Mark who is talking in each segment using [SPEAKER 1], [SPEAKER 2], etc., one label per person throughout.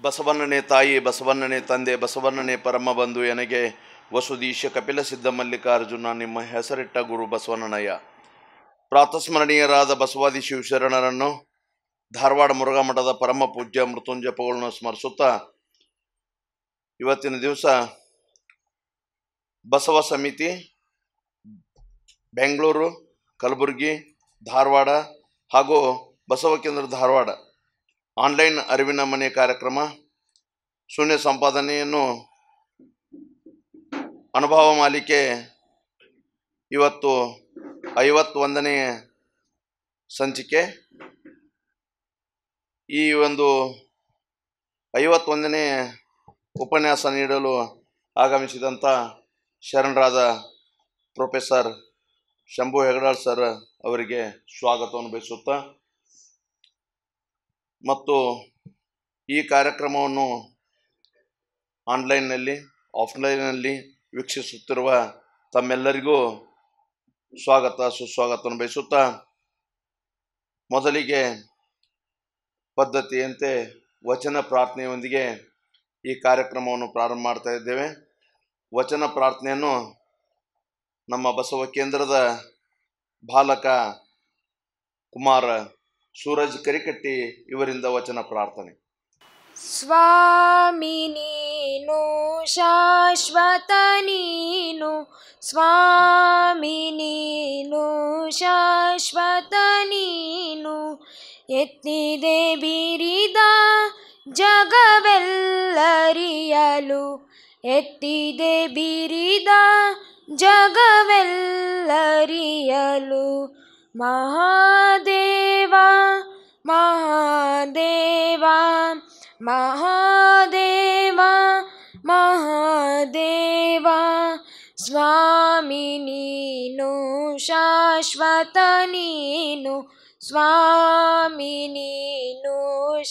[SPEAKER 1] ಬಸವಣ್ಣನೇ ತಾಯಿ, ಬಸವಣ್ಣನೇ ತಂದೆ, ಬಸವಣ್ಣನೇ ಪರಮ ಬಂಧು ಎನಗೆ ವಸುದೀಶ ಕಪಿಲ ಸಿದ್ಧ ಮಲ್ಲಿಕಾರ್ಜುನ ನಿಮ್ಮ ಹೆಸರಿಟ್ಟ ಗುರು ಬಸವಣ್ಣನಯ್ಯ. ಪ್ರಾತಸ್ಮರಣೀಯರಾದ ಬಸವಾದಿ ಶಿವಶರಣರನ್ನು ಧಾರವಾಡ ಮುರುಘಾ ಮಠದ ಪರಮ ಪೂಜ್ಯ ಮೃತ್ಯುಂಜಯಗಳನ್ನು ಸ್ಮರಿಸುತ್ತಾ ಇವತ್ತಿನ ದಿವಸ ಬಸವ ಸಮಿತಿ ಬೆಂಗಳೂರು, ಕಲಬುರಗಿ, ಧಾರವಾಡ ಹಾಗೂ ಬಸವ ಕೇಂದ್ರ ಧಾರವಾಡ ಆನ್ಲೈನ್ ಅರಿವಿನ ಮನೆ ಕಾರ್ಯಕ್ರಮ ಶೂನ್ಯ ಸಂಪಾದನೆಯನ್ನು ಅನುಭವ ಮಾಲಿಕೆ ಇವತ್ತು 51ನೇ ಸಂಚಿಕೆ. ಈ ಒಂದು 51ನೇ ಉಪನ್ಯಾಸ ನೀಡಲು ಆಗಮಿಸಿದಂಥ ಶರಣರಾದ ಪ್ರೊಫೆಸರ್ ಶಂಭು ಹೆಗಡಾಳ್ ಸರ್ ಅವರಿಗೆ ಸ್ವಾಗತವನ್ನು ಬಯಸುತ್ತಾ ಮತ್ತು ಈ ಕಾರ್ಯಕ್ರಮವನ್ನು ಆನ್ಲೈನ್ನಲ್ಲಿ ಆಫ್ಲೈನ್ನಲ್ಲಿ ವೀಕ್ಷಿಸುತ್ತಿರುವ ತಮ್ಮೆಲ್ಲರಿಗೂ ಸ್ವಾಗತ ಸುಸ್ವಾಗತವನ್ನು ಬಯಸುತ್ತಾ ಮೊದಲಿಗೆ ಪದ್ಧತಿಯಂತೆ ವಚನ ಪ್ರಾರ್ಥನೆಯೊಂದಿಗೆ ಈ ಕಾರ್ಯಕ್ರಮವನ್ನು ಪ್ರಾರಂಭ ಮಾಡ್ತಾ ಇದ್ದೇವೆ. ವಚನ ಪ್ರಾರ್ಥನೆಯನ್ನು ನಮ್ಮ ಬಸವ ಕೇಂದ್ರದ ಬಾಲಕ ಕುಮಾರ ಸೂರಜ್ ಕರಿಕಟ್ಟಿ ಇವರಿಂದ ವಚನ ಪ್ರಾರ್ಥನೆ.
[SPEAKER 2] ಸ್ವಾಮಿ ನೀನು ಶಾಶ್ವತ ನೀನು, ಸ್ವಾಮಿ ನೀನು ಶಾಶ್ವತ ನೀನು, ಎತ್ತಿದೆ ಬಿರಿದ ಜಗವೆಲ್ಲರಿಯಲು, ಎತ್ತಿದೆ ಬಿರಿದ ಜಗವೆಲ್ಲರಿಯಲು, ಮಹಾದೇವ ಮಹಾದೇವ ಮಹಾದೇವ ಮಹಾದೇವ, ಸ್ವಾಮಿ ನೀನು ಶಾಶ್ವತ ನೀನು, ಸ್ವಾಮಿ ನೀನು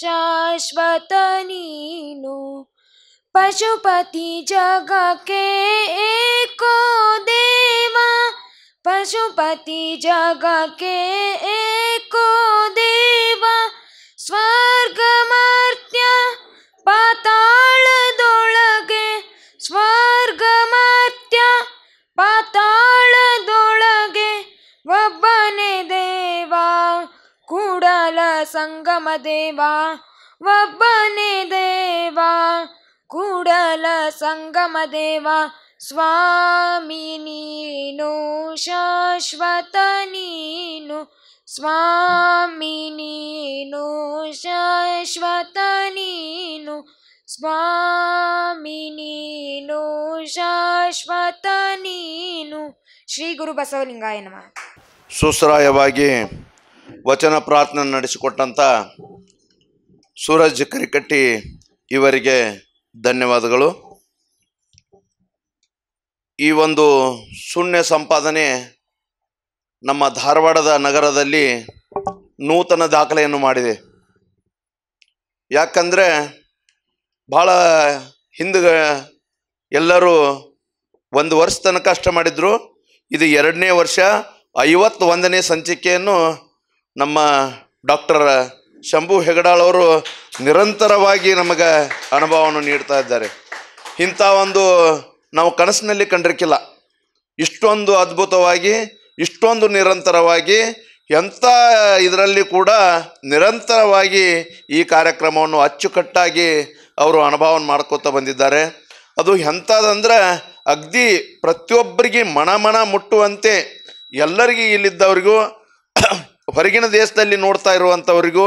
[SPEAKER 2] ಶಾಶ್ವತ ನೀನು, ಪಶುಪತಿ ಜಗಕ್ಕೆ ಏಕೋ ದೇವ, ಪಶುಪತಿ ಜಗಕ್ಕೆ ಏಕೋ ದೇವ, ಸ್ವರ್ಗ ಮರ್ತ್ಯ ಪಾತಾಳದೊಳಗೆ, ಸ್ವರ್ಗ ಮರ್ತ್ಯ ಪಾತಾಳದೊಳಗೆ ಒಬ್ಬನೇ ದೇವ, ಕೂಡಲ ಸಂಗಮ ದೇವ, ಒಬ್ಬನೇ ದೇವ, ಕೂಡಲ ಸಂಗಮ ದೇವ, ಸ್ವಾಮಿ ನೀನು ಶಾಶ್ವತ ನೀನು, ಸ್ವಾಮಿ ನೀನು ಶಾಶ್ವತ ನೀನು, ಸ್ವಾಮಿ ನೀನು ಶಾಶ್ವತ ನೀನು. ಶ್ರೀ ಗುರು ಬಸವಲಿಂಗಾಯ ನಮಃ.
[SPEAKER 1] ಸುಶ್ರಾಯವಾಗಿ ವಚನ ಪ್ರಾರ್ಥನೆ ನಡೆಸಿಕೊಟ್ಟಂಥ ಸೂರಜ್ ಕರಿಕಟ್ಟಿ ಇವರಿಗೆ ಧನ್ಯವಾದಗಳು. ಈ ಒಂದು ಶೂನ್ಯ ಸಂಪಾದನೆ ನಮ್ಮ ಧಾರವಾಡದ ನಗರದಲ್ಲಿ ನೂತನ ದಾಖಲೆಯನ್ನು ಮಾಡಿದೆ. ಯಾಕಂದರೆ ಭಾಳ ಹಿಂದೆ ಎಲ್ಲರೂ ಒಂದು ವರ್ಷ ತನಕ ಕಷ್ಟ ಮಾಡಿದರು. ಇದು 2ನೇ ವರ್ಷ 51ನೇ ಸಂಚಿಕೆಯನ್ನು ನಮ್ಮ ಡಾಕ್ಟರ್ ಶಂಭು ಹೆಗಡಾಳ್ ಅವರು ನಿರಂತರವಾಗಿ ನಮಗೆ ಅನುಭವವನ್ನು ನೀಡ್ತಾ ಇದ್ದಾರೆ. ಇಂಥ ಒಂದು ನಾವು ಕನಸಿನಲ್ಲಿ ಕಂಡಿರಕ್ಕಿಲ್ಲ. ಇಷ್ಟೊಂದು ಅದ್ಭುತವಾಗಿ, ಇಷ್ಟೊಂದು ನಿರಂತರವಾಗಿ, ಎಂಥ ಇದರಲ್ಲಿ ಕೂಡ ನಿರಂತರವಾಗಿ ಈ ಕಾರ್ಯಕ್ರಮವನ್ನು ಅಚ್ಚುಕಟ್ಟಾಗಿ ಅವರು ಅನುಭವವನ್ನು ಮಾಡ್ಕೋತಾ ಬಂದಿದ್ದಾರೆ. ಅದು ಎಂಥದಂದ್ರೆ ಅಗದಿ ಪ್ರತಿಯೊಬ್ಬರಿಗೆ ಮನ ಮುಟ್ಟುವಂತೆ, ಎಲ್ಲರಿಗೂ ಇಲ್ಲಿದ್ದವರಿಗೂ ಹೊರಗಿನ ದೇಶದಲ್ಲಿ ನೋಡ್ತಾ ಇರುವಂಥವರಿಗೂ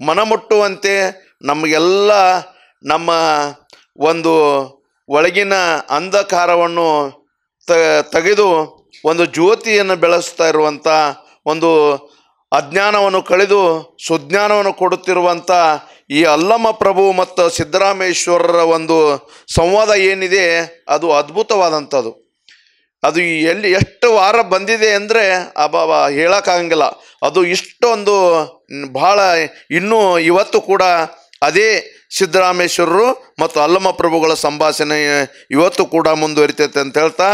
[SPEAKER 1] ಮನ ಮುಟ್ಟುವಂತೆ, ನಮಗೆಲ್ಲ ನಮ್ಮ ಒಂದು ಒಳಗಿನ ಅಂಧಕಾರವನ್ನು ತೆಗೆದು ಒಂದು ಜ್ಯೋತಿಯನ್ನು ಬೆಳೆಸ್ತಾ ಇರುವಂಥ, ಒಂದು ಅಜ್ಞಾನವನ್ನು ಕಳೆದು ಸುಜ್ಞಾನವನ್ನು ಕೊಡುತ್ತಿರುವಂಥ ಈ ಅಲ್ಲಮ ಪ್ರಭು ಮತ್ತು ಸಿದ್ದರಾಮೇಶ್ವರರ ಒಂದು ಸಂವಾದ ಏನಿದೆ ಅದು ಅದ್ಭುತವಾದಂಥದ್ದು. ಅದು ಎಲ್ಲಿ ಎಷ್ಟು ವಾರ ಬಂದಿದೆ ಅಂದರೆ ಅಬ್ಬಾ ಹೇಳೋಕ್ಕಾಗಂಗಿಲ್ಲ. ಅದು ಇಷ್ಟೊಂದು ಭಾಳ ಇನ್ನೂ ಇವತ್ತು ಕೂಡ ಅದೇ ಸಿದ್ದರಾಮೇಶ್ವರರು ಮತ್ತು ಅಲ್ಲಮ ಪ್ರಭುಗಳ ಸಂಭಾಷಣೆ ಇವತ್ತು ಕೂಡ ಮುಂದುವರಿತೈತೆ ಅಂತ ಹೇಳ್ತಾ,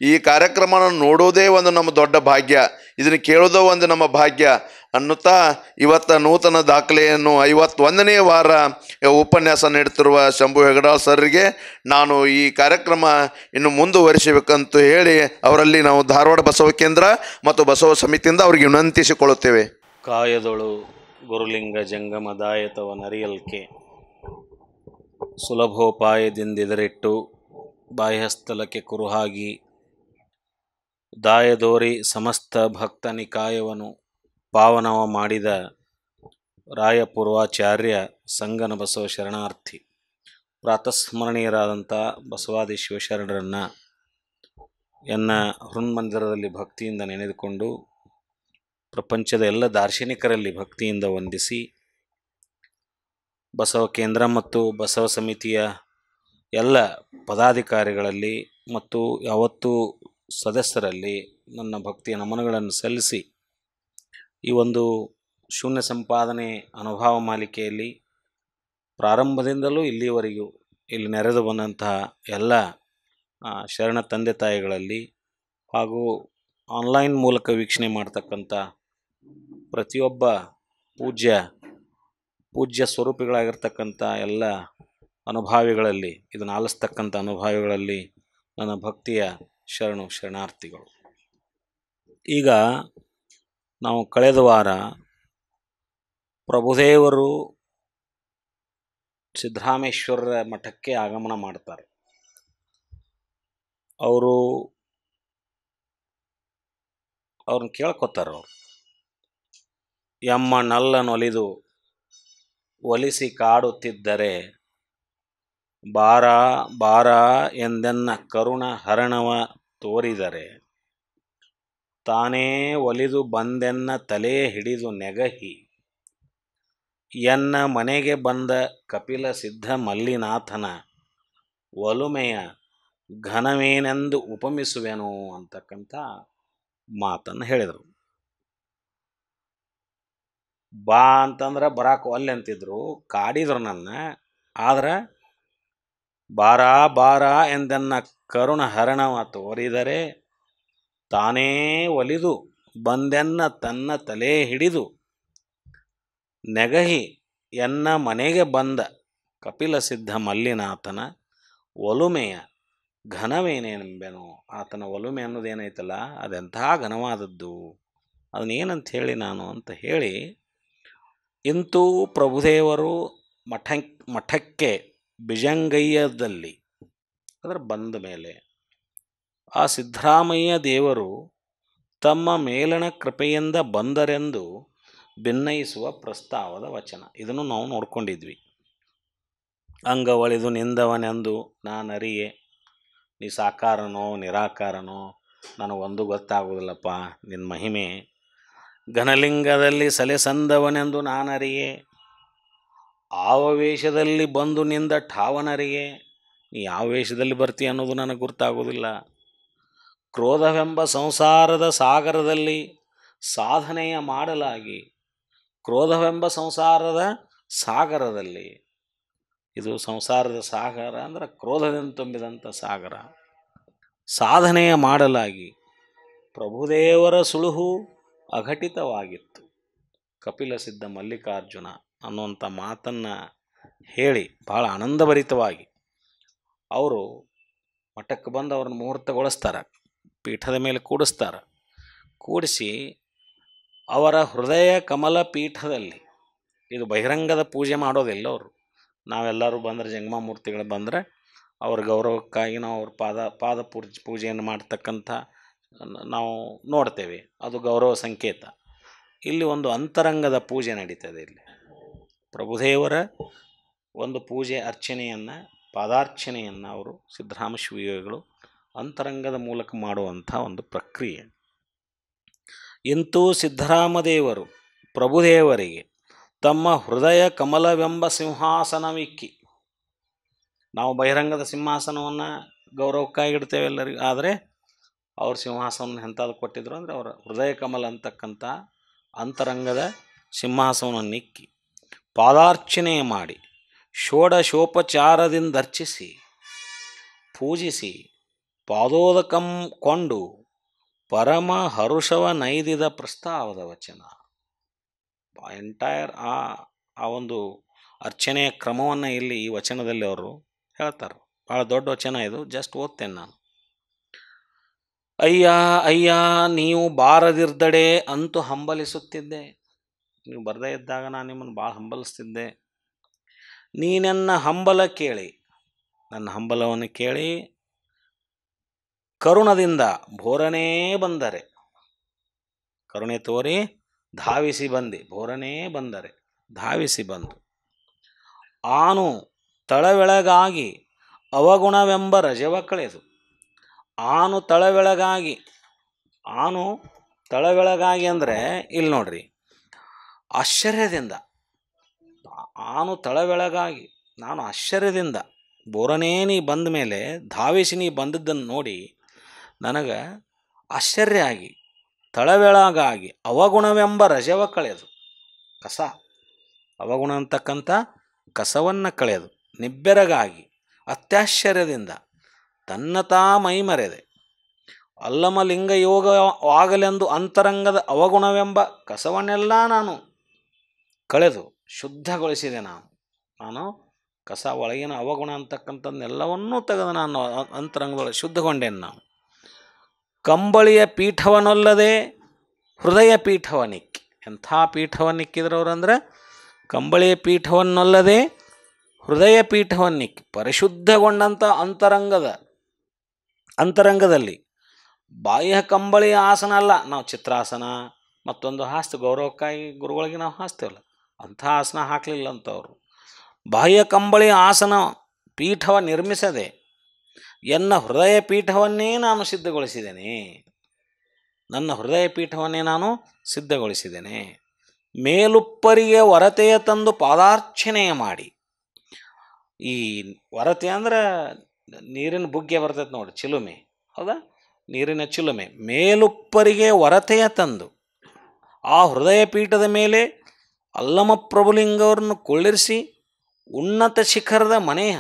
[SPEAKER 1] ಈ ಕಾರ್ಯಕ್ರಮನ ನೋಡೋದೇ ಒಂದು ನಮ್ಮ ದೊಡ್ಡ ಭಾಗ್ಯ, ಇದನ್ನು ಕೇಳೋದೇ ಒಂದು ನಮ್ಮ ಭಾಗ್ಯ. ಅನ್ನುತ್ತಾ ಇವತ್ತ ನೂತನ ದಾಖಲೆಯನ್ನು 51ನೇ ವಾರ ಉಪನ್ಯಾಸ ನೀಡುತ್ತಿರುವ ಶಂಭು ಹೆಗಡಾಳ್ ಸರ್ರಿಗೆ ನಾನು ಈ ಕಾರ್ಯಕ್ರಮ ಇನ್ನು ಮುಂದುವರಿಸಬೇಕಂತ ಹೇಳಿ ಅವರಲ್ಲಿ ನಾವು ಧಾರವಾಡ ಬಸವ ಕೇಂದ್ರ ಮತ್ತು ಬಸವ ಸಮಿತಿಯಿಂದ ಅವರಿಗೆ ವಿನಂತಿಸಿಕೊಳ್ಳುತ್ತೇವೆ.
[SPEAKER 3] ಕಾಯದೊಳು ಗುರುಲಿಂಗ ಜಂಗಮದಾಯತವನರಿಯಲ್ಕೆ ಸುಲಭೋಪಾಯದಿಂದಿದರಿಟ್ಟು ಬಾಹ್ಯಸ್ಥಲಕ್ಕೆ ಕುರುಹಾಗಿ ದಾಯದೋರಿ ಸಮಸ್ತ ಭಕ್ತ ನಿಕಾಯವನ್ನು ಪಾವನವ ಮಾಡಿದ ರಾಯಪೂರ್ವಾಚಾರ್ಯ ಸಂಗನ ಬಸವ ಶರಣಾರ್ಥಿ ಪ್ರಾತಸ್ಮರಣೀಯರಾದಂಥ ಬಸವಾದಿ ಶಿವಶರಣರನ್ನು ಎನ್ನ ಹೃನ್ಮಂದಿರದಲ್ಲಿ ಭಕ್ತಿಯಿಂದ ನೆನೆದುಕೊಂಡು ಪ್ರಪಂಚದ ಎಲ್ಲ ದಾರ್ಶನಿಕರಲ್ಲಿ ಭಕ್ತಿಯಿಂದ ವಂದಿಸಿ ಬಸವ ಕೇಂದ್ರ ಮತ್ತು ಬಸವ ಸಮಿತಿಯ ಎಲ್ಲ ಪದಾಧಿಕಾರಿಗಳಲ್ಲಿ ಮತ್ತು ಯಾವತ್ತೂ ಸದಸ್ಯರಲ್ಲಿ ನನ್ನ ಭಕ್ತಿಯ ನಮನಗಳನ್ನು ಸಲ್ಲಿಸಿ ಈ ಒಂದು ಶೂನ್ಯ ಸಂಪಾದನೆ ಅನುಭವ ಮಾಲಿಕೆಯಲ್ಲಿ ಪ್ರಾರಂಭದಿಂದಲೂ ಇಲ್ಲಿಯವರೆಗೂ ಇಲ್ಲಿ ನೆರೆದು ಬಂದಂತಹ ಎಲ್ಲ ಶರಣ ತಂದೆ ತಾಯಿಗಳಲ್ಲಿ ಹಾಗೂ ಆನ್ಲೈನ್ ಮೂಲಕ ವೀಕ್ಷಣೆ ಮಾಡ್ತಕ್ಕಂಥ ಪ್ರತಿಯೊಬ್ಬ ಪೂಜ್ಯ ಸ್ವರೂಪಿಗಳಾಗಿರ್ತಕ್ಕಂಥ ಎಲ್ಲ ಅನುಭಾವಿಗಳಲ್ಲಿ ಇದನ್ನು ಆಲಿಸ್ತಕ್ಕಂಥ ಅನುಭಾವಿಗಳಲ್ಲಿ ನನ್ನ ಭಕ್ತಿಯ ಶರಣಾರ್ಥಿಗಳು. ಈಗ ನಾವು ಕಳೆದ ವಾರ ಪ್ರಭುದೇವರು ಸಿದ್ದರಾಮೇಶ್ವರ ಮಠಕ್ಕೆ ಆಗಮನ ಮಾಡ್ತಾರೆ. ಅವ್ರನ್ನ ಕೇಳ್ಕೊತಾರೆ. ಎಮ್ಮ ನಲ್ಲನೊಲಿದು ಒಲಿಸಿ ಕಾಡುತ್ತಿದ್ದರೆ ಬಾರ ಬಾರ ಎಂದೆನ್ನ ಕರುಣ ಹರಣವ ತೋರಿದರೆ ತಾನೇ ಒಲಿದು ಬಂದೆನ್ನ ತಲೆ ಹಿಡಿದು ನೆಗಹಿ ಎನ್ನ ಮನೆಗೆ ಬಂದ ಕಪಿಲ ಸಿದ್ಧ ಮಲ್ಲಿನಾಥನ ಒಲುಮೆಯ ಘನವೇನೆಂದು ಉಪಮಿಸುವೆನು ಅಂತಕ್ಕಂಥ ಮಾತನ್ನು ಹೇಳಿದರು. ಬಾ ಅಂತಂದ್ರೆ ಬರಾಕ್ ಒಲ್ಲೆ ಅಂತಿದ್ರು, ಕಾಡಿದ್ರು ನನ್ನ. ಆದ್ರೆ ಬಾರ ಬಾರ ಎಂದನ್ನ ಕರುಣ ಹರಣವ ತೋರಿದರೆ ತಾನೇ ಒಲಿದು ಬಂದೆನ್ನ ತನ್ನ ತಲೆ ಹಿಡಿದು ನೆಗಹಿ ಎನ್ನ ಮನೆಗೆ ಬಂದ ಕಪಿಲ ಸಿದ್ಧ ಮಲ್ಲಿನಾಥನ ಒಲುಮೆಯ ಘನವೇನೆಂಬೆನು. ಆತನ ಒಲುಮೆ ಅನ್ನೋದೇನೈತಲ್ಲ ಅದೆಂಥ ಘನವಾದದ್ದು, ಅದನ್ನೇನಂತ ಹೇಳಿ ನಾನು ಅಂತ ಹೇಳಿ ಇಂತೂ ಪ್ರಭುದೇವರು ಮಠಕ್ಕೆ ಬಿಜಂಗಯ್ಯದಲ್ಲಿ ಅದರ ಬಂದ ಮೇಲೆ ಆ ಸಿದ್ದರಾಮಯ್ಯ ದೇವರು ತಮ್ಮ ಮೇಲಣ ಕೃಪೆಯಿಂದ ಬಂದರೆಂದು ಭಿನ್ನಯಿಸುವ ಪ್ರಸ್ತಾವದ ವಚನ. ಇದನ್ನು ನಾವು ನೋಡ್ಕೊಂಡಿದ್ವಿ. ಅಂಗವಳಿದು ನಿಂದವನೆಂದು ನಾನರಿಯೆ, ನೀ ಸಾಕಾರನೋ ನಿರಾಕಾರನೋ ನನಗೊಂದು ಗೊತ್ತಾಗೋದಿಲ್ಲಪ್ಪ ನಿನ್ನ ಮಹಿಮೆ. ಘನಲಿಂಗದಲ್ಲಿ ಸಲೆ ಸಂದವನೆಂದು ನಾನರಿಯೆ, ಆವ ವೇಷದಲ್ಲಿ ಬಂದು ನಿಂದ ಠಾವನರಿಯೆ, ನೀ ಯಾವ ವೇಷದಲ್ಲಿ ಬರ್ತೀಯ ಅನ್ನೋದು ನನಗೆ ಗೊತ್ತಾಗೋದಿಲ್ಲ. ಕ್ರೋಧವೆಂಬ ಸಂಸಾರದ ಸಾಗರದಲ್ಲಿ ಸಾಧನೆಯ ಮಾಡಲಾಗಿ, ಕ್ರೋಧವೆಂಬ ಸಂಸಾರದ ಸಾಗರದಲ್ಲಿ, ಇದು ಸಂಸಾರದ ಸಾಗರ ಅಂದರೆ ಕ್ರೋಧದಿಂದ ತುಂಬಿದಂಥ ಸಾಗರ, ಸಾಧನೆಯ ಮಾಡಲಾಗಿ ಪ್ರಭುದೇವರ ಸುಳುಹು ಅಘಟಿತವಾಗಿತ್ತು. ಕಪಿಲ ಸಿದ್ಧ ಮಲ್ಲಿಕಾರ್ಜುನ ಅನ್ನುವಂಥ ಮಾತನ್ನು ಹೇಳಿ ಭಾಳ ಆನಂದಭರಿತವಾಗಿ ಅವರು ಮಠಕ್ಕೆ ಬಂದು ಅವ್ರನ್ನ ಮುಹೂರ್ತಗೊಳಿಸ್ತಾರೆ, ಪೀಠದ ಮೇಲೆ ಕೂಡಿಸ್ತಾರೆ. ಕೂಡಿಸಿ ಅವರ ಹೃದಯ ಕಮಲ ಪೀಠದಲ್ಲಿ, ಇದು ಬಹಿರಂಗದ ಪೂಜೆ ಮಾಡೋದಿಲ್ಲ ಅವರು, ನಾವೆಲ್ಲರೂ ಬಂದರೆ ಜಂಗಮ ಮೂರ್ತಿಗಳು ಬಂದರೆ ಅವ್ರ ಗೌರವಕ್ಕಾಗಿ ನಾವು ಅವ್ರ ಪಾದ ಪೂಜೆಯನ್ನು ಮಾಡ್ತಕ್ಕಂಥ ನಾವು ನೋಡ್ತೇವೆ, ಅದು ಗೌರವ ಸಂಕೇತ. ಇಲ್ಲಿ ಒಂದು ಅಂತರಂಗದ ಪೂಜೆ ನಡೀತದೆ. ಇಲ್ಲಿ ಪ್ರಭುದೇವರ ಒಂದು ಪೂಜೆ ಅರ್ಚನೆಯನ್ನು, ಪಾದಾರ್ಚನೆಯನ್ನು ಅವರು ಸಿದ್ದರಾಮ ಶಿವಯೋಗಿಗಳು ಅಂತರಂಗದ ಮೂಲಕ ಮಾಡುವಂಥ ಒಂದು ಪ್ರಕ್ರಿಯೆ. ಇಂತೂ ಸಿದ್ದರಾಮದೇವರು ಪ್ರಭುದೇವರಿಗೆ ತಮ್ಮ ಹೃದಯ ಕಮಲವೆಂಬ ಸಿಂಹಾಸನವಿಕ್ಕಿ, ನಾವು ಬಹಿರಂಗದ ಸಿಂಹಾಸನವನ್ನು ಗೌರವಕ್ಕಾಗಿ ಇಡ್ತೇವೆ ಎಲ್ಲರಿಗೂ, ಆದರೆ ಅವ್ರ ಸಿಂಹಾಸನ ಎಂಥದ್ದು ಕೊಟ್ಟಿದ್ರು ಅಂದರೆ ಅವರ ಹೃದಯ ಕಮಲ ಅಂತಕ್ಕಂಥ ಅಂತರಂಗದ ಸಿಂಹಾಸನವನ್ನು ಇಕ್ಕಿ ಪಾದಾರ್ಚನೆಯ ಮಾಡಿ ಷೋಡಶೋಪಚಾರದಿಂದ ಅರ್ಚಿಸಿ ಪೂಜಿಸಿ ಪಾದೋದಕಂ ಕೊಂಡು ಪರಮ ಹರುಷವ ನೈದಿದ ಪ್ರಸ್ತಾವದ ವಚನ. ಎಂಟೈರ್ ಆ ಒಂದು ಅರ್ಚನೆಯ ಕ್ರಮವನ್ನು ಇಲ್ಲಿ ಈ ವಚನದಲ್ಲಿ ಅವರು ಹೇಳ್ತಾರೆ. ಭಾಳ ದೊಡ್ಡ ವಚನ ಇದು, ಜಸ್ಟ್ ಓದ್ತೇನೆ ನಾನು. ಅಯ್ಯ ಅಯ್ಯ ನೀವು ಬಾರದಿರ್ದಡೆ ಅಂತೂ ಹಂಬಲಿಸುತ್ತಿದ್ದೆ. ನೀವು ಬರದೇ ಇದ್ದಾಗ ನಾನು ನಿಮ್ಮನ್ನು ಭಾಳ ಹಂಬಲಿಸ್ತಿದ್ದೆ. ನೀನೆನ್ನ ಹಂಬಲ ಕೇಳಿ, ನನ್ನ ಹಂಬಲವನ್ನು ಕೇಳಿ ಕರುಣದಿಂದ ಭೋರನೇ ಬಂದರೆ, ಕರುಣೆ ತೋರಿ ಧಾವಿಸಿ ಬಂದೆ, ಭೋರನೇ ಬಂದರೆ ಧಾವಿಸಿ ಬಂದು ಆನು ತಳವೆಳಗಾಗಿ ಅವಗುಣವೆಂಬ ರಜವ ಕಳೆದು. ಆನು ತಳವೆಳಗಾಗಿ, ಆನು ತಳವೆಳಗಾಗಿ ಅಂದರೆ ಇಲ್ಲಿ ನೋಡ್ರಿ, ಆಶ್ಚರ್ಯದಿಂದ, ಆನು ತಳವೆಳಗಾಗಿ ನಾನು ಆಶ್ಚರ್ಯದಿಂದ ಬೋರನೇ ನೀ ಬಂದ ಮೇಲೆ ಧಾವಿಸಿ ನೀ ಬಂದದ್ದನ್ನು ನೋಡಿ ನನಗೆ ಆಶ್ಚರ್ಯ ಆಗಿ, ತಳವೆಳಗಾಗಿ ಅವಗುಣವೆಂಬ ರಜವ ಕಳೆದು, ಕಸ ಅವಗುಣ ಅಂತಕ್ಕಂಥ ಕಸವನ್ನು ಕಳೆದು ನಿಬ್ಬೆರಗಾಗಿ ಅತ್ಯಾಶ್ಚರ್ಯದಿಂದ ತನ್ನತಾ ಮೈಮರೆದೆ ಅಲ್ಲಮಲಿಂಗ ಯೋಗವಾಗಲೆಂದು ಅಂತರಂಗದ ಅವಗುಣವೆಂಬ ಕಸವನ್ನೆಲ್ಲ ನಾನು ಕಳೆದು ಶುದ್ಧಗೊಳಿಸಿದೆ. ನಾನು ಕಸ ಒಳಗಿನ ಅವಗುಣ ಅಂತಕ್ಕಂಥದ್ದನ್ನೆಲ್ಲವನ್ನೂ ತೆಗೆದು ನಾನು ಅಂತರಂಗದೊಳಗೆ ಶುದ್ಧಗೊಂಡೇನು. ನಾವು ಕಂಬಳಿಯ ಪೀಠವನ್ನೊಲ್ಲದೆ ಹೃದಯ ಪೀಠವನ್ನಿಕ್ಕಿ. ಎಂಥ ಪೀಠವನ್ನಿಕ್ಕಿದ್ರವ್ರಂದ್ರೆ ಕಂಬಳಿಯ ಪೀಠವನ್ನೊಲ್ಲದೆ ಹೃದಯ ಪೀಠವನ್ನಿಕ್ಕಿ ಪರಿಶುದ್ಧಗೊಂಡಂಥ ಅಂತರಂಗದಲ್ಲಿ ಬಾಹ್ಯ ಕಂಬಳಿಯ ಆಸನ ಅಲ್ಲ. ನಾವು ಚಿತ್ರಾಸನ ಮತ್ತೊಂದು ಹಾಸ್ತೀವಿ, ಗೌರವಕ್ಕಾಗಿ ಗುರುಗಳಿಗೆ ನಾವು ಹಾಸ್ತೀವಲ್ಲ, ಅಂಥ ಆಸನ ಹಾಕಲಿಲ್ಲ ಅಂತವರು. ಬಾಹ್ಯ ಕಂಬಳಿಯ ಆಸನ ಪೀಠವ ನಿರ್ಮಿಸದೆ ಎನ್ನ ಹೃದಯ ಪೀಠವನ್ನೇ ನಾನು ಸಿದ್ಧಗೊಳಿಸಿದ್ದೇನೆ. ನನ್ನ ಹೃದಯ ಪೀಠವನ್ನೇ ನಾನು ಸಿದ್ಧಗೊಳಿಸಿದ್ದೇನೆ. ಮೇಲುಪ್ಪರಿಗೆ ಹೊರತೆಯ ತಂದು ಪಾದಾರ್ಚನೆಯ ಮಾಡಿ. ಈ ಹೊರತೆ ಅಂದ್ರೆ ನೀರಿನ ಬುಗ್ಗೆ ಬರ್ತೈತೆ ನೋಡಿ, ಚಿಲುಮೆ, ಹೌದಾ, ನೀರಿನ ಚಿಲುಮೆ. ಮೇಲುಪ್ಪರಿಗೆ ಹೊರತೆಯ ತಂದು ಆ ಹೃದಯ ಪೀಠದ ಮೇಲೆ ಅಲ್ಲಮ ಪ್ರಭುಲಿಂಗವ್ರನ್ನು ಕುಳ್ಳಿರಿಸಿ ಉನ್ನತ ಶಿಖರದ ಮನೆಯ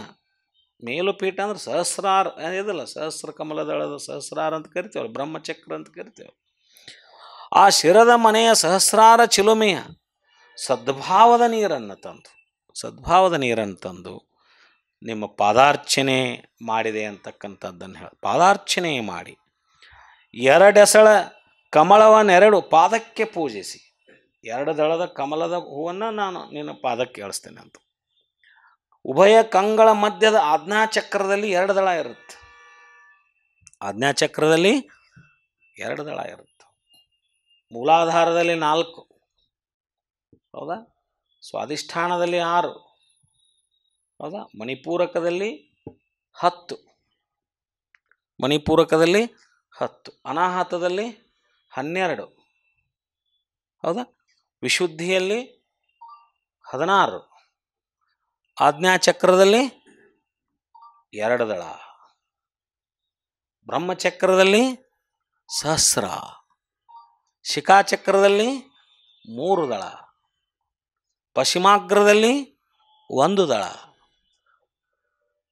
[SPEAKER 3] ಮೇಲುಪೀಠ ಅಂದ್ರೆ ಸಹಸ್ರಾರ ಇದಲ್ಲ, ಸಹಸ್ರ ಕಮಲದಳದ ಸಹಸ್ರಾರ ಅಂತ ಕರಿತೇವಲ್ಲ, ಬ್ರಹ್ಮಚಕ್ರ ಅಂತ ಕರಿತೇವೆ. ಆ ಶಿರದ ಮನೆಯ ಸಹಸ್ರಾರ ಚಿಲುಮೆಯ ಸದ್ಭಾವದ ನೀರನ್ನು ತಂದು ನಿಮ್ಮ ಪಾದಾರ್ಚನೆ ಮಾಡಿದೆ ಅಂತಕ್ಕಂಥದ್ದನ್ನು ಹೇಳಿ, ಪಾದಾರ್ಚನೆ ಮಾಡಿ ಎರಡೆಸಳ ಕಮಲವನ್ನೆರಡು ಪಾದಕ್ಕೆ ಪೂಜಿಸಿ. ಎರಡು ದಳದ ಕಮಲದ ಹೂವನ್ನು ನಾನು ನಿನ್ನ ಪಾದಕ್ಕೆ ಇಳಿಸ್ತೇನೆ ಅಂತ. ಉಭಯ ಕಂಗಳ ಮಧ್ಯದ ಆಜ್ಞಾಚಕ್ರದಲ್ಲಿ ಎರಡು ದಳ ಇರುತ್ತೆ. ಆಜ್ಞಾಚಕ್ರದಲ್ಲಿ ಎರಡು ದಳ ಇರುತ್ತೆ. ಮೂಲಾಧಾರದಲ್ಲಿ 4, ಹೌದಾ, ಸ್ವಾಧಿಷ್ಠಾನದಲ್ಲಿ 6, ಹೌದಾ, ಮಣಿಪೂರಕದಲ್ಲಿ 10, ಮಣಿಪೂರಕದಲ್ಲಿ 10, ಅನಾಹತದಲ್ಲಿ 12, ಹೌದಾ, ವಿಶುದ್ಧಿಯಲ್ಲಿ 16, ಆಜ್ಞಾಚಕ್ರದಲ್ಲಿ 2 ದಳ, ಬ್ರಹ್ಮಚಕ್ರದಲ್ಲಿ ಸಹಸ್ರ, ಶಿಖಾಚಕ್ರದಲ್ಲಿ 3 ದಳ, ಪಶ್ಚಿಮಾಗ್ರದಲ್ಲಿ 1 ದಳ,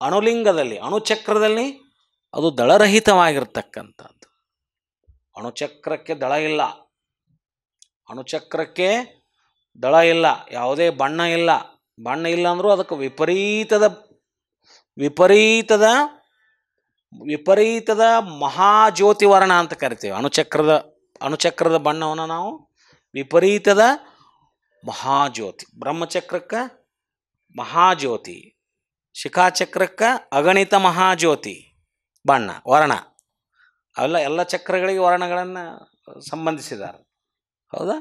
[SPEAKER 3] ಅಣುಲಿಂಗದಲ್ಲಿ ಅಣುಚಕ್ರದಲ್ಲಿ ಅದು ದಳರಹಿತವಾಗಿರ್ತಕ್ಕಂಥದ್ದು. ಅಣುಚಕ್ರಕ್ಕೆ ದಳ ಇಲ್ಲ, ಅಣುಚಕ್ರಕ್ಕೆ ದಳ ಇಲ್ಲ, ಯಾವುದೇ ಬಣ್ಣ ಇಲ್ಲ. ಬಣ್ಣ ಇಲ್ಲ ಅಂದರೂ ಅದಕ್ಕೆ ವಿಪರೀತದ ಮಹಾಜ್ಯೋತಿ ವರ್ಣ ಅಂತ ಕರಿತೀವಿ. ಅಣುಚಕ್ರದ ಬಣ್ಣವನ್ನು ನಾವು ವಿಪರೀತದ ಮಹಾಜ್ಯೋತಿ. ಬ್ರಹ್ಮಚಕ್ರಕ್ಕೆ ಮಹಾಜ್ಯೋತಿ, ಶಿಖಾಚಕ್ರಕ್ಕೆ ಅಗಣಿತ ಮಹಾಜ್ಯೋತಿ ಬಣ್ಣ ವರ್ಣ. ಅವೆಲ್ಲ ಎಲ್ಲ ಚಕ್ರಗಳಿಗೆ ವರ್ಣಗಳನ್ನು ಸಂಬಂಧಿಸಿದ್ದಾರೆ, ಹೌದಾ.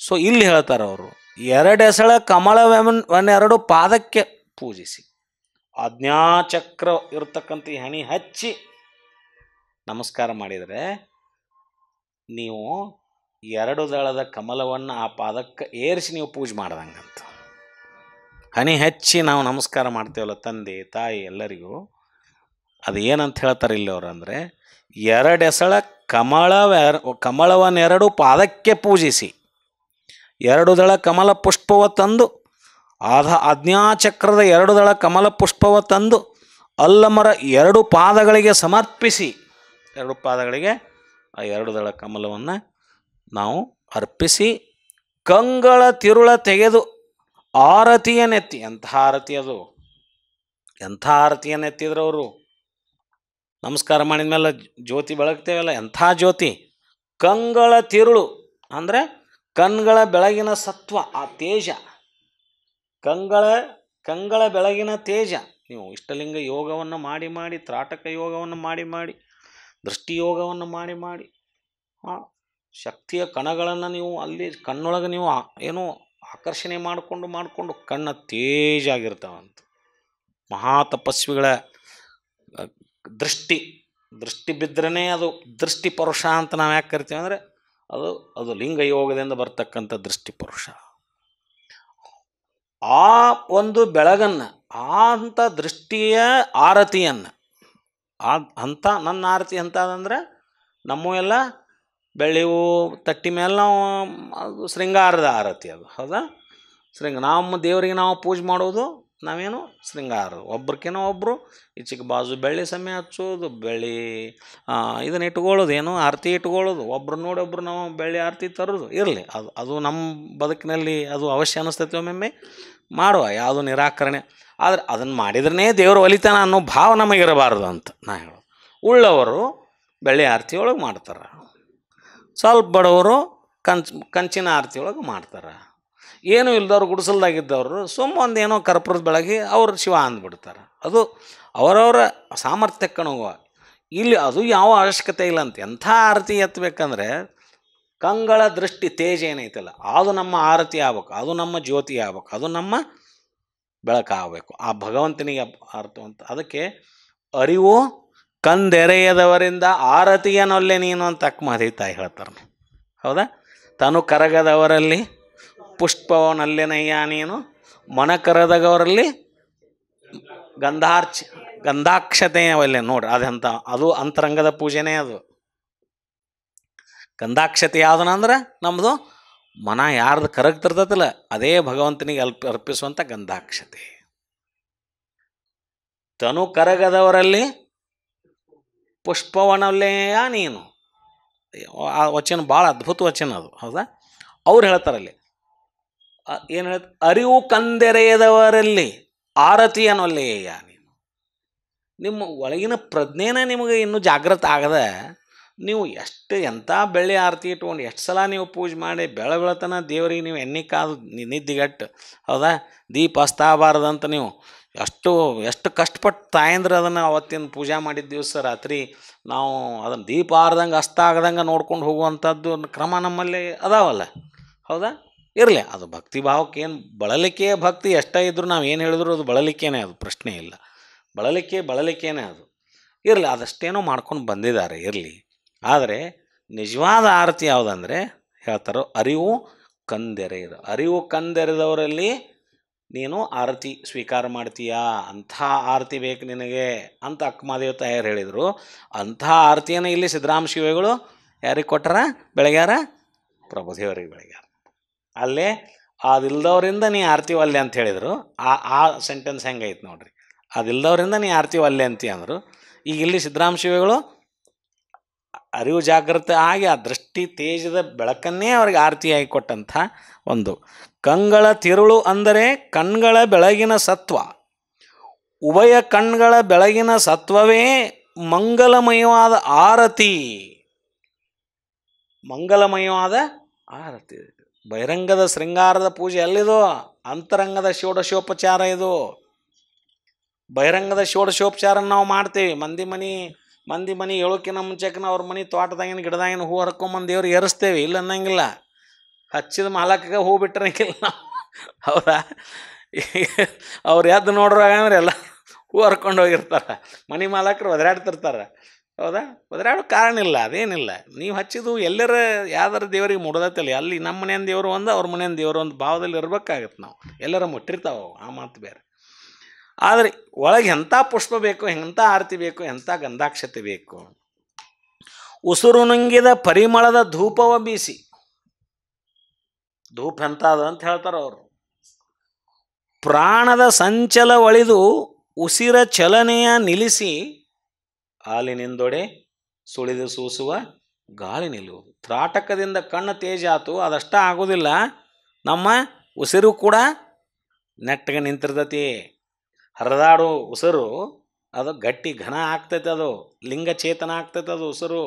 [SPEAKER 3] ಸೊ ಇಲ್ಲಿ ಹೇಳ್ತಾರೆ ಅವರು, ಎರಡೆಸಳ ಕಮಲವನ್ನೆರಡು ಪಾದಕ್ಕೆ ಪೂಜಿಸಿ, ಆಜ್ಞಾಚಕ್ರ ಇರತಕ್ಕಂಥ ಹಣಿ ಹಚ್ಚಿ ನಮಸ್ಕಾರ ಮಾಡಿದರೆ ನೀವು 2 ದಳದ ಕಮಲವನ್ನು ಆ ಪಾದಕ್ಕೆ ಏರಿಸಿ ನೀವು ಪೂಜೆ ಮಾಡ್ದಂಗಂತ. ಹಣಿ ಹಚ್ಚಿ ನಾವು ನಮಸ್ಕಾರ ಮಾಡ್ತೇವಲ್ಲ ತಂದೆ ತಾಯಿ ಎಲ್ಲರಿಗೂ, ಅದು ಏನಂತ ಹೇಳ್ತಾರೆ ಇಲ್ಲಿ ಅವರು ಅಂದರೆ, 2 ಎಸಳ ಕಮಲವನ್ನೆರಡು ಪಾದಕ್ಕೆ ಪೂಜಿಸಿ 2 ದಳ ಕಮಲ ಪುಷ್ಪವ ತಂದು ಆಜ್ಞಾಚಕ್ರದ 2 ದಳ ಕಮಲ ಪುಷ್ಪವ ತಂದು ಅಲ್ಲಮರ 2 ಪಾದಗಳಿಗೆ ಸಮರ್ಪಿಸಿ, 2 ಪಾದಗಳಿಗೆ ಆ 2 ದಳ ಕಮಲವನ್ನು ನಾವು ಅರ್ಪಿಸಿ ಕಂಗಳ ತಿರುಳ ತೆಗೆದು ಆರತಿಯನ್ನೆತ್ತಿ, ಎಂಥ ಆರತಿ ಅದು, ಎಂಥ ಆರತಿಯನ್ನೆತ್ತಿದ್ರು ಅವರು. ನಮಸ್ಕಾರ ಮಾಡಿದ ಮೇಲೆ ಜ್ಯೋತಿ ಬೆಳಗ್ತೇವಲ್ಲ, ಎಂಥ ಜ್ಯೋತಿ. ಕಂಗಳ ತಿರುಳು ಅಂದರೆ ಕಣ್ಗಳ ಬೆಳಗಿನ ಸತ್ವ, ಆ ತೇಜ, ಕಂಗಳ ಬೆಳಗಿನ ತೇಜ. ನೀವು ಇಷ್ಟಲಿಂಗ ಯೋಗವನ್ನು ಮಾಡಿ ಮಾಡಿ, ತ್ರಾಟಕ ಯೋಗವನ್ನು ಮಾಡಿ ಮಾಡಿ, ದೃಷ್ಟಿ ಯೋಗವನ್ನು ಮಾಡಿ ಮಾಡಿ, ಶಕ್ತಿಯ ಕಣಗಳನ್ನು ನೀವು ಅಲ್ಲಿ ಕಣ್ಣೊಳಗೆ ನೀವು ಏನೋ ಆಕರ್ಷಣೆ ಮಾಡಿಕೊಂಡು ಕಣ್ಣ ತೇಜ ಆಗಿರ್ತಾವಂತ. ಮಹಾ ತಪಸ್ವಿಗಳ ದೃಷ್ಟಿ ಬಿದ್ರೇ ಅದು ದೃಷ್ಟಿ ಪರುಷ ಅಂತ ನಾವು ಯಾಕೆ ಕರಿತೀವಿ ಅಂದರೆ ಅದು ಲಿಂಗ ಯೋಗದಿಂದ ಬರ್ತಕ್ಕಂಥ ದೃಷ್ಟಿ ಪರುಷ. ಆ ಒಂದು ಬೆಳಗನ್ನು, ಅಂಥ ದೃಷ್ಟಿಯ ಆರತಿಯನ್ನು, ಅಂಥ ನನ್ನ ಆರತಿ ಎಂಥದಂದ್ರೆ ನಮ್ಮ ಎಲ್ಲ ಬೆಳ್ಳಿವು ತಟ್ಟಿ ಮೇಲೆ ನಾವು ಅದು ಶೃಂಗಾರದ ಆರತಿ, ಅದು ಹೌದಾ. ನಮ್ಮ ದೇವರಿಗೆ ನಾವು ಪೂಜೆ ಮಾಡೋದು ನಾವೇನು ಶೃಂಗಾರ, ಒಬ್ರಿಗೇನೋ ಒಬ್ಬರು ಈಚೆಗೆ ಬಾಜು ಬೆಳ್ಳಿ ಸಮಯ ಹಚ್ಚೋದು, ಬೆಳ್ಳಿ ಇದನ್ನು ಇಟ್ಕೊಳ್ಳೋದು, ಏನು ಆರತಿ ಇಟ್ಕೊಳ್ಳೋದು, ಒಬ್ರು ನೋಡಿ ಒಬ್ರು ನಾವು ಬೆಳ್ಳಿ ಆರತಿ ತರೋದು ಇರಲಿ. ಅದು ನಮ್ಮ ಬದುಕಿನಲ್ಲಿ ಅದು ಅವಶ್ಯ ಅನ್ನಿಸ್ತೈತಿ, ಒಮ್ಮೊಮ್ಮೆ ಮಾಡುವ, ಯಾವುದು ನಿರಾಕರಣೆ. ಆದರೆ ಅದನ್ನು ಮಾಡಿದ್ರೇ ದೇವರು ಒಲಿತಾನ ಅನ್ನೋ ಭಾವ ನಮಗಿರಬಾರ್ದು ಅಂತ ನಾ ಹೇಳೋದು. ಉಳ್ಳವರು ಬೆಳ್ಳಿ ಆರತಿ ಒಳಗೆ ಮಾಡ್ತಾರೆ, ಸ್ವಲ್ಪ ಬಡವರು ಕಂಚಿನ ಆರತಿ ಒಳಗೆ ಮಾಡ್ತಾರೆ. ಏನೂ ಇಲ್ದವ್ರು ಗುಡಿಸಲ್ದಾಗಿದ್ದವರು ಒಂದು ಏನೋ ಕರ್ಪೂರದ ಬೆಳಗ್ಗೆ ಅವ್ರು ಶಿವ ಅಂದ್ಬಿಡ್ತಾರೆ. ಅದು ಅವರವರ ಸಾಮರ್ಥ್ಯಕ್ಕೆ ಅನುಗುವ. ಇಲ್ಲಿ ಅದು ಯಾವ ಅವಶ್ಯಕತೆ ಇಲ್ಲ ಅಂತ. ಎಂಥ ಆರತಿ ಎತ್ತಬೇಕಂದ್ರೆ ಕಂಗಳ ದೃಷ್ಟಿ ತೇಜ ಏನೈತಲ್ಲ, ಅದು ನಮ್ಮ ಆರತಿ ಆಗ್ಬೇಕು, ಅದು ನಮ್ಮ ಜ್ಯೋತಿ ಆಗ್ಬೇಕು, ಅದು ನಮ್ಮ ಬೆಳಕಾಗಬೇಕು, ಆ ಭಗವಂತನಿಗೆ ಅರ್ಥ ಅಂತ. ಅದಕ್ಕೆ ಅರಿವು ಕಂದೆರೆಯದವರಿಂದ ಆರತಿಯನೊಲ್ಲೆ ನೀನು ಅಂತ ಅಕ್ಕಮಹದೇವಿ ತಾಯಿ ಹೇಳ್ತಾರೆ, ಹೌದಾ. ತಾನು ಕರಗದವರಲ್ಲಿ ಪುಷ್ಪವನಲ್ಲೆನಯ್ಯ ನೀನು, ಮನ ಕರದವರಲ್ಲಿ ಗಂಧಾಕ್ಷತೆಯವಲ್ಲೇ ನೋಡ್ರಿ. ಅದು ಅಂತರಂಗದ ಪೂಜೆನೇ. ಅದು ಗಂಧಾಕ್ಷತೆ ಯಾವುದನಂದ್ರೆ ನಮ್ಮದು ಮನ ಯಾರ್ದು ಕರಗ್ತಿರ್ತದಲ್ಲ ಅದೇ ಭಗವಂತನಿಗೆ ಅರ್ಪಿಸುವಂಥ ಗಂಧಾಕ್ಷತೆ. ತನು ಕರಗದವರಲ್ಲಿ ಪುಷ್ಪವನಲ್ಲೆಯ ನೀನು, ಆ ವಚನ ಭಾಳ ಅದ್ಭುತ ವಚನ ಅದು, ಹೌದಾ. ಅವ್ರು ಹೇಳ್ತಾರಲ್ಲಿ ಏನು ಹೇಳ್ತ, ಅರಿವು ಕಂದೆರೆಯದವರಲ್ಲಿ ಆರತಿಯನೊಲ್ಲೆಯ ನೀನು. ನಿಮ್ಮ ಒಳಗಿನ ಪ್ರಜ್ಞೆನ ನಿಮಗೆ ಇನ್ನೂ ಜಾಗೃತ ಆಗದೆ ನೀವು ಎಂಥ ಬೆಳ್ಳಿ ಆರತಿ ಇಟ್ಕೊಂಡು ಎಷ್ಟು ಸಲ ನೀವು ಪೂಜೆ ಮಾಡಿ ಬೆಳತನ ದೇವರಿಗೆ ನೀವು ಎಣ್ಣೆ ಕಾದು ನಿದ್ದಿಗಟ್ಟು, ಹೌದಾ, ದೀಪ ಹಚ್ತಾಬಾರ್ದಂತ ನೀವು ಎಷ್ಟು ಕಷ್ಟಪಟ್ಟು ತಾಯಂದ್ರೆ ಅದನ್ನು ಅವತ್ತಿನ ಪೂಜೆ ಮಾಡಿದ ದಿವಸ ರಾತ್ರಿ ನಾವು ಅದನ್ನು ದೀಪ ಆರ್ದಂಗೆ ಹಸ್ತ ಆಗದಂಗೆ ನೋಡ್ಕೊಂಡು ಹೋಗುವಂಥದ್ದು ಕ್ರಮ ನಮ್ಮಲ್ಲಿ ಅದಾವಲ್ಲ, ಹೌದಾ. ಇರಲಿ, ಅದು ಭಕ್ತಿ ಭಾವಕ್ಕೆ ಏನು ಬಳಲಿಕೆ ಭಕ್ತಿ ಎಷ್ಟೇ ಇದ್ದರೂ ನಾವು ಏನು ಹೇಳಿದ್ರು ಅದು ಬಳಲಿಕೆನೇ, ಅದು ಪ್ರಶ್ನೆ ಇಲ್ಲ. ಬಳಲಿಕೆನೇ ಅದು ಇರಲಿ, ಅದಷ್ಟೇನೋ ಮಾಡ್ಕೊಂಡು ಬಂದಿದ್ದಾರೆ, ಇರಲಿ. ಆದರೆ ನಿಜವಾದ ಆರತಿ ಯಾವುದಂದರೆ ಹೇಳ್ತಾರೋ ಅರಿವು ಕಂದೆರೆದವರಲ್ಲಿ ನೀನು ಆರತಿ ಸ್ವೀಕಾರ ಮಾಡ್ತೀಯಾ, ಅಂಥ ಆರತಿ ಬೇಕು ನಿನಗೆ ಅಂತ ಅಕ್ಕಮಹಾದೇವಿ ತಾಯರು ಹೇಳಿದರು. ಅಂಥ ಆರತಿಯನ್ನು ಇಲ್ಲಿ ಸಿದ್ದರಾಮ ಶಿವಗಳು ಯಾರಿಗೆ ಕೊಟ್ಟಾರ, ಬೆಳಗ್ಯಾರ ಪ್ರಭುದೇವರಿಗೆ ಬೆಳಗ್ಯಾರ. ಅಲ್ಲೇ ಅದಿಲ್ದವರಿಂದ ನೀ ಆರತಿ ಒಲ್ಲೆ ಅಂತ ಹೇಳಿದರು. ಆ ಸೆಂಟೆನ್ಸ್ ಹೆಂಗೈತೆ ನೋಡ್ರಿ, ಅದಿಲ್ದವರಿಂದ ನೀ ಆರತಿ ಒಲ್ಲೆ ಅಂತೀಯ ಅಂದರು. ಈಗ ಇಲ್ಲಿ ಸಿದ್ದರಾಮ ಶಿವಗಳು ಅರಿವು ಜಾಗೃತ ಆಗಿ ಆ ದೃಷ್ಟಿ ತೇಜದ ಬೆಳಕನ್ನೇ ಅವ್ರಿಗೆ ಆರತಿಯಾಗಿ ಕೊಟ್ಟಂಥ ಒಂದು ಕಂಗಳ ತಿರುಳು ಅಂದರೆ ಕಣ್ಗಳ ಬೆಳಗಿನ ಸತ್ವ. ಉಭಯ ಕಣ್ಗಳ ಬೆಳಗಿನ ಸತ್ವವೇ ಮಂಗಲಮಯವಾದ ಆರತಿ. ಬಹಿರಂಗದ ಶೃಂಗಾರದ ಪೂಜೆ ಅಲ್ಲಿದು, ಅಂತರಂಗದ ಷೋಡಶೋಪಚಾರ ಇದು. ಬಹಿರಂಗದ ಷೋಡಶೋಪಚಾರ ನಾವು ಮಾಡ್ತೀವಿ. ಮಂದಿ ಮನೆ ಏಳೋಕ್ಕಿಂತ ಮುಂಚೆಕಿನ ಅವ್ರ ಮನೆ ತೋಟದಾಗಿನ ಗಿಡದಾಗಿನ ಹೂ ಹರ್ಕೊಂಬಂದು ದೇವ್ರಿಗೆ ಏರಿಸ್ತೇವೆ, ಇಲ್ಲ ಅನ್ನಂಗಿಲ್ಲ. ಹಚ್ಚಿದ ಮಾಲಕ್ಕೆ ಹೂ ಬಿಟ್ಟಿರಂಗಿಲ್ಲ ನಾವು, ಹೌದಾ. ಅವ್ರು ಎದ್ದು ನೋಡ್ರಾಗಂದ್ರೆ ಎಲ್ಲ ಹೂ ಹರ್ಕೊಂಡು ಹೋಗಿರ್ತಾರೆ. ಮನೆ ಮಾಲಕರು ಒದರಾಡ್ತಿರ್ತಾರೆ, ಹೌದಾ. ಒದರಾಡೋ ಕಾರಣ ಇಲ್ಲ, ಅದೇನಿಲ್ಲ. ನೀವು ಹಚ್ಚಿದ್ದು ಎಲ್ಲರ ಯಾವ್ದಾರ ದೇವರಿಗೆ ಮುಡ್ದತ್ತಲ್ಲ, ಅಲ್ಲಿ ನಮ್ಮ ಮನೆಯ ದೇವರು ಒಂದು ಅವ್ರ ಮನೆಯ ದೇವರು ಒಂದು ಭಾವದಲ್ಲಿ ಇರ್ಬೇಕಾಗತ್ತೆ. ನಾವು ಎಲ್ಲರ ಮುಟ್ಟಿರ್ತಾವೆ, ಆ ಮಾತು ಬೇರೆ. ಆದರೆ ಒಳಗೆ ಎಂಥ ಪುಷ್ಪ ಬೇಕು, ಎಂಥ ಆರತಿ ಬೇಕು, ಎಂಥ ಗಂಧಾಕ್ಷತೆ ಬೇಕು. ಉಸುರು ನುಂಗಿದ ಪರಿಮಳದ ಧೂಪವ ಬೀಸಿ, ಧೂಪ ಎಂಥದ್ದು ಅಂತ ಹೇಳ್ತಾರೆ ಅವರು. ಪ್ರಾಣದ ಸಂಚಲ ಒಳಿದು ಉಸಿರ ಚಲನೆಯ ನಿಲ್ಲಿಸಿ ಹಾಲಿನಿಂದೊಡೆ ಸುಳಿದು ಸೂಸುವ ಗಾಳಿ ನಿಲ್ಲುವುದು. ತ್ರಾಟಕದಿಂದ ಕಣ್ಣು ತೇಜ ಆತು, ಅದಷ್ಟ ಆಗೋದಿಲ್ಲ. ನಮ್ಮ ಉಸಿರು ಕೂಡ ನೆಟ್ಟಗೆ ನಿಂತಿರ್ತೈತಿ. ಹರಿದಾಡೋ ಉಸಿರು ಅದು ಗಟ್ಟಿ ಘನ ಆಗ್ತೈತೆ, ಅದು ಲಿಂಗಚೇತನ ಆಗ್ತೈತೆ. ಅದು ಉಸಿರು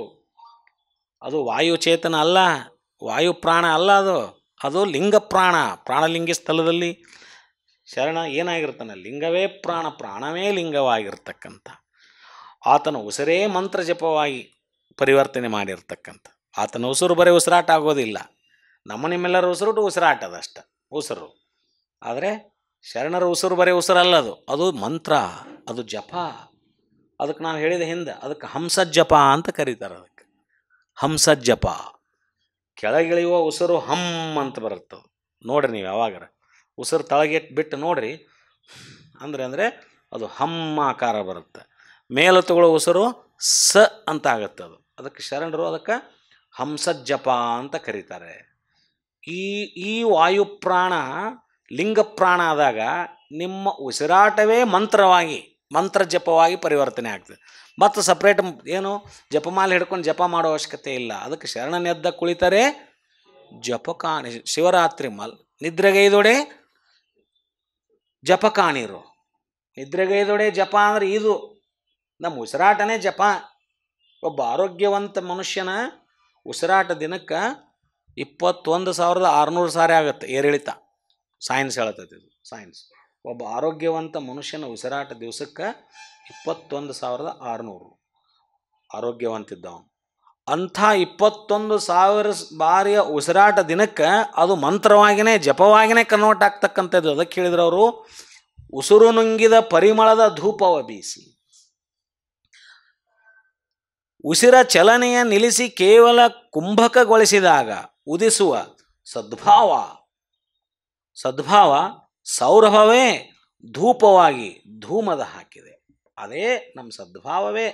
[SPEAKER 3] ಅದು ವಾಯುಚೇತನ ಅಲ್ಲ, ವಾಯು ಪ್ರಾಣ ಅಲ್ಲ, ಅದು ಲಿಂಗ ಪ್ರಾಣ. ಪ್ರಾಣಲಿಂಗಿ ಸ್ಥಳದಲ್ಲಿ ಶರಣ ಏನಾಗಿರ್ತಾನೆ? ಲಿಂಗವೇ ಪ್ರಾಣ, ಪ್ರಾಣವೇ ಲಿಂಗವಾಗಿರ್ತಕ್ಕಂಥ ಆತನ ಉಸಿರೇ ಮಂತ್ರ ಜಪವಾಗಿ ಪರಿವರ್ತನೆ ಮಾಡಿರ್ತಕ್ಕಂಥ ಆತನ ಉಸಿರು ಬರೀ ಉಸಿರಾಟ ಆಗೋದಿಲ್ಲ. ನಿಮ್ಮೆಲ್ಲರ ಉಸಿರಾಟ ಅದಷ್ಟು ಉಸಿರು. ಆದರೆ ಶರಣರ ಉಸಿರು ಬರೀ ಉಸಿರಲ್ಲ, ಅದು ಮಂತ್ರ, ಅದು ಜಪ. ಅದಕ್ಕೆ ನಾವು ಹೇಳಿದ ಹಿಂದೆ ಅದಕ್ಕೆ ಹಂಸಜ್ಜಪ ಅಂತ ಕರೀತಾರೆ. ಅದಕ್ಕೆ ಹಂಸಜ್ಜಪ. ಕೆಳಗಿಳಿಯುವ ಉಸಿರು ಹಮ್ ಅಂತ ಬರುತ್ತೆ. ನೋಡ್ರಿ ನೀವು ಯಾವಾಗಾರ ಉಸಿರು ತಳಗೆ ಬಿಟ್ಟು ನೋಡ್ರಿ, ಅಂದರೆ ಅದು ಹಮ್ ಆಕಾರ ಬರುತ್ತೆ. ಮೇಲೆ ತಗೊಳ್ಳೋ ಉಸಿರು ಸ ಅಂತ ಆಗುತ್ತೆ. ಅದಕ್ಕೆ ಶರಣರು ಅದಕ್ಕೆ ಹಂಸಜ್ಜಪ ಅಂತ ಕರೀತಾರೆ. ಈ ವಾಯುಪ್ರಾಣ ಲಿಂಗ ಪ್ರಾಣ ಆದಾಗ ನಿಮ್ಮ ಉಸಿರಾಟವೇ ಮಂತ್ರ ಜಪವಾಗಿ ಪರಿವರ್ತನೆ ಆಗ್ತದೆ. ಮತ್ತು ಸಪ್ರೇಟ್ ಏನು ಜಪಮಾಲೆ ಹಿಡ್ಕೊಂಡು ಜಪ ಮಾಡೋ ಅವಶ್ಯಕತೆ ಇಲ್ಲ. ಅದಕ್ಕೆ ಶರಣನೆದ್ದ ಕುಳಿತರೆ ಜಪಕಾಣಿ. ಶಿವರಾತ್ರಿ ನಿದ್ರೆಗೈದೊಡೆ ಜಪ ಕಾಣಿರು. ನಿದ್ರೆಗೈದೊಡೆ ಜಪ ಅಂದರೆ ಇದು ನಮ್ಮ ಉಸಿರಾಟನೇ ಜಪ. ಒಬ್ಬ ಆರೋಗ್ಯವಂತ ಮನುಷ್ಯನ ಉಸಿರಾಟ ದಿನಕ್ಕೆ 21,600 ಸಾರಿ ಆಗುತ್ತೆ ಏರಿಳಿತ. ಸೈನ್ಸ್ ಹೇಳ್ತೈತೆ ಇದು, ಸೈನ್ಸ್. ಒಬ್ಬ ಆರೋಗ್ಯವಂತ ಮನುಷ್ಯನ ಉಸಿರಾಟ ದಿವಸಕ್ಕೆ 21,600 ಆರೋಗ್ಯವಂತಿದ್ದವನು. ಅಂಥ 21,000 ಬಾರಿಯ ಉಸಿರಾಟ ದಿನಕ್ಕೆ ಅದು ಮಂತ್ರವಾಗಿಯೇ ಜಪವಾಗಿಯೇ ಕನ್ವರ್ಟ್ ಆಗ್ತಕ್ಕಂಥದ್ದು. ಅದಕ್ಕೆ ಹೇಳಿದ್ರು ಅವರು, ಉಸಿರು ನುಂಗಿದ ಪರಿಮಳದ ಧೂಪವ ಬೀಸಿ ಉಸಿರ ಚಲನೆಯ ನಿಲ್ಲಿಸಿ ಕೇವಲ ಕುಂಭಕಗೊಳಿಸಿದಾಗ ಉದಿಸುವ ಸದ್ಭಾವ ಸೌರಭವೇ ಧೂಪವಾಗಿ ಧೂಮದ ಹಾಕಿದೆ. ಅದೇ ನಮ್ಮ ಸದ್ಭಾವವೇ.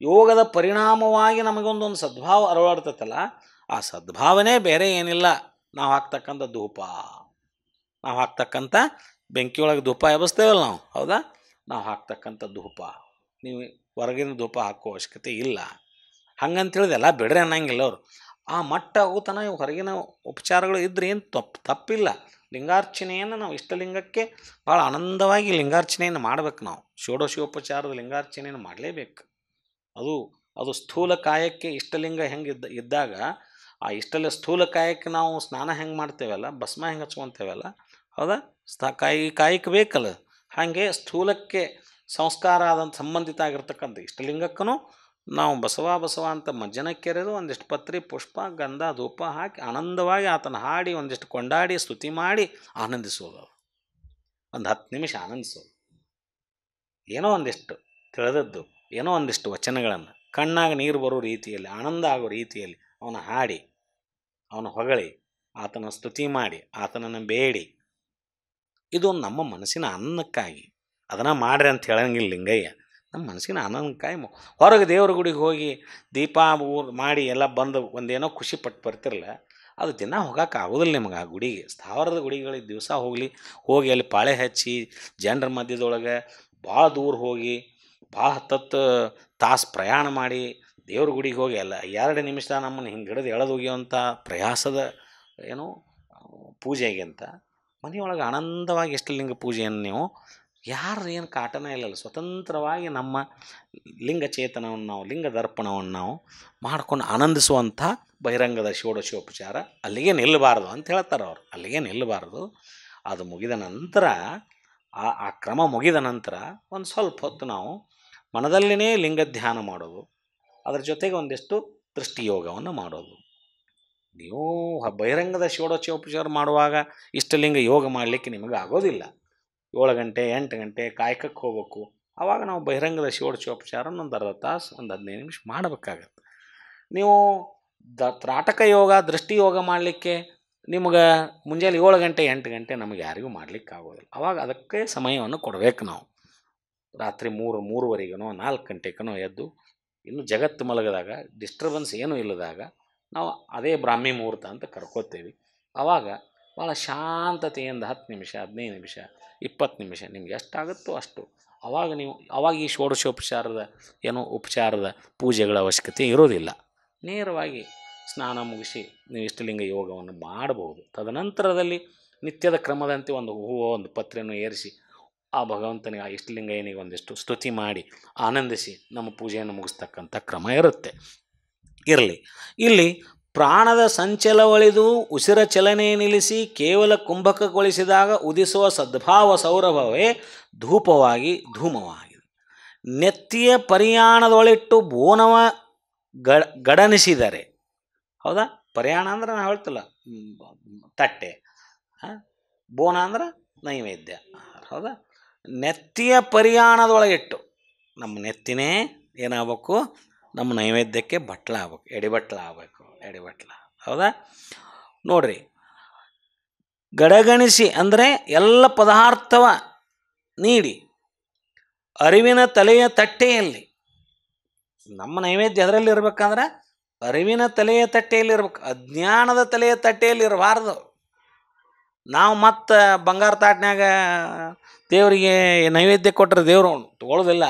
[SPEAKER 3] ಯೋಗದ ಪರಿಣಾಮವಾಗಿ ನಮಗೊಂದೊಂದು ಸದ್ಭಾವ ಅರವಾಡ್ತೈತಲ್ಲ, ಆ ಸದ್ಭಾವನೆ ಬೇರೆ ಏನಿಲ್ಲ. ನಾವು ಹಾಕ್ತಕ್ಕಂಥ ಧೂಪ, ನಾವು ಹಾಕ್ತಕ್ಕಂಥ ಬೆಂಕಿಯೊಳಗೆ ಧೂಪ ಎಬ್ಬಿಸ್ತೇವಲ್ಲ ನಾವು, ಹೌದಾ? ನಾವು ಹಾಕ್ತಕ್ಕಂಥ ಧೂಪ. ನೀವು ಹೊರಗಿನ ಧೂಪ ಹಾಕೋ ಅವಶ್ಯಕತೆ ಇಲ್ಲ. ಹಂಗಂತೇಳಿದೆಲ್ಲ ಬಿಡ್ರಿ ಅನ್ನಂಗಿಲ್ಲ ಅವರು. ಆ ಮಟ್ಟ ಆಗುತ್ತಾನ ಇವು ಹೊರಗಿನ ಉಪಚಾರಗಳು ಇದ್ರೆ ಏನು ತಪ್ಪಿಲ್ಲ. ಲಿಂಗಾರ್ಚನೆಯನ್ನು ನಾವು ಇಷ್ಟಲಿಂಗಕ್ಕೆ ಭಾಳ ಆನಂದವಾಗಿ ಲಿಂಗಾರ್ಚನೆಯನ್ನು ಮಾಡ್ಬೇಕು. ನಾವು ಷೋಡಶೋಪಚಾರದ ಲಿಂಗಾರ್ಚನೆಯನ್ನು ಮಾಡಲೇಬೇಕು. ಅದು ಸ್ಥೂಲ ಕಾಯಕ್ಕೆ ಇಷ್ಟಲಿಂಗ ಹೆಂಗೆ ಇದ್ದಾಗ ಆ ಸ್ಥೂಲ ಕಾಯಕ್ಕೆ ನಾವು ಸ್ನಾನ ಹೆಂಗೆ ಮಾಡ್ತೇವಲ್ಲ, ಭಸ್ಮ ಹೆಂಗೆ ಹಚ್ಕೊತೇವಲ್ಲ, ಹೌದಾ? ಕಾಯಕ್ಕೆ ಬೇಕಲ್ಲ. ಹಾಗೆ ಸ್ಥೂಲಕ್ಕೆ ಸಂಸ್ಕಾರ ಆದಂಥ ಸಂಬಂಧಿತ ಆಗಿರ್ತಕ್ಕಂಥ ಇಷ್ಟಲಿಂಗಕ್ಕೂ ನಾವು ಬಸವ ಅಂತ ಮಜ್ಜನಕ್ಕೆರೆದು ಒಂದಿಷ್ಟು ಪತ್ರಿ ಪುಷ್ಪ ಗಂಧ ಧೂಪ ಹಾಕಿ ಆನಂದವಾಗಿ ಆತನ ಹಾಡಿ ಒಂದಿಷ್ಟು ಕೊಂಡಾಡಿ ಸ್ತುತಿ ಮಾಡಿ ಆನಂದಿಸೋದು. ಒಂದು 10 ನಿಮಿಷ ಆನಂದಿಸೋದು. ಏನೋ ಒಂದಿಷ್ಟು ತಿಳಿದದ್ದು, ಏನೋ ಒಂದಿಷ್ಟು ವಚನಗಳನ್ನು ಕಣ್ಣಾಗ ನೀರು ಬರೋ ರೀತಿಯಲ್ಲಿ, ಆನಂದ ಆಗೋ ರೀತಿಯಲ್ಲಿ ಅವನ ಹಾಡಿ, ಅವನ ಹೊಗಳಿ, ಆತನ ಸ್ತುತಿ ಮಾಡಿ, ಆತನನ್ನು ಬೇಡಿ. ಇದು ನಮ್ಮ ಮನಸ್ಸಿನ ಆನಂದಕ್ಕಾಗಿ. ಅದನ್ನು ಮಾಡ್ರಿ ಅಂತ ಹೇಳಂಗಿಲ್ಲ ಲಿಂಗಯ್ಯ. ನಮ್ಮ ಮನಸ್ಸಿನ ಆನಂದಕ್ಕಾಗಿ ಹೊರಗೆ ದೇವ್ರ ಗುಡಿಗೆ ಹೋಗಿ ದೀಪ ಮಾಡಿ ಎಲ್ಲ ಬಂದು ಒಂದೇನೋ ಖುಷಿ ಪಟ್ಟು ಬರ್ತಿರಲ್ಲ, ಅದು ದಿನ ಹೋಗೋಕೆ ಆಗೋದಿಲ್ಲ ನಿಮಗೆ. ಆ ಗುಡಿಗೆ, ಸ್ಥಾವರದ ಗುಡಿಗಳಿಗೆ ದಿವಸ ಹೋಗಿ ಅಲ್ಲಿ ಪಾಳೆ ಹಚ್ಚಿ ಜನರ ಮಧ್ಯದೊಳಗೆ ಭಾಳ ದೂರ ಹೋಗಿ ಭಾಳ 10 ತಾಸು ಪ್ರಯಾಣ ಮಾಡಿ ದೇವ್ರ ಗುಡಿಗೆ ಹೋಗಿ ಎಲ್ಲ 2 ನಿಮಿಷ ನಮ್ಮನ್ನು ಹಿಂಗೆ ಹಿಡಿದು ಎಳೆದೋಗಿಯುವಂಥ ಪ್ರಯಾಸದ ಏನು ಪೂಜೆಗೆ ಅಂತ ಮನೆಯೊಳಗೆ ಆನಂದವಾಗಿ ಇಷ್ಟಲಿಂಗ ಪೂಜೆಯನ್ನು ನೀವು ಯಾರು ಏನು ಕಾಟನ ಇಲ್ಲಲ್ಲ, ಸ್ವತಂತ್ರವಾಗಿ ನಮ್ಮ ಲಿಂಗಚೇತನವನ್ನು ನಾವು ಲಿಂಗ ದರ್ಪಣವನ್ನು ನಾವು ಮಾಡ್ಕೊಂಡು ಆನಂದಿಸುವಂಥ ಬಹಿರಂಗದ ಷೋಡಶೋಪಚಾರ ಅಲ್ಲಿಗೆ ನಿಲ್ಲಬಾರ್ದು ಅಂತ ಹೇಳ್ತಾರೆ ಅವರು. ಅಲ್ಲಿಗೆ ನಿಲ್ಲಬಾರ್ದು. ಅದು ಮುಗಿದ ನಂತರ ಆ ಕ್ರಮ ಮುಗಿದ ನಂತರ ಒಂದು ಸ್ವಲ್ಪ ಹೊತ್ತು ನಾವು ಮನದಲ್ಲಿನೇ ಲಿಂಗ ಧ್ಯಾನ ಮಾಡೋದು, ಅದರ ಜೊತೆಗೆ ಒಂದಿಷ್ಟು ದೃಷ್ಟಿಯೋಗವನ್ನು ಮಾಡೋದು. ನೀವು ಬಹಿರಂಗದ ಷೋಡಶೋಪಚಾರ ಮಾಡುವಾಗ ಇಷ್ಟಲಿಂಗ ಯೋಗ ಮಾಡಲಿಕ್ಕೆ ನಿಮಗೆ ಆಗೋದಿಲ್ಲ. 7 ಗಂಟೆ 8 ಗಂಟೆ ಕಾಯಕಕ್ಕೆ ಹೋಗ್ಬೇಕು. ಆವಾಗ ನಾವು ಬಹಿರಂಗದ ಷೋಡಶೋಪಚಾರನ ಒಂದು ಅರ್ಧ ತಾಸು 15 ನಿಮಿಷ ಮಾಡಬೇಕಾಗತ್ತೆ. ನೀವು ತ್ರಾಟಕ ಯೋಗ ದೃಷ್ಟಿ ಯೋಗ ಮಾಡಲಿಕ್ಕೆ ನಿಮ್ಗೆ ಮುಂಜಾನೆ 7 ಗಂಟೆ 8 ಗಂಟೆ ನಮಗೆ ಯಾರಿಗೂ ಮಾಡಲಿಕ್ಕೆ ಆಗೋದಿಲ್ಲ. ಆವಾಗ ಅದಕ್ಕೆ ಸಮಯವನ್ನು ಕೊಡಬೇಕು ನಾವು. ರಾತ್ರಿ 3:30ಗನೋ 4 ಗಂಟೆಗನೋ ಎದ್ದು ಇನ್ನು ಜಗತ್ತು ಮಲಗಿದಾಗ ಡಿಸ್ಟರ್ಬೆನ್ಸ್ ಏನೂ ಇಲ್ಲದಾಗ ನಾವು ಅದೇ ಬ್ರಾಹ್ಮಿ ಮುಹೂರ್ತ ಅಂತ ಕರ್ಕೋತೇವೆ. ಆವಾಗ ಭಾಳ ಶಾಂತತೆಯಿಂದ 10 ನಿಮಿಷ 15 ನಿಮಿಷ 20 ನಿಮಿಷ ನಿಮ್ಗೆ ಎಷ್ಟಾಗುತ್ತೋ ಅಷ್ಟು ಆವಾಗ ಈ ಷೋಡಶೋಪಚಾರದ ಉಪಚಾರದ ಪೂಜೆಗಳ ಅವಶ್ಯಕತೆ ಇರೋದಿಲ್ಲ. ನೇರವಾಗಿ ಸ್ನಾನ ಮುಗಿಸಿ ನೀವು ಇಷ್ಟಲಿಂಗ ಯೋಗವನ್ನು ಮಾಡಬಹುದು. ತದನಂತರದಲ್ಲಿ ನಿತ್ಯದ ಕ್ರಮದಂತೆ ಒಂದು ಹೂವು ಒಂದು ಪತ್ರೆಯನ್ನು ಏರಿಸಿ ಆ ಭಗವಂತನಿಗೆ ಆ ಇಷ್ಟಲಿಂಗ ಏನಿಗೆ ಒಂದಿಷ್ಟು ಸ್ತುತಿ ಮಾಡಿ ಆನಂದಿಸಿ ನಮ್ಮ ಪೂಜೆಯನ್ನು ಮುಗಿಸ್ತಕ್ಕಂಥ ಕ್ರಮ ಇರುತ್ತೆ. ಇರಲಿ, ಇಲ್ಲಿ ಪ್ರಾಣದ ಸಂಚಲವಳಿದು ಉಸಿರ ಚಲನೆ ನಿಲ್ಲಿಸಿ ಕೇವಲ ಕುಂಭಕಗೊಳಿಸಿದಾಗ ಉದಿಸುವ ಸದ್ಭಾವ ಸೌರಭವೇ ಧೂಪವಾಗಿ ಧೂಮವಾಗಿದೆ. ನೆತ್ತಿಯ ಪರಿಯಾಣದೊಳಿಟ್ಟು ಬೋನವ ಗಡನಿಸಿದರೆ, ಹೌದಾ, ಪರಿಯಾಣ ಅಂದ್ರೆ ನಾವು ಹೇಳ್ತಿಲ್ಲ ತಟ್ಟೆ, ಬೋನ ಅಂದ್ರೆ ನೈವೇದ್ಯ, ಹೌದಾ. ನೆತ್ತಿಯ ಪರಿಯಾಣದೊಳಗಿಟ್ಟು ನಮ್ಮ ನೆತ್ತಿನೇ ಏನಾಗಬೇಕು, ನಮ್ಮ ನೈವೇದ್ಯಕ್ಕೆ ಬಟ್ಲ ಆಗ್ಬೇಕು, ಎಡಿಬಟ್ಲ ಆಗಬೇಕು, ಎಡಿಬಟ್ಲ, ಹೌದಾ. ನೋಡ್ರಿ, ಗಡಗಣಿಸಿ ಅಂದರೆ ಎಲ್ಲ ಪದಾರ್ಥವ ನೀಡಿ ಅರಿವಿನ ತಲೆಯ ತಟ್ಟೆಯಲ್ಲಿ, ನಮ್ಮ ನೈವೇದ್ಯ ಅದರಲ್ಲಿ ಇರ್ಬೇಕಂದ್ರೆ ಅರಿವಿನ ತಲೆಯ ತಟ್ಟೆಯಲ್ಲಿ ಇರ್ಬೇಕು, ಅಜ್ಞಾನದ ತಲೆಯ ತಟ್ಟೆಯಲ್ಲಿ ಇರಬಾರ್ದು. ನಾವು ಮತ್ತು ಬಂಗಾರ ತಾಟ್ನ್ಯಾಗ ದೇವರಿಗೆ ನೈವೇದ್ಯ ಕೊಟ್ಟರೆ ದೇವರು ತೊಗೊಳ್ಳೋದಿಲ್ಲ,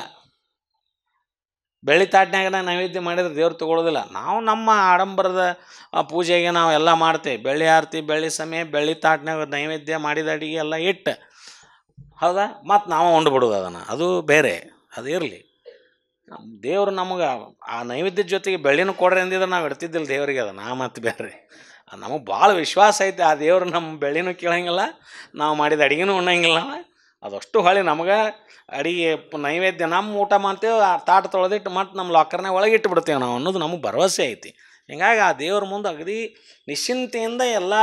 [SPEAKER 3] ಬೆಳ್ಳಿ ತಾಟ್ನ್ಯಾಗ ನೈವೇದ್ಯ ಮಾಡಿದ್ರೆ ದೇವ್ರು ತೊಗೊಳ್ಳೋದಿಲ್ಲ. ನಾವು ನಮ್ಮ ಆಡಂಬರದ ಪೂಜೆಗೆ ನಾವು ಎಲ್ಲ ಮಾಡ್ತೇವೆ, ಬೆಳ್ಳಿ ಆರತಿ, ಬೆಳ್ಳಿ ಸಮಯ, ಬೆಳ್ಳಿ ತಾಟ್ನ್ಯಾಗ ನೈವೇದ್ಯ ಮಾಡಿದ ಅಡಿಗೆ ಎಲ್ಲ ಇಟ್ಟು, ಹೌದಾ, ಮತ್ತು ನಾವು ಉಂಡ್ಬಿಡೋದು ಅದನ್ನು, ಅದು ಬೇರೆ, ಅದು ಇರಲಿ. ದೇವರು ನಮಗೆ ಆ ನೈವೇದ್ಯದ ಜೊತೆಗೆ ಬೆಳ್ಳಿನೂ ಕೊಡ್ರಿ ಅಂದಿದ್ರೆ ನಾವು ಇಡ್ತಿದ್ದಿಲ್ಲ ದೇವರಿಗೆ, ಅದು ನಾ ಮತ್ತು ಬೇರೆ. ನಮಗೆ ಭಾಳ ವಿಶ್ವಾಸ ಐತೆ ಆ ದೇವರು ನಮ್ಮ ಬೆಳ್ಳಿನೂ ಕೇಳಂಗಿಲ್ಲ, ನಾವು ಮಾಡಿದ ಅಡುಗೆನೂ ಉಣ್ಣಂಗಿಲ್ಲ. ಅದಷ್ಟು ಹೊಳೆ ನಮಗೆ ಅಡಿಗೆ ನೈವೇದ್ಯ ನಮ್ಮ ಊಟ ಮಾಡ್ತೇವೆ, ಆ ತಾಟ ತೊಳೆದಿಟ್ಟು ಮತ್ತು ನಮ್ಮ ಲಾಕರ್ನಾಗ ಒಳಗೆ ಇಟ್ಟುಬಿಡ್ತೇವೆ ನಾವು ಅನ್ನೋದು ನಮಗೆ ಭರವಸೆ ಐತಿ. ಹೀಗಾಗಿ ಆ ದೇವ್ರ ಮುಂದೆ ಅಗದಿ ನಿಶ್ಚಿಂತೆಯಿಂದ ಎಲ್ಲ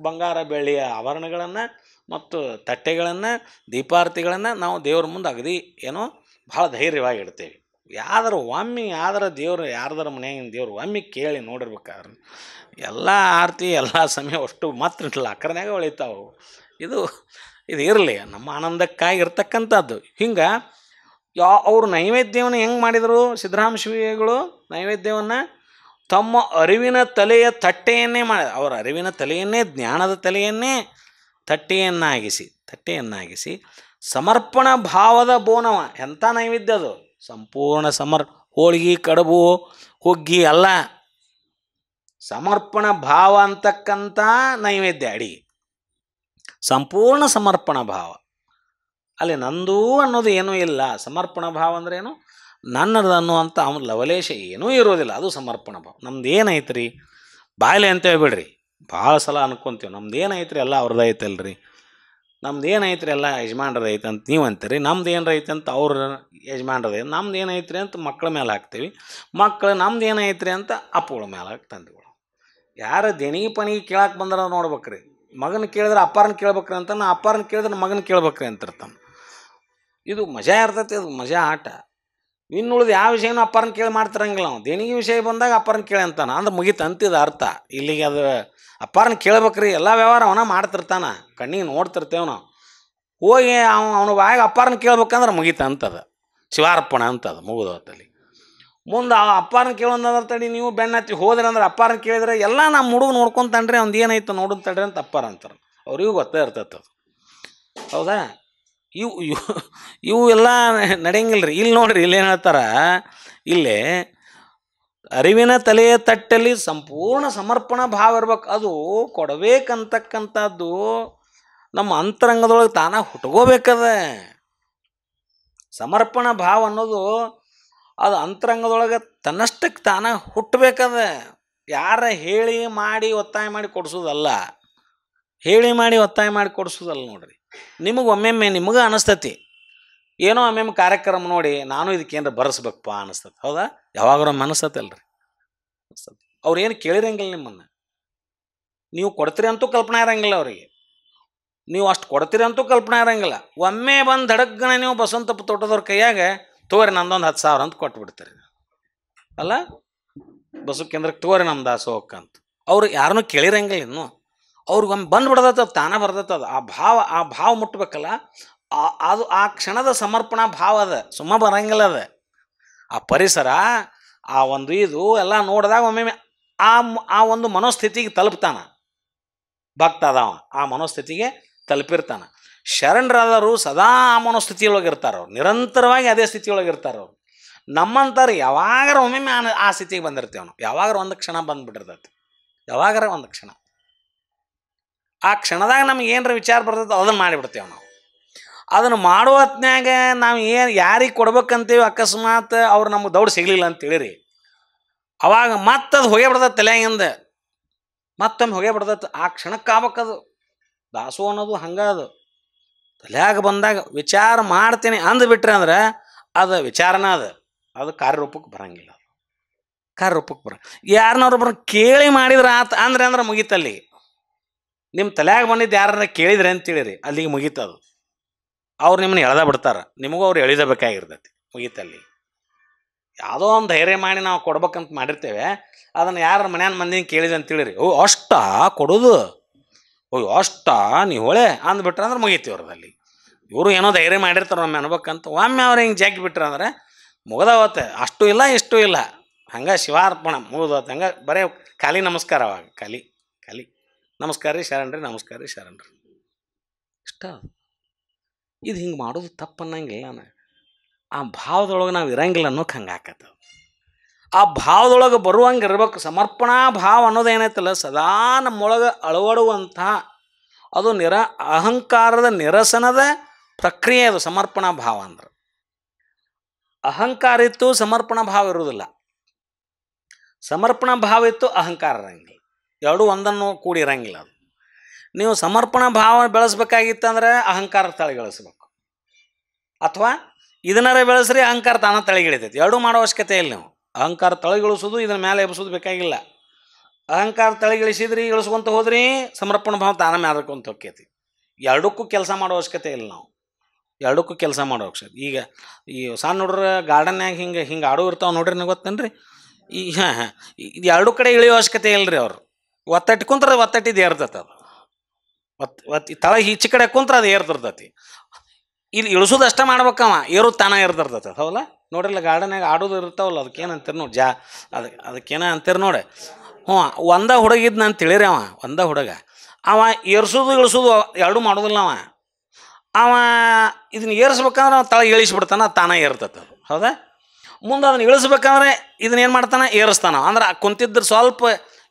[SPEAKER 3] ಬಂಗಾರ ಬೆಳ್ಳಿಯ ಆಭರಣಗಳನ್ನು ಮತ್ತು ತಟ್ಟೆಗಳನ್ನು ದೀಪಾರತಿಗಳನ್ನು ನಾವು ದೇವ್ರ ಮುಂದೆ ಅಗದಿ ಏನೋ ಭಾಳ ಧೈರ್ಯವಾಗಿ ಇಡ್ತೇವೆ. ಒಮ್ಮೆ ದೇವ್ರು ಯಾರ್ದಾರ ಮನೆಯಾಗಿನ ದೇವ್ರು ಒಮ್ಮೆ ಕೇಳಿ ನೋಡಿರ್ಬೇಕಾದ್ರೆ ಎಲ್ಲ ಆರತಿ ಎಲ್ಲ ಸಮಯ ಅಷ್ಟು ಮಾತ್ರ ಲಾಕರ್ನಾಗ ಉಳಿತಾವು. ಇದು ಇರಲಿ, ನಮ್ಮ ಆನಂದಕ್ಕಾಗಿ ಇರ್ತಕ್ಕಂಥದ್ದು. ಹಿಂಗೆ ಅವರು ನೈವೇದ್ಯವನ್ನು ಹೆಂಗೆ ಮಾಡಿದರು ಸಿದ್ದರಾಮ ಶ್ರೀಗಳು, ನೈವೇದ್ಯವನ್ನು ತಮ್ಮ ಅರಿವಿನ ತಲೆಯ ತಟ್ಟೆಯನ್ನೇ ಮಾಡಿ, ಅವರ ಅರಿವಿನ ತಲೆಯನ್ನೇ, ಜ್ಞಾನದ ತಲೆಯನ್ನೇ ತಟ್ಟೆಯನ್ನಾಗಿಸಿ ಸಮರ್ಪಣ ಭಾವದ ಬೋನವ. ಎಂಥ ನೈವೇದ್ಯ ಅದು, ಸಂಪೂರ್ಣ ಹೋಳಿಗೆ, ಕಡುಬು, ಹುಗ್ಗಿ ಅಲ್ಲ, ಸಮರ್ಪಣ ಭಾವ ಅಂತಕ್ಕಂಥ ನೈವೇದ್ಯ ಅಡಿಗೆ, ಸಂಪೂರ್ಣ ಸಮರ್ಪಣ ಭಾವ. ಅಲ್ಲಿ ನಂದು ಅನ್ನೋದು ಏನೂ ಇಲ್ಲ. ಸಮರ್ಪಣ ಭಾವ ಅಂದ್ರೆ ಏನು, ನನ್ನದು ಅನ್ನುವಂಥ ಅವನ ಲವಲೇಶ ಏನೂ ಇರೋದಿಲ್ಲ, ಅದು ಸಮರ್ಪಣ ಭಾವ. ನಮ್ದು ಏನೈತೆ ರೀ ಬಾಯ್ಲೆ ಅಂತೇಳಿ ಬಿಡ್ರಿ, ಭಾಳ ಸಲ ಅನ್ಕೊತೀವಿ ನಮ್ದು ಏನೈತ್ರಿ ಎಲ್ಲ ಅವ್ರದ್ದು ಐತಲ್ರಿ, ನಮ್ದು ಏನೈತ್ರಿ ಎಲ್ಲ ಯಜಮಾನ್ರದ ಐತೆ ಅಂತ ನೀವು ಅಂತೀರಿ, ನಮ್ದು ಏನಾರ ಐತೆ ಅಂತ ಅವ್ರ ಯಜಮಾನ್ರದ, ನಮ್ದು ಏನೈತ್ರಿ ಅಂತ ಮಕ್ಕಳ ಮೇಲೆ ಹಾಕ್ತೀವಿ, ಮಕ್ಕಳು ನಮ್ದು ಏನೈತ್ರಿ ಅಂತ ಅಪ್ಪಗಳ ಮೇಲೆ ಹಾಕಿ ತಂದೆಗಳು. ಯಾರು ದೇಣಿಗೆ ಪಣಿಗೆ ಕೇಳಕ್ಕೆ ಬಂದ್ರೆ ನೋಡ್ಬೇಕ್ರಿ, ಮಗನ ಕೇಳಿದ್ರೆ ಅಪ್ಪಾರನ್ನ ಕೇಳ್ಬೇಕ್ರಿ ಅಂತ, ನಾ ಅಪ್ಪಾರನ್ನ ಕೇಳಿದ್ರೆ ಮಗನ ಕೇಳ್ಬೇಕ್ರಿ ಅಂತಿರ್ತಾನೆ. ಇದು ಮಜಾ ಇರ್ತೈತಿ, ಅದು ಮಜಾ ಆಟ. ಇನ್ನುಳಿದು ಯಾವ ವಿಷಯನೂ ಅಪ್ಪಾರನ್ನ ಕೇಳಿ ಮಾಡ್ತಿರಂಗಿಲ್ಲ ನಾವು, ದೇಣಿಗೆ ವಿಷಯ ಬಂದಾಗ ಅಪ್ಪಾರನ್ನ ಕೇಳಿ ಅಂತಾನೆ, ಅಂದ್ರೆ ಮುಗೀತು ಅಂತಿದ ಅರ್ಥ. ಇಲ್ಲಿಗೆ ಅದು ಅಪ್ಪಾರನ್ನ ಕೇಳ್ಬೇಕ್ರಿ, ಎಲ್ಲ ವ್ಯವಹಾರ ಅವನ ಮಾಡ್ತಿರ್ತಾನೆ, ಕಣ್ಣಿಗೆ ನೋಡ್ತಿರ್ತೇವೆ ನಾವು. ಹೋಗಿ ಅವನು ಬಾಯಿಗೆ ಅಪ್ಪಾರನ್ನ ಕೇಳ್ಬೇಕಂದ್ರೆ ಮುಗೀತು ಅಂತದ, ಶಿವಾರ್ಪಣ ಅಂತದ, ಮುಗಿದು ಹೊತ್ತಲ್ಲಿ. ಮುಂದೆ ಆ ಅಪ್ಪಾರನ್ನ ಕೇಳೋದಂದ್ರೆ ತಡಿ ನೀವು ಬೆನ್ನತ್ತಿ ಹೋದ್ರಿ ಅಂದ್ರೆ ಅಪ್ಪಾರನ್ನ ಕೇಳಿದ್ರೆ ಎಲ್ಲ ನಮ್ಮ ಹುಡುಗ ನೋಡ್ಕೊಂತಂಡ್ರಿ, ಅವ್ನು ಏನಾಯ್ತು ನೋಡೋದು ತಡ್ರಿ ಅಂತ ಅಪ್ಪಾರ ಅಂತಾರೆ. ಅವ್ರಿಗೂ ಗೊತ್ತೇ ಇರ್ತೈತೆ ಅದು, ಹೌದಾ. ಇವು ಎಲ್ಲ ನಡೆಯಂಗಿಲ್ಲ ರೀ. ಇಲ್ಲಿ ನೋಡ್ರಿ, ಇಲ್ಲೇನು ಹೇಳ್ತಾರ, ಇಲ್ಲೇ ಅರಿವಿನ ತಲೆಯ ತಟ್ಟಲ್ಲಿ ಸಂಪೂರ್ಣ ಸಮರ್ಪಣ ಭಾವ ಇರ್ಬೇಕು. ಅದು ಕೊಡಬೇಕಂತಕ್ಕಂಥದ್ದು ನಮ್ಮ ಅಂತರಂಗದೊಳಗೆ ತಾನಾಗ ಹುಟ್ಕೋಬೇಕದ. ಸಮರ್ಪಣ ಭಾವ ಅನ್ನೋದು ಅದು ಅಂತರಂಗದೊಳಗೆ ತನ್ನಷ್ಟಕ್ಕೆ ತಾನಾಗ ಹುಟ್ಟಬೇಕದ. ಯಾರ ಹೇಳಿ ಮಾಡಿ ಒತ್ತಾಯ ಮಾಡಿ ಕೊಡಿಸೋದಲ್ಲ, ಹೇಳಿ ಮಾಡಿ ಒತ್ತಾಯ ಮಾಡಿ ಕೊಡಿಸೋದಲ್ಲ. ನೋಡ್ರಿ, ನಿಮಗೆ ಒಮ್ಮೆಮ್ಮೆ ನಿಮಗೆ ಅನಿಸ್ತತಿ, ಏನೋ ಒಮ್ಮೆಮ್ಮೆ ಕಾರ್ಯಕ್ರಮ ನೋಡಿ ನಾನು ಇದಕ್ಕೇನಾರ ಬರೆಸ್ಬೇಕಪ್ಪ ಅನಿಸ್ತತಿ, ಹೌದಾ. ಯಾವಾಗಾರ ಅನಿಸ್ತತಲ್ರಿ, ಅವ್ರು ಏನು ಕೇಳಿರಂಗಿಲ್ಲ ನಿಮ್ಮನ್ನು, ನೀವು ಕೊಡ್ತೀರಿ ಅಂತೂ ಕಲ್ಪನಾ ಇರಂಗಿಲ್ಲ ಅವರಿಗೆ, ನೀವು ಅಷ್ಟು ಕೊಡ್ತೀರಿ ಅಂತೂ ಕಲ್ಪನಾ ಇರಂಗಿಲ್ಲ. ಒಮ್ಮೆ ಬಂದು ಧಡಗ್ಗನ ನೀವು ಬಸವಂತಪ್ಪ ತೋಟದವ್ರ ಕೈಯಾಗ ತೋರಿ ನಂದೊಂದು 10,000 ಅಂತ ಕೊಟ್ಬಿಡ್ತಾರೆ ಅಲ್ಲ, ಬಸವ ಕೇಂದ್ರಕ್ಕೆ ತೋರಿ ನಮ್ಮ ದಾಸೋಹಕ್ಕಂತ. ಅವ್ರು ಯಾರನ್ನೂ ಕೇಳಿರಂಗಿಲ್ಲ, ಇನ್ನು ಅವ್ರಿಗೊಮ್ಮೆ ಬಂದುಬಿಡ್ದತ್ತದ, ತಾನೇ ಬರ್ತದ. ಆ ಭಾವ ಮುಟ್ಬೇಕಲ್ಲ, ಅದು ಆ ಕ್ಷಣದ ಸಮರ್ಪಣಾ ಭಾವ ಅದ, ಸುಮ್ಮ ಬರಂಗಿಲ್ಲ ಅದ. ಆ ಪರಿಸರ, ಆ ಒಂದು ಇದು ಎಲ್ಲ ನೋಡಿದಾಗ ಒಮ್ಮೆ ಆ ಒಂದು ಮನೋಸ್ಥಿತಿಗೆ ತಲುಪ್ತಾನ ಭಕ್ತ ಅದಾವ, ಆ ಮನೋಸ್ಥಿತಿಗೆ ತಲುಪಿರ್ತಾನೆ. ಶರಣರಾದರು ಸದಾ ಆ ಮನೋಸ್ಥಿತಿಯೊಳಗೆ ಇರ್ತಾರೆ, ಅವ್ರು ನಿರಂತರವಾಗಿ ಅದೇ ಸ್ಥಿತಿಯೊಳಗೆ ಇರ್ತಾರೆ. ಅವ್ರು ನಮ್ಮಂತಾರೆ ಯಾವಾಗಾರ ಒಮ್ಮೆ ಆ ಸ್ಥಿತಿಗೆ ಬಂದಿರ್ತೇವೆ ನಾವು, ಯಾವಾಗಾರ ಒಂದು ಕ್ಷಣ ಬಂದುಬಿಟ್ಟಿರ್ತೈತಿ. ಯಾವಾಗಾರ ಒಂದು ಕ್ಷಣ. ಆ ಕ್ಷಣದಾಗ ನಮ್ಗೆ ಏನರ ವಿಚಾರ ಬರ್ತದೆ ಅದನ್ನು ಮಾಡಿಬಿಡ್ತೇವೆ ನಾವು. ಅದನ್ನು ಮಾಡೋ ಹೊತ್ನ್ಯಾಗ ನಾವು ಏನು ಯಾರಿಗೆ ಕೊಡ್ಬೇಕಂತೀವಿ, ಅಕಸ್ಮಾತ್ ಅವ್ರು ನಮ್ಗೆ ದೌಡ್ ಸಿಗಲಿಲ್ಲ ಅಂತೇಳಿರಿ, ಅವಾಗ ಮತ್ತದು ಹೊಗೆ ಬಿಡ್ತದೆ ತಲೆಯಿಂದ, ಮತ್ತೊಮ್ಮೆ ಹೊಗೆ ಬಿಡ್ತೈತೆ. ಆ ಕ್ಷಣಕ್ಕೆ ಆಗ್ಬೇಕದು. ದಾಸು ಅನ್ನೋದು ಹಂಗೆ ಅದು. ತಲೆಯಾಗ ಬಂದಾಗ ವಿಚಾರ ಮಾಡ್ತೀನಿ ಅಂದ್ಬಿಟ್ರೆ ಅಂದ್ರೆ ಅದು ವಿಚಾರನ ಅದು ಕಾರ್ಯರೂಪಕ್ಕೆ ಬರಂಗಿಲ್ಲ. ಕಾರ್ಯರೂಪಕ್ಕೆ ಯಾರನ್ನವ್ರು ಕೇಳಿ ಮಾಡಿದ್ರೆ ಅಂದ್ರೆ ಮುಗೀತಲ್ಲಿ. ನಿಮ್ಮ ತಲೆಯಾಗ ಬಂದಿದ್ದು ಯಾರನ್ನ ಕೇಳಿದ್ರೆ ಅಂತೇಳಿರಿ, ಅಲ್ಲಿಗೆ ಮುಗೀತದು. ಅವ್ರು ನಿಮ್ಮನ್ನ ಎಳ್ದ ಬಿಡ್ತಾರೆ, ನಿಮಗೂ ಅವ್ರು ಎಳಿದಬೇಕಾಗಿರ್ತೈತಿ, ಮುಗೀತಲ್ಲಿ. ಯಾವುದೋ ಒಂದು ಧೈರ್ಯ ಮಾಡಿ ನಾವು ಕೊಡ್ಬೇಕಂತ ಮಾಡಿರ್ತೇವೆ, ಅದನ್ನು ಯಾರ ಮನ್ಯಾನ ಮಂದಿನ ಕೇಳಿದೆ ಅಂತೇಳಿರಿ, ಓ ಅಷ್ಟ ಕೊಡೋದು, ಓ ಅಷ್ಟ ನೀವು ಹೊಳೆ ಅಂದ್ಬಿಟ್ರೆ ಅಂದ್ರೆ ಮುಗೀತೀವಿ ಅವ್ರದಲ್ಲಿ. ಇವರು ಏನೋ ಧೈರ್ಯ ಮಾಡಿರ್ತಾರೆ ಒಮ್ಮೆ ಅನ್ಬೇಕಂತ, ಒಮ್ಮೆ ಅವ್ರು ಹಿಂಗೆ ಜಾಕಿ ಬಿಟ್ರೆ ಅಂದ್ರೆ ಮುಗ್ದವತ್ತೆ. ಅಷ್ಟು ಇಲ್ಲ ಇಷ್ಟು ಇಲ್ಲ, ಹಂಗೆ ಶಿವಾರ್ಪಣ ಮುಗಿದವತ್ತೆ. ಹಂಗೆ ಬರೀ ಖಾಲಿ ನಮಸ್ಕಾರ. ಅವಾಗ ಖಾಲಿ ಖಾಲಿ ನಮಸ್ಕಾರ ರೀ ಶರಣ್ರಿ, ನಮಸ್ಕಾರ ರೀ ಶರಣ್ರಿ, ಇಷ್ಟ. ಇದು ಹಿಂಗೆ ಮಾಡೋದು ತಪ್ಪನ್ನಂಗಿಲ್ಲ. ನಾನು ಆ ಭಾವದೊಳಗೆ ನಾವು ಇರಂಗಿಲ್ಲ ಅನ್ನೋಕೆ ಹಂಗೆ ಆಕತ್ತದ. ಆ ಭಾವದೊಳಗೆ ಬರುವಂಗೆ ಇರ್ಬೇಕು. ಸಮರ್ಪಣಾ ಭಾವ ಅನ್ನೋದೇನೈತಲ್ಲ, ಸದಾ ನಮ್ಮೊಳಗೆ ಅಳವಡುವಂಥ ಅದು ಅಹಂಕಾರದ ನಿರಸನದ ಪ್ರಕ್ರಿಯೆ ಅದು ಸಮರ್ಪಣಾ ಭಾವ ಅಂದ್ರೆ. ಅಹಂಕಾರ ಇತ್ತು, ಸಮರ್ಪಣಾ ಭಾವ ಇರುವುದಿಲ್ಲ. ಸಮರ್ಪಣಾ ಭಾವ ಇತ್ತು, ಅಹಂಕಾರ ಇರಂಗಿಲ್ಲ. ಎರಡೂ ಒಂದನ್ನು ಕೂಡಿ ಇರಂಗಿಲ್ಲ. ಅದು ನೀವು ಸಮರ್ಪಣಾ ಭಾವ ಬೆಳೆಸ್ಬೇಕಾಗಿತ್ತಂದ್ರೆ ಅಹಂಕಾರ ತಲೆಗಿಳಿಸ್ಬೇಕು, ಅಥವಾ ಇದನ್ನಾರ ಬೆಳೆಸ್ರಿ ಅಹಂಕಾರ ತಾನ ತಲೆಗಿಳಿತೈತಿ. ಎರಡೂ ಮಾಡೋ ಅವಶ್ಯಕತೆ ಇಲ್ಲ. ನೀವು ಅಹಂಕಾರ ತಲೆಗಿಳಿಸೋದು ಇದನ್ನ ಮೇಲೆ ಎಬ್ಸೋದು ಬೇಕಾಗಿಲ್ಲ. ಅಹಂಕಾರ ತಲೆಗಿಳಿಸಿದ್ರಿ, ಇಳಿಸ್ಕೊಂತ ಹೋದ್ರಿ, ಸಮರ್ಪಣಾ ಭಾವ ತಾನ ಮ್ಯಾದಕ್ಕೊಂತ ಹೋಗ್ತೈತಿ. ಎರಡಕ್ಕೂ ಕೆಲಸ ಮಾಡೋ ಅವಶ್ಯಕತೆ ಇಲ್ಲ. ನಾವು ಎರಡಕ್ಕೂ ಕೆಲಸ ಮಾಡೋ ಅವಶ್ಯಕತೆ. ಈಗ ಈ ಸಣ್ಣ ನೋಡ್ರಿ ಗಾರ್ಡನ್ಯಾಗ ಹಿಂಗೆ ಆಡೋ ಇರ್ತಾವೆ ನೋಡ್ರಿ, ನೀವು ಗೊತ್ತೇನ್ರಿ? ಈ ಇದು ಎರಡೂ ಕಡೆ ಇಳಿಯೋ ಅವಶ್ಯಕತೆ ಇಲ್ಲ ರೀ. ಅವ್ರು ಒತ್ತಟ್ಟು ಕುಂತ್ರೆ ಒತ್ತಟ್ಟಿದ್ದು ಏರ್ತೈತೆ. ಅದು ತಳ ಈಚೆ ಕಡೆ ಕುಂತ್ರೆ ಅದು ಏರ್ತಿರ್ತೈತಿ. ಇಲ್ಲಿ ಇಳಿಸೋದು ಅಷ್ಟೇ ಮಾಡ್ಬೇಕವ, ಏರೋದು ತಾನ ಏರ್ತಿರ್ತೈತೆ. ಹೌದಲ್ಲ? ನೋಡ್ರಿಲ್ಲ ಗಾರ್ಡನ್ಯಾಗ ಆಡೋದು ಇರ್ತಾವಲ್ಲ, ಅದಕ್ಕೇನು ಅಂತೀರಿ ನೋಡಿ, ಅದಕ್ಕೇನ ಅಂತೀರಿ ನೋಡಿ. ಹ್ಞೂ, ಒಂದ ಹುಡುಗಿದ್ನ ಅಂತ ತಿಳಿರಿ. ಒಂದ ಹುಡುಗ ಅವ ಏರ್ಸೋದು ಇಳಿಸೋದು ಎರಡೂ ಮಾಡೋದಿಲ್ಲ. ಅವ ಇದನ್ನ ಏರಿಸ್ಬೇಕಂದ್ರೆ ಅವ ತಳ ಇಳಿಸ್ಬಿಡ್ತಾನೆ, ಅದು ತಾನ ಏರ್ತೈತೆ. ಹೌದಾ? ಮುಂದೆ ಅದನ್ನು ಇಳಿಸ್ಬೇಕಂದ್ರೆ ಇದನ್ನ ಏನು ಮಾಡ್ತಾನೆ, ಏರಿಸ್ತಾನ. ಅಂದ್ರೆ ಕುಂತಿದ್ರೆ ಸ್ವಲ್ಪ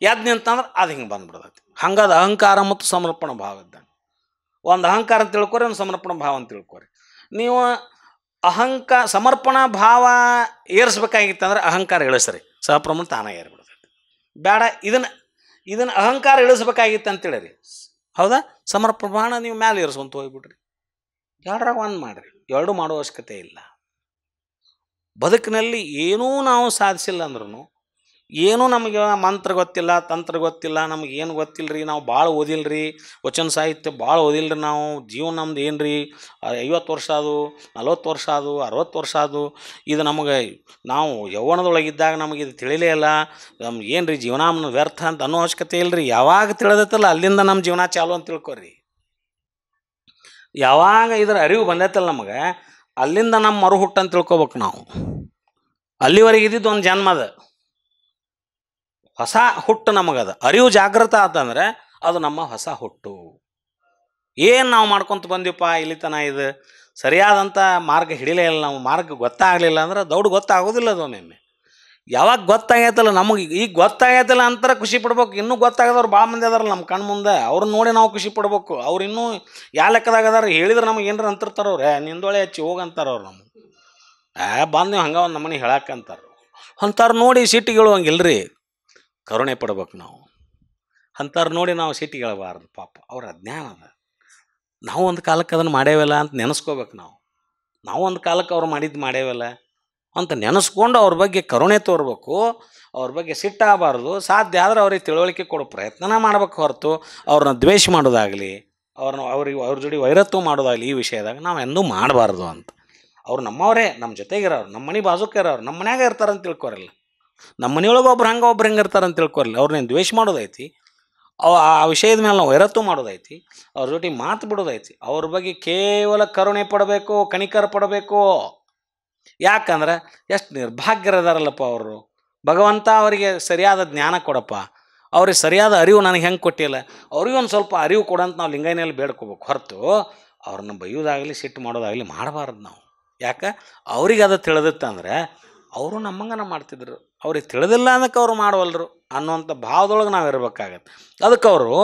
[SPEAKER 3] ಎದ್ದು ನಿಂತಂದ್ರೆ ಅದು ಹಿಂಗೆ ಬಂದ್ಬಿಡ್ತೈತಿ. ಹಂಗದ ಅಹಂಕಾರ ಮತ್ತು ಸಮರ್ಪಣ ಭಾವ ಇದ್ದ. ಒಂದು ಅಹಂಕಾರ ಅಂತ ತಿಳ್ಕೊರಿ, ಒಂದು ಸಮರ್ಪಣ ಭಾವ ಅಂತ ತಿಳ್ಕೊರಿ. ನೀವು ಸಮರ್ಪಣಾ ಭಾವ ಏರಿಸ್ಬೇಕಾಗಿತ್ತಂದ್ರೆ ಅಹಂಕಾರ ಇಳಿಸ್ರಿ, ಸಹಪ್ರಮಾಣ ತಾನ ಏರ್ಬಿಡ್ತೈತಿ. ಬೇಡ, ಇದನ್ನು ಅಹಂಕಾರ ಇಳಿಸ್ಬೇಕಾಗಿತ್ತು ಅಂತೇಳಿರಿ, ಹೌದಾ? ಸಮರ್ಪಣ ನೀವು ಮ್ಯಾಲೆ ಏರಿಸ್ಕೊಂತ ಹೋಗ್ಬಿಡ್ರಿ. ಎರಡರಾಗ ಒಂದು ಮಾಡಿರಿ, ಎರಡೂ ಮಾಡೋ ಅವಶ್ಯಕತೆ ಇಲ್ಲ. ಬದುಕಿನಲ್ಲಿ ಏನೂ ನಾವು ಸಾಧಿಸಿಲ್ಲ ಅಂದ್ರೂ, ಏನೂ ನಮಗೆ ಮಂತ್ರ ಗೊತ್ತಿಲ್ಲ, ತಂತ್ರ ಗೊತ್ತಿಲ್ಲ, ನಮಗೇನು ಗೊತ್ತಿಲ್ಲ ರೀ, ನಾವು ಭಾಳ ಓದಿಲ್ಲ ರೀ, ವಚನ ಸಾಹಿತ್ಯ ಭಾಳ ಓದಿಲ್ಲ ರೀ, ನಾವು ಜೀವನ ನಮ್ದು ಏನು ರೀ 50 ವರ್ಷ ಅದು, 40 ವರ್ಷ ಅದು, 60 ವರ್ಷ ಅದು, ಇದು ನಮಗೆ ನಾವು ಯೌವನದೊಳಗಿದ್ದಾಗ ನಮಗೆ ಇದು ತಿಳಿಲೇ ಇಲ್ಲ, ನಮ್ಗೆ ಏನು ರೀ ಜೀವನ ವ್ಯರ್ಥ ಅಂತ ಅನ್ನೋ ಅವಶ್ಯಕತೆ ಇಲ್ಲ ರೀ. ಯಾವಾಗ ತಿಳಿದತ್ತಲ್ಲ ಅಲ್ಲಿಂದ ನಮ್ಮ ಜೀವನ ಚಾಲು ಅಂತ ತಿಳ್ಕೊರಿ. ಯಾವಾಗ ಇದರ ಅರಿವು ಬಂದೈತಲ್ಲ ನಮಗೆ, ಅಲ್ಲಿಂದ ನಮ್ಮ ಮರು ಹುಟ್ಟು ಅಂತ ತಿಳ್ಕೊಬೇಕು ನಾವು. ಅಲ್ಲಿವರೆಗೆ ಇದ್ದಿದ್ದು ಒಂದು ಜನ್ಮದ ಹೊಸ ಹುಟ್ಟು ನಮಗದ. ಅರಿವು ಜಾಗೃತ ಆತಂದ್ರೆ ಅದು ನಮ್ಮ ಹೊಸ ಹುಟ್ಟು. ಏನು ನಾವು ಮಾಡ್ಕೊತ ಬಂದೀವಪ್ಪ ಇಲ್ಲಿ ತನ, ಇದು ಸರಿಯಾದಂಥ ಮಾರ್ಗ ಹಿಡಿಲೇ ಇಲ್ಲ, ನಾವು ಮಾರ್ಗ ಗೊತ್ತಾಗಲಿಲ್ಲ ಅಂದ್ರೆ ದೌಡ್ ಗೊತ್ತಾಗೋದಿಲ್ಲ ಅದು. ಒಮ್ಮೆ ಯಾವಾಗ ಗೊತ್ತಾಗೈತಲ್ಲ ನಮಗೆ, ಈಗ ಗೊತ್ತಾಗೈತಲ್ಲ ಅಂತಾರೆ ಖುಷಿ ಪಡ್ಬೇಕು. ಇನ್ನೂ ಗೊತ್ತಾಗದವ್ರು ಭಾಳ ಮಂದಿ ಅದಾರಲ್ಲ ನಮ್ಮ ಕಣ್ಣು ಮುಂದೆ, ಅವ್ರನ್ನ ನೋಡಿ ನಾವು ಖುಷಿ ಪಡ್ಬೇಕು. ಅವ್ರು ಇನ್ನೂ ಯಾವ ಲೆಕ್ಕದಾಗ ಅದಾರ ಹೇಳಿದ್ರೆ ನಮಗೆ ಏನಾರ ಅಂತಿರ್ತಾರ ಅವ್ರು, ನಿಂದೊಳೆ ಹಚ್ಚಿ ಹೋಗಂತಾರ ಅವ್ರು. ನಮಗೆ ಬಂದು ನೀವು ಹಂಗೆ ಒಂದು ನಮ್ಮನೆ ಹೇಳಕ್ಕಂತಾರ. ಅಂತಾರು ನೋಡಿ ಸಿಟ್ಟಿಗೇಳುವಂಗಿಲ್ರಿ, ಕರುಣೆ ಪಡ್ಬೇಕು ನಾವು. ಅಂತಾರು ನೋಡಿ ನಾವು ಸಿಟ್ಟಿಗೇಳಬಾರ್ದು. ಪಾಪ ಅವ್ರ ಅಜ್ಞಾನ ಅದ. ನಾವು ಒಂದು ಕಾಲಕ್ಕೆ ಅದನ್ನು ಮಾಡೇವಲ್ಲ ಅಂತ ನೆನೆಸ್ಕೋಬೇಕು. ನಾವು ಒಂದು ಕಾಲಕ್ಕೆ ಅವ್ರು ಮಾಡಿದ್ದು ಮಾಡೇವಲ್ಲ ಅಂತ ನೆನೆಸ್ಕೊಂಡು ಅವ್ರ ಬಗ್ಗೆ ಕರುಣೆ ತೋರ್ಬೇಕು, ಅವ್ರ ಬಗ್ಗೆ ಸಿಟ್ಟಾಗಬಾರ್ದು. ಸಾಧ್ಯ ಆದರೆ ಅವ್ರಿಗೆ ತಿಳುವಳಿಕೆ ಕೊಡೋ ಪ್ರಯತ್ನ ಮಾಡ್ಬೇಕು ಹೊರತು ಅವ್ರನ್ನ ದ್ವೇಷ ಮಾಡೋದಾಗಲಿ, ಅವ್ರ ಜೋಡಿ ವೈರತ್ವ ಮಾಡೋದಾಗಲಿ ಈ ವಿಷಯದಾಗ ನಾವು ಎಂದೂ ಮಾಡಬಾರ್ದು ಅಂತ. ಅವ್ರು ನಮ್ಮವರೇ, ನಮ್ಮ ಜೊತೆಗಿರೋರು, ನಮ್ಮ ಮನೆ ಬಾಜುಕ್ಕೆ ಇರೋರು, ನಮ್ಮ ಮನ್ಯಾಗ ಇರ್ತಾರಂತ ತಿಳ್ಕೊರಲ್ಲ, ನಮ್ಮ ಮನೆಯೊಳಗೆ ಒಬ್ರು ಹಿಂಗೆ ಇರ್ತಾರಂತ ತಿಳ್ಕೊರಲ್ಲ. ಅವ್ರನ್ನೇನು ದ್ವೇಷ ಮಾಡೋದೈತಿ, ಆ ವಿಷಯದ ಮೇಲೆ ನಾವು ವೈರತ್ವ ಮಾಡೋದೈತಿ, ಅವ್ರ ಜೊತೆ ಮಾತು ಬಿಡೋದೈತಿ. ಅವ್ರ ಬಗ್ಗೆ ಕೇವಲ ಕರುಣೆ ಪಡಬೇಕು, ಕನಿಕರ ಪಡಬೇಕು. ಯಾಕಂದ್ರೆ ಎಷ್ಟು ನಿರ್ಭಾಗ್ಯರದಾರಲ್ಲಪ್ಪ ಅವರು. ಭಗವಂತ ಅವರಿಗೆ ಸರಿಯಾದ ಜ್ಞಾನ ಕೊಡಪ್ಪ, ಅವ್ರಿಗೆ ಸರಿಯಾದ ಅರಿವು ನನಗೆ ಹೆಂಗೆ ಕೊಟ್ಟಿಲ್ಲ, ಅವ್ರಿಗೆ ಒಂದು ಸ್ವಲ್ಪ ಅರಿವು ಕೊಡಂತ ನಾವು ಲಿಂಗೈನಲ್ಲಿ ಬೇಡ್ಕೋಬೇಕು ಹೊರತು ಅವ್ರನ್ನ ಬೈಯೋದಾಗಲಿ ಸಿಟ್ಟು ಮಾಡೋದಾಗಲಿ ಮಾಡಬಾರ್ದು ನಾವು. ಯಾಕೆ? ಅವ್ರಿಗೆ ಅದು ತಿಳಿದಿತ್ತಂದ್ರೆ ಅವರು ನಮ್ಮಂಗನ ಮಾಡ್ತಿದ್ರು, ಅವ್ರಿಗೆ ತಿಳಿದಿಲ್ಲ ಅನ್ನಕ್ಕೆ ಅವ್ರು ಮಾಡವಲ್ರು ಅನ್ನುವಂಥ ಭಾವದೊಳಗೆ ನಾವು ಇರಬೇಕಾಗತ್ತೆ. ಅದಕ್ಕೆ ಅವರು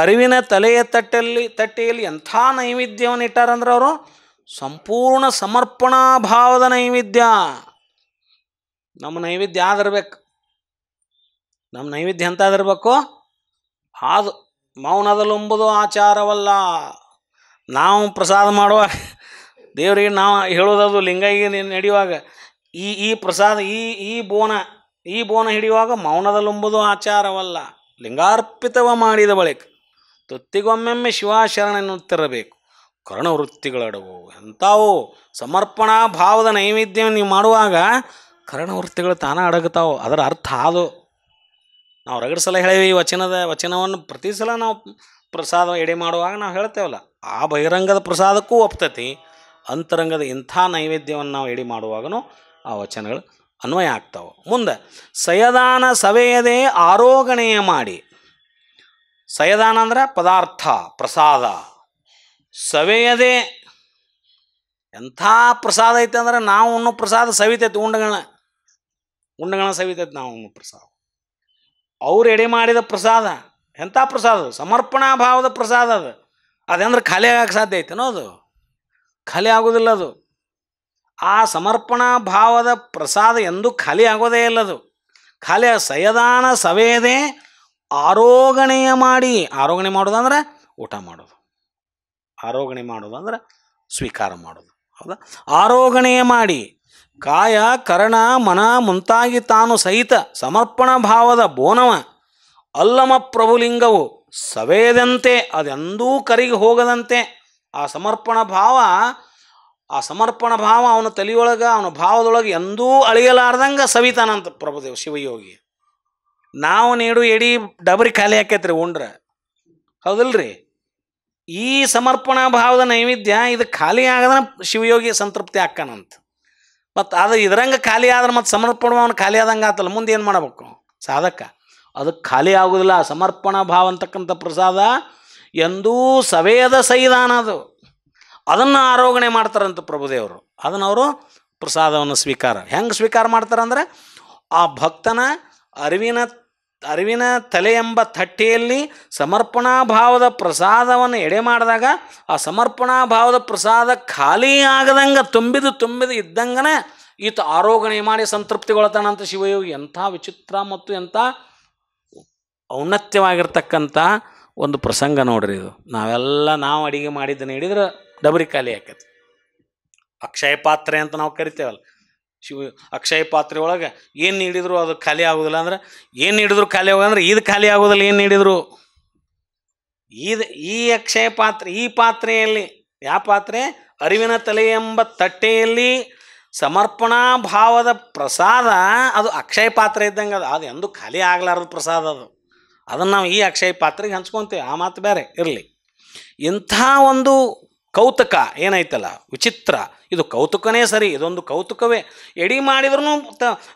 [SPEAKER 3] ಅರಿವಿನ ತಲೆಯ ತಟ್ಟೆಯಲ್ಲಿ ಎಂಥ ನೈವೇದ್ಯವನ್ನು ಇಟ್ಟಾರಂದ್ರೆ ಅವರು ಸಂಪೂರ್ಣ ಸಮರ್ಪಣಾ ಭಾವದ ನೈವೇದ್ಯ. ನಮ್ಮ ನೈವೇದ್ಯ ಆದಿರ್ಬೇಕು. ನಮ್ಮ ನೈವೇದ್ಯ ಎಂತಾದಿರ್ಬೇಕು? ಅದು ಮೌನದಲ್ಲುಂಬುದು ಆಚಾರವಲ್ಲ. ನಾವು ಪ್ರಸಾದ ಮಾಡುವಾಗ ದೇವರಿಗೆ ನಾವು ಹೇಳೋದದು ಲಿಂಗೈಗೆ ನಡೆಯುವಾಗ ಈ ಪ್ರಸಾದ ಈ ಬೋನ ಹಿಡಿಯುವಾಗ ಮೌನದಲ್ಲುಂಬುದು ಆಚಾರವಲ್ಲ. ಲಿಂಗಾರ್ಪಿತವ ಮಾಡಿದ ಬಳಿಕ ತುತ್ತಿಗೊಮ್ಮೆಮ್ಮೆ ಶಿವಾಶರಣ ಎನ್ನುತ್ತಿರಬೇಕು. ಕರ್ಣವೃತ್ತಿಗಳಡವು ಎಂಥವು ಸಮರ್ಪಣಾ ಭಾವದ ನೈವೇದ್ಯವನ್ನು ನೀವು ಮಾಡುವಾಗ ಕರ್ಣವೃತ್ತಿಗಳು ತಾನ ಅಡಗುತ್ತಾವು. ಅದರ ಅರ್ಥ ಅದು. ನಾವು ರಗಡ ಸಲ ಹೇಳೇವಿ ಈ ವಚನವನ್ನು ಪ್ರತಿ ಸಲ ನಾವು ಪ್ರಸಾದ ಎಡೆ ಮಾಡುವಾಗ ನಾವು ಹೇಳ್ತೇವಲ್ಲ, ಆ ಬಹಿರಂಗದ ಪ್ರಸಾದಕ್ಕೂ ಒಪ್ತತಿ. ಅಂತರಂಗದ ಇಂಥ ನೈವೇದ್ಯವನ್ನು ನಾವು ಎಡೆ ಮಾಡುವಾಗನೂ ಆ ವಚನಗಳು ಅನ್ವಯ ಆಗ್ತಾವೆ. ಮುಂದೆ ಸಯದಾನ ಸವೆಯದೆ ಆರೋಗಣೆಯ ಮಾಡಿ. ಸಯದಾನ ಅಂದ್ರೆ ಪದಾರ್ಥ ಪ್ರಸಾದ. ಸವೆಯದೆ ಎಂಥ ಪ್ರಸಾದ ಐತೆ ಅಂದ್ರೆ ನಾವು ಉಣ್ಣು ಪ್ರಸಾದ ಸವಿತೈತಿ. ಉಂಡಗಣ ಸವಿತೈತಿ ನಾವು ಉಣ್ಣು ಪ್ರಸಾದ. ಅವ್ರು ಎಡೆ ಮಾಡಿದ ಪ್ರಸಾದ ಎಂಥ ಪ್ರಸಾದ? ಸಮರ್ಪಣಾ ಭಾವದ ಪ್ರಸಾದ ಅದು. ಅದಂದ್ರೆ ಖಾಲಿ ಆಗಕ್ಕೆ ಸಾಧ್ಯ ಐತೆನೋ? ಅದು ಖಾಲಿ ಆಗೋದಿಲ್ಲ. ಅದು ಆ ಸಮರ್ಪಣಾ ಭಾವದ ಪ್ರಸಾದ ಎಂದೂ ಖಾಲಿ ಆಗೋದೇ ಇಲ್ಲದು. ಖಾಲಿ ಸಯದಾನ ಸವೆಯದೆ ಆರೋಗಣೆಯ ಮಾಡಿ. ಆರೋಗಣೆ ಮಾಡೋದಂದ್ರೆ ಊಟ ಮಾಡೋದು. ಆರೋಗಣೆ ಮಾಡೋದು ಅಂದ್ರೆ ಸ್ವೀಕಾರ ಮಾಡೋದು. ಹೌದಾ? ಆರೋಗಣೆಯ ಮಾಡಿ ಕಾಯ ಕರ್ಣ ಮನ ಮುಂತಾಗಿ ತಾನು ಸಹಿತ ಸಮರ್ಪಣ ಭಾವದ ಬೋನವ ಅಲ್ಲಮ ಪ್ರಭುಲಿಂಗವು ಸವೆಯದಂತೆ ಅದೆಂದೂ ಕರಿಗೆ ಹೋಗದಂತೆ ಆ ಸಮರ್ಪಣ ಭಾವ ಅವನ ತಲೆಯೊಳಗೆ ಅವನ ಭಾವದೊಳಗೆ ಎಂದೂ ಅಳಿಯಲಾರ್ದಂಗೆ ಸವಿತಾನಂತ ಪ್ರಭುದೇವ ಶಿವಯೋಗಿ. ನಾವು ನೀಡು ಎಡಿ ಡಬರಿ ಖಾಲಿ ಹಾಕೈತ್ರಿ ಉಂಡ್ರೆ, ಹೌದಲ್ರಿ? ಈ ಸಮರ್ಪಣಾ ಭಾವದ ನೈವೇದ್ಯ ಇದು ಖಾಲಿ ಆಗದ ಶಿವಯೋಗಿ ಸಂತೃಪ್ತಿ ಹಾಕಾನಂತ. ಮತ್ತು ಅದು ಇದರಂಗೆ ಖಾಲಿ ಆದ್ರೆ ಮತ್ತು ಸಮರ್ಪಣ ಭಾವನ ಖಾಲಿ ಆದಂಗೆ ಆತಲ್ಲ, ಮುಂದೆ ಏನು ಮಾಡಬೇಕು ಸಾಧಕ? ಅದಕ್ಕೆ ಖಾಲಿ ಆಗೋದಿಲ್ಲ. ಸಮರ್ಪಣಾ ಭಾವ ಅಂತಕ್ಕಂಥ ಪ್ರಸಾದ ಎಂದೂ ಸವೆಯದ ಸೈದಾನ ಅದು. ಅದನ್ನು ಆರೋಗಣೆ ಮಾಡ್ತಾರಂತ ಪ್ರಭುದೇವರು. ಅದನ್ನು ಅವರು ಪ್ರಸಾದವನ್ನು ಹೆಂಗೆ ಸ್ವೀಕಾರ ಮಾಡ್ತಾರಂದ್ರೆ ಆ ಭಕ್ತನ ಅರಿವಿನ ತಲೆ ಎಂಬ ತಟ್ಟೆಯಲ್ಲಿ ಸಮರ್ಪಣಾ ಭಾವದ ಪ್ರಸಾದವನ್ನು ಎಡೆ ಮಾಡಿದಾಗ ಆ ಸಮರ್ಪಣಾ ಭಾವದ ಪ್ರಸಾದ ಖಾಲಿ ಆಗದಂಗೆ ತುಂಬಿದು ಇದ್ದಂಗನೆ ಈತ ಆರೋಗಣೆ ಮಾಡಿ ಸಂತೃಪ್ತಿಗೊಳ್ತಾನಂತ ಶಿವಯೋಗಿ. ಎಂಥ ವಿಚಿತ್ರ ಮತ್ತು ಎಂಥ ಔನ್ನತ್ಯವಾಗಿರ್ತಕ್ಕಂಥ ಒಂದು ಪ್ರಸಂಗ ನೋಡ್ರಿ ಇದು. ನಾವು ಅಡಿಗೆ ಮಾಡಿದ್ದನ್ನು ಹಿಡಿದ್ರೆ ಡಬರಿ ಖಾಲಿ ಆಕೈತಿ. ಅಕ್ಷಯ ಪಾತ್ರೆ ಅಂತ ನಾವು ಕರಿತೇವಲ್ಲ, ಅಕ್ಷಯ ಪಾತ್ರೆ ಒಳಗೆ ಏನು ನೀಡಿದ್ರು ಅದು ಖಾಲಿ ಆಗೋದಿಲ್ಲ. ಅಂದ್ರೆ ಏನು ನೀಡಿದ್ರು ಖಾಲಿ ಆಗೋದಂದ್ರೆ ಇದು ಖಾಲಿ ಆಗೋದಿಲ್ಲ. ಏನು ನೀಡಿದ್ರು ಈ ಅಕ್ಷಯ ಪಾತ್ರೆ, ಈ ಪಾತ್ರೆಯಲ್ಲಿ, ಯಾವ ಪಾತ್ರೆ? ಅರಿವಿನ ತಲೆ ಎಂಬ ತಟ್ಟೆಯಲ್ಲಿ ಸಮರ್ಪಣಾ ಭಾವದ ಪ್ರಸಾದ ಅದು ಅಕ್ಷಯ ಪಾತ್ರೆ ಇದ್ದಂಗೆ ಅದು ಎಂದೂ ಖಾಲಿ ಆಗಲಾರ್ದ ಪ್ರಸಾದ ಅದು. ಅದನ್ನು ನಾವು ಈ ಅಕ್ಷಯ ಪಾತ್ರೆಗೆ ಹಂಚ್ಕೊತೇವೆ, ಆ ಮಾತು ಬೇರೆ ಇರಲಿ. ಇಂಥ ಒಂದು ಕೌತುಕ ಏನೈತಲ್ಲ, ವಿಚಿತ್ರ, ಇದು ಕೌತುಕನೇ ಸರಿ, ಇದೊಂದು ಕೌತುಕವೇ. ಎಡಿ ಮಾಡಿದ್ರು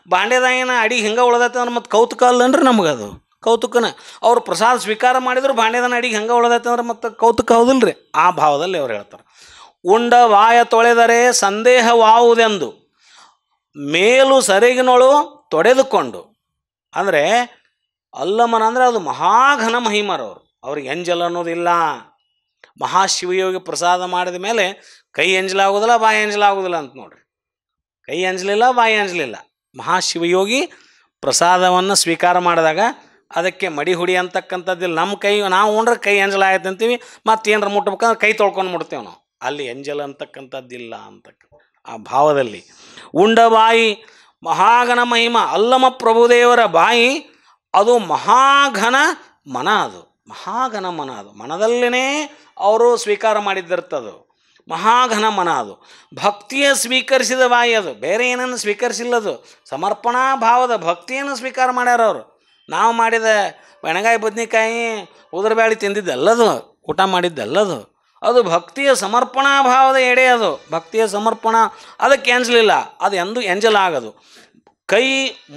[SPEAKER 3] ಬಾಂಡೆದಾಯನ ಅಡಿ ಹಿಂಗೆ ಉಳ್ದೈತೆ ಅಂದ್ರೆ ಮತ್ತು ಕೌತುಕ ಅಲ್ಲನ್ರಿ ನಮಗದು ಕೌತುಕನ. ಅವ್ರು ಪ್ರಸಾದ ಸ್ವೀಕಾರ ಮಾಡಿದ್ರು ಬಾಂಡೆದಾನ ಅಡಿಗೆ ಹಂಗೆ ಉಳ್ದೈತೆ ಅಂದ್ರೆ ಮತ್ತು ಕೌತುಕ ಹೌದಿಲ್ರಿ? ಆ ಭಾವದಲ್ಲಿ ಅವ್ರು ಹೇಳ್ತಾರೆ. ಉಂಡ ವಾಯ ತೊಳೆದರೆ ಸಂದೇಹವಾವುದೆಂದು ಮೇಲು ಸರಿಗಿನೊಳು ತೊಡೆದುಕೊಂಡು. ಅಂದರೆ ಅಲ್ಲಮನ ಅಂದರೆ ಅದು ಮಹಾಘನ ಮಹಿಮರವರು. ಅವ್ರಿಗೆ ಎಂಜಲ್ ಅನ್ನೋದಿಲ್ಲ. ಮಹಾಶಿವಯೋಗಿ ಪ್ರಸಾದ ಮಾಡಿದ ಮೇಲೆ ಕೈ ಎಂಜಲಾಗೋದಿಲ್ಲ, ಬಾಯಿ ಎಂಜಲಾಗೋದಿಲ್ಲ ಅಂತ ನೋಡ್ರಿ. ಕೈ ಎಂಜಲಿಲ್ಲ, ಬಾಯಿ ಎಂಜಲಿಲ್ಲ. ಮಹಾಶಿವಯೋಗಿ ಪ್ರಸಾದವನ್ನು ಸ್ವೀಕಾರ ಮಾಡಿದಾಗ ಅದಕ್ಕೆ ಮಡಿ ಹುಡಿ ಅಂತಕ್ಕಂಥದ್ದಿಲ್ಲ. ನಮ್ಮ ಕೈ ನಾವು ಉಂಡ್ರೆ ಕೈ ಎಂಜಲ ಆಯ್ತು ಅಂತೀವಿ, ಮತ್ತು ಏನರ ಮುಟ್ಬೇಕಂದ್ರೆ ಕೈ ತೊಳ್ಕೊಂಡು ಮುಡ್ತೇವೆ ನಾವು. ಅಲ್ಲಿ ಎಂಜಲ್ ಅಂತಕ್ಕಂಥದ್ದಿಲ್ಲ ಆ ಭಾವದಲ್ಲಿ. ಉಂಡ ಬಾಯಿ ಮಹಾಘನ ಮಹಿಮ ಅಲ್ಲಮ ಪ್ರಭುದೇವರ ಬಾಯಿ ಅದು ಮಹಾಘನ ಮನ. ಅದು ಮಹಾಘನ ಮನ. ಅದು ಮನದಲ್ಲೇ ಅವರು ಸ್ವೀಕಾರ ಮಾಡಿದ್ದಿರ್ತದು. ಮಹಾಘನ ಮನ ಅದು. ಭಕ್ತಿಯ ಸ್ವೀಕರಿಸಿದ ಬಾಯಿ ಅದು, ಬೇರೆ ಏನನ್ನು ಸ್ವೀಕರಿಸಿಲ್ಲದು. ಸಮರ್ಪಣಾ ಭಾವದ ಭಕ್ತಿಯನ್ನು ಸ್ವೀಕಾರ ಮಾಡ್ಯಾರ ಅವರು. ನಾವು ಮಾಡಿದ ಬೆಣಗಾಯಿ ಬದ್ನಿಕಾಯಿ ಉದುರಬ್ಯಾಳಿ ತಿಂದಿದ್ದಲ್ಲದು, ಊಟ ಮಾಡಿದ್ದಲ್ಲದು. ಅದು ಭಕ್ತಿಯ ಸಮರ್ಪಣಾ ಭಾವದ ಎಡೆ. ಅದು ಭಕ್ತಿಯ ಸಮರ್ಪಣಾ, ಅದಕ್ಕೆ ಎಂಜಲಿಲ್ಲ. ಅದು ಎಂದೂ ಎಂಜಲಾಗದು. ಕೈ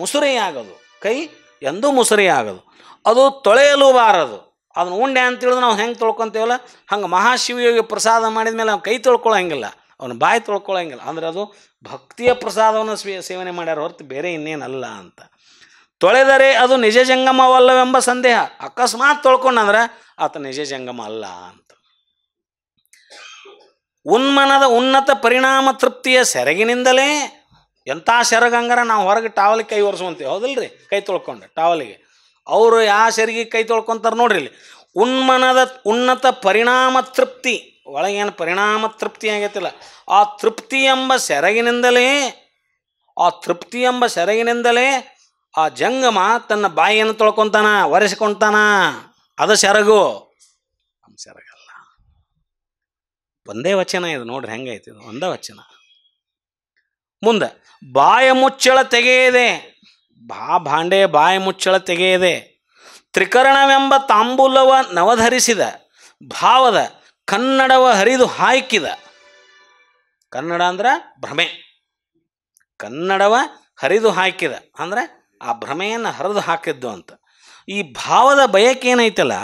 [SPEAKER 3] ಮುಸುರೆಯಾಗದು. ಕೈ ಎಂದೂ ಮುಸುರೆಯಾಗದು. ಅದು ತೊಳೆಯಲು ಬಾರದು. ಅದನ್ನು ಉಂಡೆ ಅಂತೇಳಿದ್ರೆ ನಾವು ಹೆಂಗೆ ತೊಳ್ಕೊತೇವಲ್ಲ ಹಂಗೆ ಮಹಾಶಿವಯೋಗಿ ಪ್ರಸಾದ ಮಾಡಿದ ಮೇಲೆ ನಾವು ಕೈ ತೊಳ್ಕೊಳ್ಳೋ ಹಂಗಿಲ್ಲ. ಅವನು ಬಾಯಿ ತೊಳ್ಕೊಳಂಗಿಲ್ಲ. ಅಂದರೆ ಅದು ಭಕ್ತಿಯ ಪ್ರಸಾದವನ್ನು ಸೇವನೆ ಮಾಡ್ಯಾರ ಹೊರತು ಬೇರೆ ಇನ್ನೇನಲ್ಲ ಅಂತ. ತೊಳೆದರೆ ಅದು ನಿಜ ಜಂಗಮವಲ್ಲವೆಂಬ ಸಂದೇಹ. ಅಕಸ್ಮಾತ್ ತೊಳ್ಕೊಂಡಂದ್ರೆ ಆತ ನಿಜ ಜಂಗಮ ಅಲ್ಲ ಅಂತ. ಉನ್ಮನದ ಉನ್ನತ ಪರಿಣಾಮ ತೃಪ್ತಿಯ ಸೆರಗಿನಿಂದಲೇ, ಎಂಥ ಸೆರಗಂಗಾರ ನಾವು ಹೊರಗೆ ಟಾವಲಿಗೆ ಕೈ ಒರೆಸುವಂತೀವಿ, ಹೌದಿಲ್ರಿ? ಕೈ ತೊಳ್ಕೊಂಡು ಟಾವಲಿಗೆ ಅವರು ಯಾವ ಸೆರಗಿಗೆ ಕೈ ತೊಳ್ಕೊತಾರೆ ನೋಡ್ರಿ ಇಲ್ಲಿ. ಉನ್ಮನದ ಉನ್ನತ ಪರಿಣಾಮ ತೃಪ್ತಿ, ಒಳಗೇನು ಪರಿಣಾಮ ತೃಪ್ತಿ ಆಗೈತಿಲ್ಲ, ಆ ತೃಪ್ತಿ ಎಂಬ ಸೆರಗಿನಿಂದಲೇ ಆ ಜಂಗಮ ತನ್ನ ಬಾಯಿಯನ್ನು ತೊಳ್ಕೊತಾನ, ಒರೆಸ್ಕೊತಾನ. ಅದು ಸೆರಗು, ನಮ್ಮ ಸೆರಗಲ್ಲ. ಒಂದೇ ವಚನ ಇದು ನೋಡ್ರಿ, ಹೆಂಗೈತಿ ಇದು, ಒಂದೇ ವಚನ. ಮುಂದೆ ಬಾಯ ಮುಚ್ಚಳ ತೆಗೆಯದೆ, ಭಾಂಡೆ ಬಾಯ ಮುಚ್ಚಳ ತೆಗೆಯದೆ ತ್ರಿಕರಣವೆಂಬ ತಾಂಬೂಲವ ನವಧರಿಸಿದ ಭಾವದ ಕನ್ನಡವ ಹರಿದು ಹಾಕಿದ. ಕನ್ನಡ ಅಂದ್ರೆ ಭ್ರಮೆ, ಕನ್ನಡವ ಹರಿದು ಹಾಕಿದ ಅಂದ್ರೆ ಆ ಭ್ರಮೆಯನ್ನು ಹರಿದು ಹಾಕಿದ್ದು ಅಂತ. ಈ ಭಾವದ ಬಯಕೆ ಏನೈತಲ್ಲ,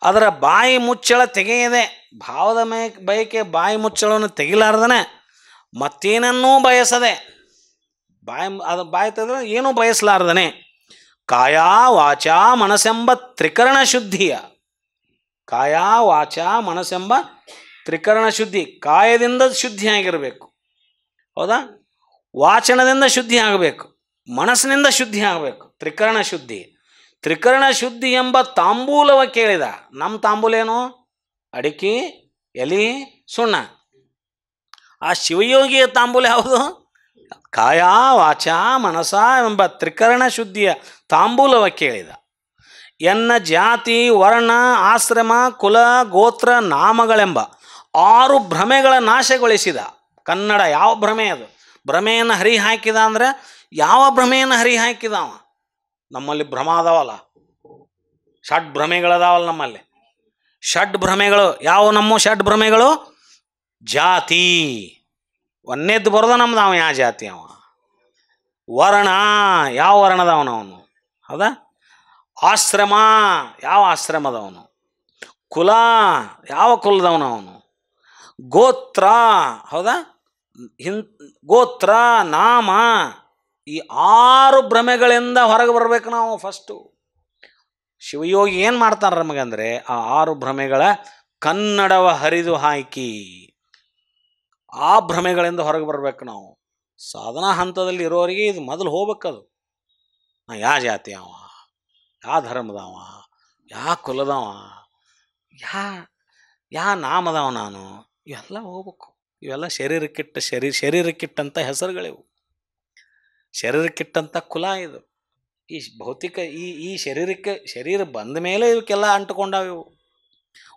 [SPEAKER 3] ಅದರ ಬಾಯಿ ಮುಚ್ಚಳ ತೆಗೆಯದೆ, ಭಾವದ ಬಯಕೆ ಬಾಯಿ ಮುಚ್ಚಳವನ್ನು ತೆಗಿಲಾರ್ದನೆ ಮತ್ತೇನನ್ನೂ ಬಯಸದೆ, ಬಾಯಿ ತೆಗೆದ್ರೆ ಏನೂ ಬಯಸಲಾರ್ದನೆ ಕಾಯ ವಾಚ ಮನಸ್ಸೆಂಬ ತ್ರಿಕರಣ ಶುದ್ಧಿಯ, ಕಾಯ ವಾಚ ಮನಸ್ಸೆಂಬ ತ್ರಿಕರಣ ಶುದ್ಧಿ, ಕಾಯದಿಂದ ಶುದ್ಧಿ ಆಗಿರಬೇಕು, ಹೌದಾ? ವಾಚನದಿಂದ ಶುದ್ಧಿ ಆಗಬೇಕು, ಮನಸ್ಸಿನಿಂದ ಶುದ್ಧಿ ಆಗಬೇಕು, ತ್ರಿಕರಣ ಶುದ್ಧಿ. ತ್ರಿಕರಣ ಶುದ್ಧಿ ಎಂಬ ತಾಂಬೂಲವ ಕೇಳಿದ. ನಮ್ಮ ತಾಂಬೂಲ ಏನು? ಅಡಿಕೆ, ಎಲೆ, ಸುಣ್ಣ. ಆ ಶಿವಯೋಗಿಯ ತಾಂಬೂಲ ಯಾವುದು? ಕಾಯ ವಾಚ ಮನಸ ಎಂಬ ತ್ರಿಕರಣ ಶುದ್ಧಿಯ ತಾಂಬೂಲವ ಕೇಳಿದ. ಎನ್ನ ಜಾತಿ ವರ್ಣ ಆಶ್ರಮ ಕುಲ ಗೋತ್ರ ನಾಮಗಳೆಂಬ 6 ಭ್ರಮೆಗಳ ನಾಶಗೊಳಿಸಿದ. ಕನ್ನಡ ಯಾವ ಭ್ರಮೆ ಅದು? ಭ್ರಮೆಯನ್ನು ಹರಿ ಹಾಕಿದ ಅಂದರೆ ಯಾವ ಭ್ರಮೆಯನ್ನು ಹರಿ ಹಾಕಿದವ? ನಮ್ಮಲ್ಲಿ ಭ್ರಮ ಅದಾವಲ್ಲ, ಷಡ್ ಭ್ರಮೆಗಳದಾವಲ್ಲ ನಮ್ಮಲ್ಲಿ. ಷಡ್ ಭ್ರಮೆಗಳು ಯಾವ? ನಮ್ಮ ಷಡ್ ಭ್ರಮೆಗಳು ಜಾತಿ, ಒಂದೇದ್ದು ಬರೋದ ನಮ್ದು, ಅವ ಯಾವ ಜಾತಿ ಅವ. ವರ್ಣ, ಯಾವ ವರ್ಣದವನವನು, ಹೌದಾ? ಆಶ್ರಮ, ಯಾವ ಆಶ್ರಮದವನು. ಕುಲ, ಯಾವ ಕುಲದವನವನು. ಗೋತ್ರ, ಹೌದಾ? ಗೋತ್ರ, ನಾಮ, ಈ 6 ಭ್ರಮೆಗಳಿಂದ ಹೊರಗೆ ಬರ್ಬೇಕು ನಾವು ಫಸ್ಟು. ಶಿವಯೋಗಿ ಏನು ಮಾಡ್ತಾರ ನಮಗಂದರೆ, ಆ 6 ಭ್ರಮೆಗಳ ಕನ್ನಡವ ಹರಿದು ಹಾಕಿ ಆ ಭ್ರಮೆಗಳಿಂದ ಹೊರಗೆ ಬರ್ಬೇಕು ನಾವು. ಸಾಧನಾ ಹಂತದಲ್ಲಿ ಇರೋರಿಗೆ ಇದು ಮೊದಲು ಹೋಗ್ಬೇಕದು. ನಾ ಯಾವ ಜಾತಿ ಅವ, ಯಾವ ಧರ್ಮದವ, ಯಾವ ಕುಲದವ, ಯಾವ ನಾಮದವ ನಾನು, ಇವೆಲ್ಲ ಹೋಗ್ಬೇಕು. ಇವೆಲ್ಲ ಶರೀರಕ್ಕಿಟ್ಟಂಥ ಹೆಸರುಗಳಿವು, ಶರೀರಕ್ಕಿಟ್ಟಂಥ ಕುಲ ಇದು. ಈ ಭೌತಿಕ ಈ ಶರೀರ ಬಂದ ಮೇಲೆ ಇವಕ್ಕೆಲ್ಲ ಅಂಟುಕೊಂಡಾವಿವು.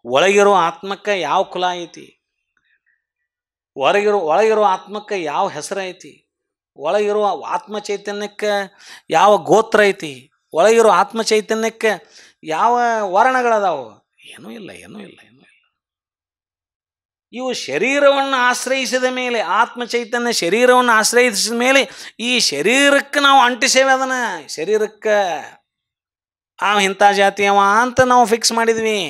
[SPEAKER 3] ಒಳಗಿರೋ ಆತ್ಮಕ್ಕೆ ಯಾವ ಕುಲ ಐತಿ, ಒಳಗಿರೋ ಆತ್ಮಕ್ಕೆ ಯಾವ ಹೆಸರು ಐತಿ, ಒಳಗಿರೋ ಆತ್ಮ ಚೈತನ್ಯಕ್ಕೆ ಯಾವ ಗೋತ್ರ ಐತಿ, ಒಳಗಿರೋ ಆತ್ಮ ಚೈತನ್ಯಕ್ಕೆ ಯಾವ ವರ್ಣಗಳದಾವು? ಏನೂ ಇಲ್ಲ. ಇವು ಶರೀರವನ್ನು ಆಶ್ರಯಿಸಿದ ಮೇಲೆ, ಆತ್ಮ ಚೈತನ್ಯ ಶರೀರವನ್ನು ಆಶ್ರಯಿಸಿದ ಮೇಲೆ ಈ ಶರೀರಕ್ಕೆ ನಾವು ಅಂಟಿಸೇವೆ. ಅದನ್ನು ಶರೀರಕ್ಕೆ ಅವ ಇಂಥ ಜಾತಿಯವ ಅಂತ ನಾವು ಫಿಕ್ಸ್ ಮಾಡಿದ್ವಿ,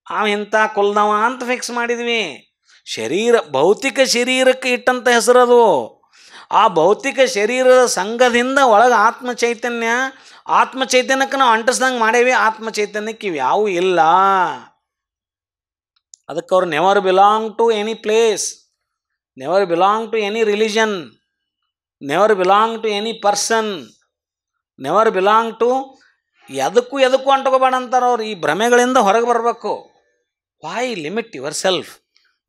[SPEAKER 3] ಅವ ಇಂಥ ಕುಲದವ ಅಂತ ಫಿಕ್ಸ್ ಮಾಡಿದ್ವಿ. ಭೌತಿಕ ಶರೀರಕ್ಕೆ ಇಟ್ಟಂಥ ಹೆಸರದು. ಆ ಭೌತಿಕ ಶರೀರದ ಸಂಘದಿಂದ ಒಳಗೆ ಆತ್ಮ ಚೈತನ್ಯಕ್ಕೆ ನಾವು ಅಂಟಿಸ್ದಂಗೆ ಮಾಡೇವಿ. ಆತ್ಮ ಚೈತನ್ಯಕ್ಕೆ ಇವು ಯಾವೂ ಇಲ್ಲ. ಅದಕ್ಕೆ ಅವ್ರು never belong to any place, never belong to any religion, never belong to any person, never belong to ಎದಕ್ಕೂ ಅಂಟ್ಕೋಬೇಡ ಅಂತಾರೆ ಅವ್ರು. ಈ ಭ್ರಮೆಗಳಿಂದ ಹೊರಗೆ ಬರಬೇಕು. Why limit yourself?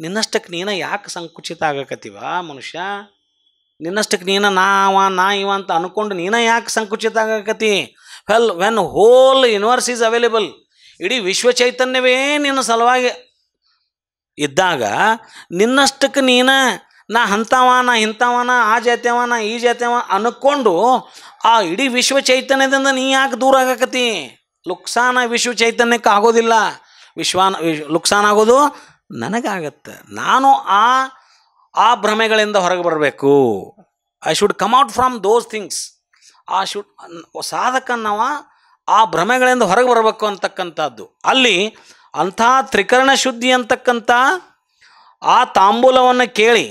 [SPEAKER 3] ನಿನ್ನಷ್ಟಕ್ಕೆ ನೀನು ಯಾಕೆ ಸಂಕುಚಿತ ಆಗಕತ್ತೀವ ಮನುಷ್ಯ? ನಿನ್ನಷ್ಟಕ್ಕೆ ನೀನು ನಾ ಇವ ಅಂತ ಅಂದ್ಕೊಂಡು ನೀನು ಯಾಕೆ ಸಂಕುಚಿತ ಆಗಕತ್ತಿ? When whole universe is available, ಇಡೀ ವಿಶ್ವ ಚೈತನ್ಯವೇ ನಿನ್ನ ಸಲುವಾಗಿ ಇದ್ದಾಗ ನಿನ್ನಷ್ಟಕ್ಕೆ ನಾ ಅಂಥವ, ನಾ ಇಂಥವನ, ಆ ಜಾತಿಯವ, ನಾ ಈ ಜಾತಿಯವ ಅಂದ್ಕೊಂಡು ಆ ಇಡೀ ವಿಶ್ವ ಚೈತನ್ಯದಿಂದ ನೀ ಯಾಕೆ ದೂರ ಆಗಕತ್ತಿ? ಲುಕ್ಸಾನ ವಿಶ್ವ ಚೈತನ್ಯಕ್ಕೆ ಆಗೋದಿಲ್ಲ. ಲುಕ್ಸಾನ ಆಗೋದು ನನಗಾಗತ್ತೆ. ನಾನು ಆ ಭ್ರಮೆಗಳಿಂದ ಹೊರಗೆ ಬರಬೇಕು. I should come out from those things. ಸಾಧಕನವ ಆ ಭ್ರಮೆಗಳಿಂದ ಹೊರಗೆ ಬರಬೇಕು ಅಂತಕ್ಕಂಥದ್ದು. ಅಲ್ಲಿ ಅಂಥ ತ್ರಿಕರಣ ಶುದ್ಧಿ ಅಂತಕ್ಕಂಥ ಆ ತಾಂಬೂಲವನ್ನು ಕೇಳಿ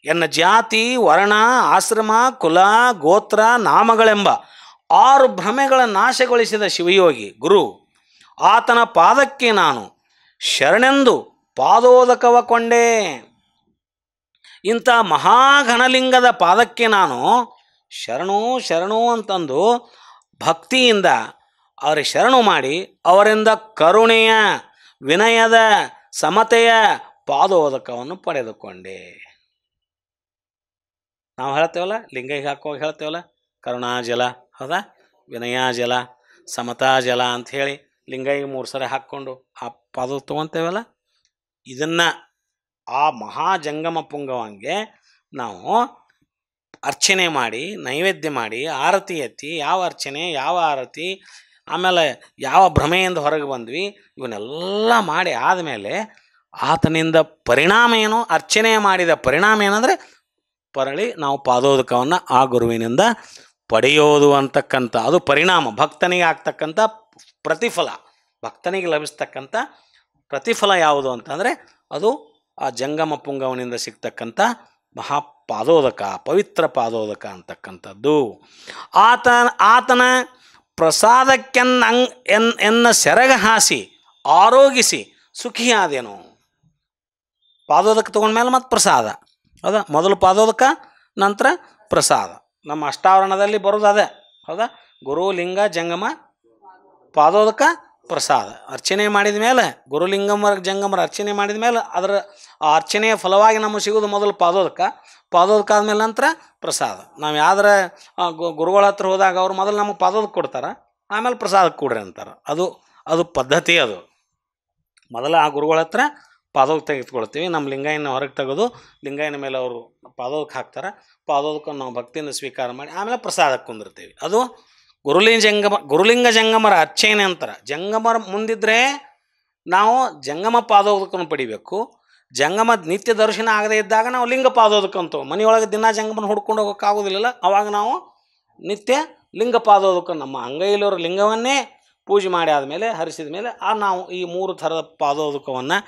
[SPEAKER 3] ಎನ್ನ ಜಾತಿ, ವರ್ಣ, ಆಶ್ರಮ, ಕುಲ, ಗೋತ್ರ, ನಾಮಗಳೆಂಬ 6 ಭ್ರಮೆಗಳ ನಾಶಗೊಳಿಸಿದ ಶಿವಯೋಗಿ ಗುರು ಆತನ ಪಾದಕ್ಕೆ ನಾನು ಶರಣೆಂದು ಪಾದೋದಕವ ಕೊಂಡೆ. ಇಂಥ ಮಹಾಘನಲಿಂಗದ ಪಾದಕ್ಕೆ ನಾನು ಶರಣು ಶರಣು ಅಂತಂದು ಭಕ್ತಿಯಿಂದ ಅವರಿಗೆ ಶರಣು ಮಾಡಿ ಅವರಿಂದ ಕರುಣೆಯ, ವಿನಯದ, ಸಮತೆಯ ಪಾದೋದಕವನ್ನು ಪಡೆದುಕೊಂಡೆ. ನಾವು ಹೇಳ್ತೇವಲ್ಲ, ಲಿಂಗೈಗೆ ಹಾಕುವಾಗ ಹೇಳ್ತೇವಲ್ಲ, ಕರುಣಾಜಲ, ಹೌದಾ, ವಿನಯಾಜಲ, ಸಮತಾಜಲ ಅಂಥೇಳಿ ಲಿಂಗೈಗೆ 3 ಸಲ ಹಾಕ್ಕೊಂಡು ಆ ಪಾದ ತೊಗೊತೇವಲ್ಲ. ಇದನ್ನು ಆ ಮಹಾಜಂಗಮ ಪುಂಗವಂಗೆ ನಾವು ಅರ್ಚನೆ ಮಾಡಿ, ನೈವೇದ್ಯ ಮಾಡಿ, ಆರತಿ ಎತ್ತಿ, ಯಾವ ಅರ್ಚನೆ, ಯಾವ ಆರತಿ, ಆಮೇಲೆ ಯಾವ ಭ್ರಮೆಯಿಂದ ಹೊರಗೆ ಬಂದ್ವಿ, ಇವನ್ನೆಲ್ಲ ಮಾಡಿ ಆದಮೇಲೆ ಆತನಿಂದ ಪರಿಣಾಮ ಏನು, ಅರ್ಚನೆ ಮಾಡಿದ ಪರಿಣಾಮ ಏನಂದರೆ ಪರಳಿ ನಾವು ಪಾದೋದಕವನ್ನು ಆ ಗುರುವಿನಿಂದ ಪಡೆಯೋದು ಅಂತಕ್ಕಂಥ ಅದು ಪರಿಣಾಮ. ಭಕ್ತನಿಗೆ ಆಗ್ತಕ್ಕಂಥ ಪ್ರತಿಫಲ, ಭಕ್ತನಿಗೆ ಲಭಿಸ್ತಕ್ಕಂಥ ಪ್ರತಿಫಲ ಯಾವುದು ಅಂತಂದರೆ ಅದು ಆ ಜಂಗಮ ಪುಂಗವನಿಂದ ಸಿಗ್ತಕ್ಕಂಥ ಮಹಾಪಾದೋದಕ, ಪವಿತ್ರ ಪಾದೋದಕ ಅಂತಕ್ಕಂಥದ್ದು. ಆತನ ಪ್ರಸಾದಕ್ಕೆನ್ನ ಸೆರಗ ಹಾಸಿ ಆರೋಗಿಸಿ ಸುಖಿಯಾದೇನು. ಪಾದೋದಕ ತೊಗೊಂಡ್ಮೇಲೆ ಮತ್ತು ಪ್ರಸಾದ, ಹೌದಾ, ಮೊದಲು ಪಾದೋದಕ ನಂತರ ಪ್ರಸಾದ. ನಮ್ಮ ಅಷ್ಟಾವರಣದಲ್ಲಿ ಬರೋದು ಅದೇ, ಹೌದಾ, ಗುರು, ಲಿಂಗ, ಜಂಗಮ, ಪಾದೋದಕ, ಪ್ರಸಾದ. ಅರ್ಚನೆ ಮಾಡಿದ ಮೇಲೆ ಗುರುಲಿಂಗಮರ ಜಂಗಮರ ಅರ್ಚನೆ ಮಾಡಿದ ಮೇಲೆ ಅದರ ಆ ಅರ್ಚನೆಯ ಫಲವಾಗಿ ನಮಗೆ ಸಿಗೋದು ಮೊದಲು ಪಾದೋದಕ. ಪಾದೋದಕ ಆದಮೇಲೆ ನಂತರ ಪ್ರಸಾದ. ನಾವು ಯಾವ್ದಾರ ಗುರುಗಳ ಹತ್ರ ಹೋದಾಗ ಅವ್ರು ಮೊದಲು ನಮಗೆ ಪಾದೋದಕ ಕೊಡ್ತಾರೆ, ಆಮೇಲೆ ಪ್ರಸಾದಕ್ಕೆ ಕೊಡ್ರಿ ಅಂತಾರೆ. ಅದು ಪದ್ಧತಿ. ಅದು ಮೊದಲು ಆ ಗುರುಗಳ ಹತ್ರ ಪಾದೋದಕ ತೆಗೆದುಕೊಳ್ತೀವಿ. ನಮ್ಮ ಲಿಂಗಾಯನ ಹೊರಗೆ ತೆಗೆದು ಲಿಂಗಾಯನ ಮೇಲೆ ಅವರು ಪಾದೋದಕ ಹಾಕ್ತಾರೆ. ಪಾದೋದಕನ್ನು ನಾವು ಭಕ್ತಿಯಿಂದ ಸ್ವೀಕಾರ ಮಾಡಿ ಆಮೇಲೆ ಪ್ರಸಾದಕ್ಕೆ ಕುಂದಿರ್ತೀವಿ. ಅದು ಗುರುಲಿಂಗ ಜಂಗಮರ ಅರ್ಚನೆ ಅಂತಾರೆ. ಜಂಗಮರ ಮುಂದಿದ್ರೆ ನಾವು ಜಂಗಮ ಪಾದೋದಕವನ್ನು ಪಡಿಬೇಕು. ಜಂಗಮ ನಿತ್ಯ ದರ್ಶನ ಆಗದೇ ಇದ್ದಾಗ ನಾವು ಲಿಂಗ ಪಾದೋದಕ ಅಂತ ಮನೆಯೊಳಗೆ ದಿನ ಜಂಗಮನ ಹುಡ್ಕೊಂಡು ಹೋಗೋಕ್ಕಾಗೋದಿಲ್ಲ. ಅವಾಗ ನಾವು ನಿತ್ಯ ಲಿಂಗ ಪಾದೋದಕ ನಮ್ಮ ಅಂಗೈಲಿರೋ ಲಿಂಗವನ್ನೇ ಪೂಜೆ ಮಾಡಿ ಆದಮೇಲೆ ಹರಿಸಿದ ಮೇಲೆ ನಾವು ಈ 3 ಥರದ ಪಾದೋದಕವನ್ನು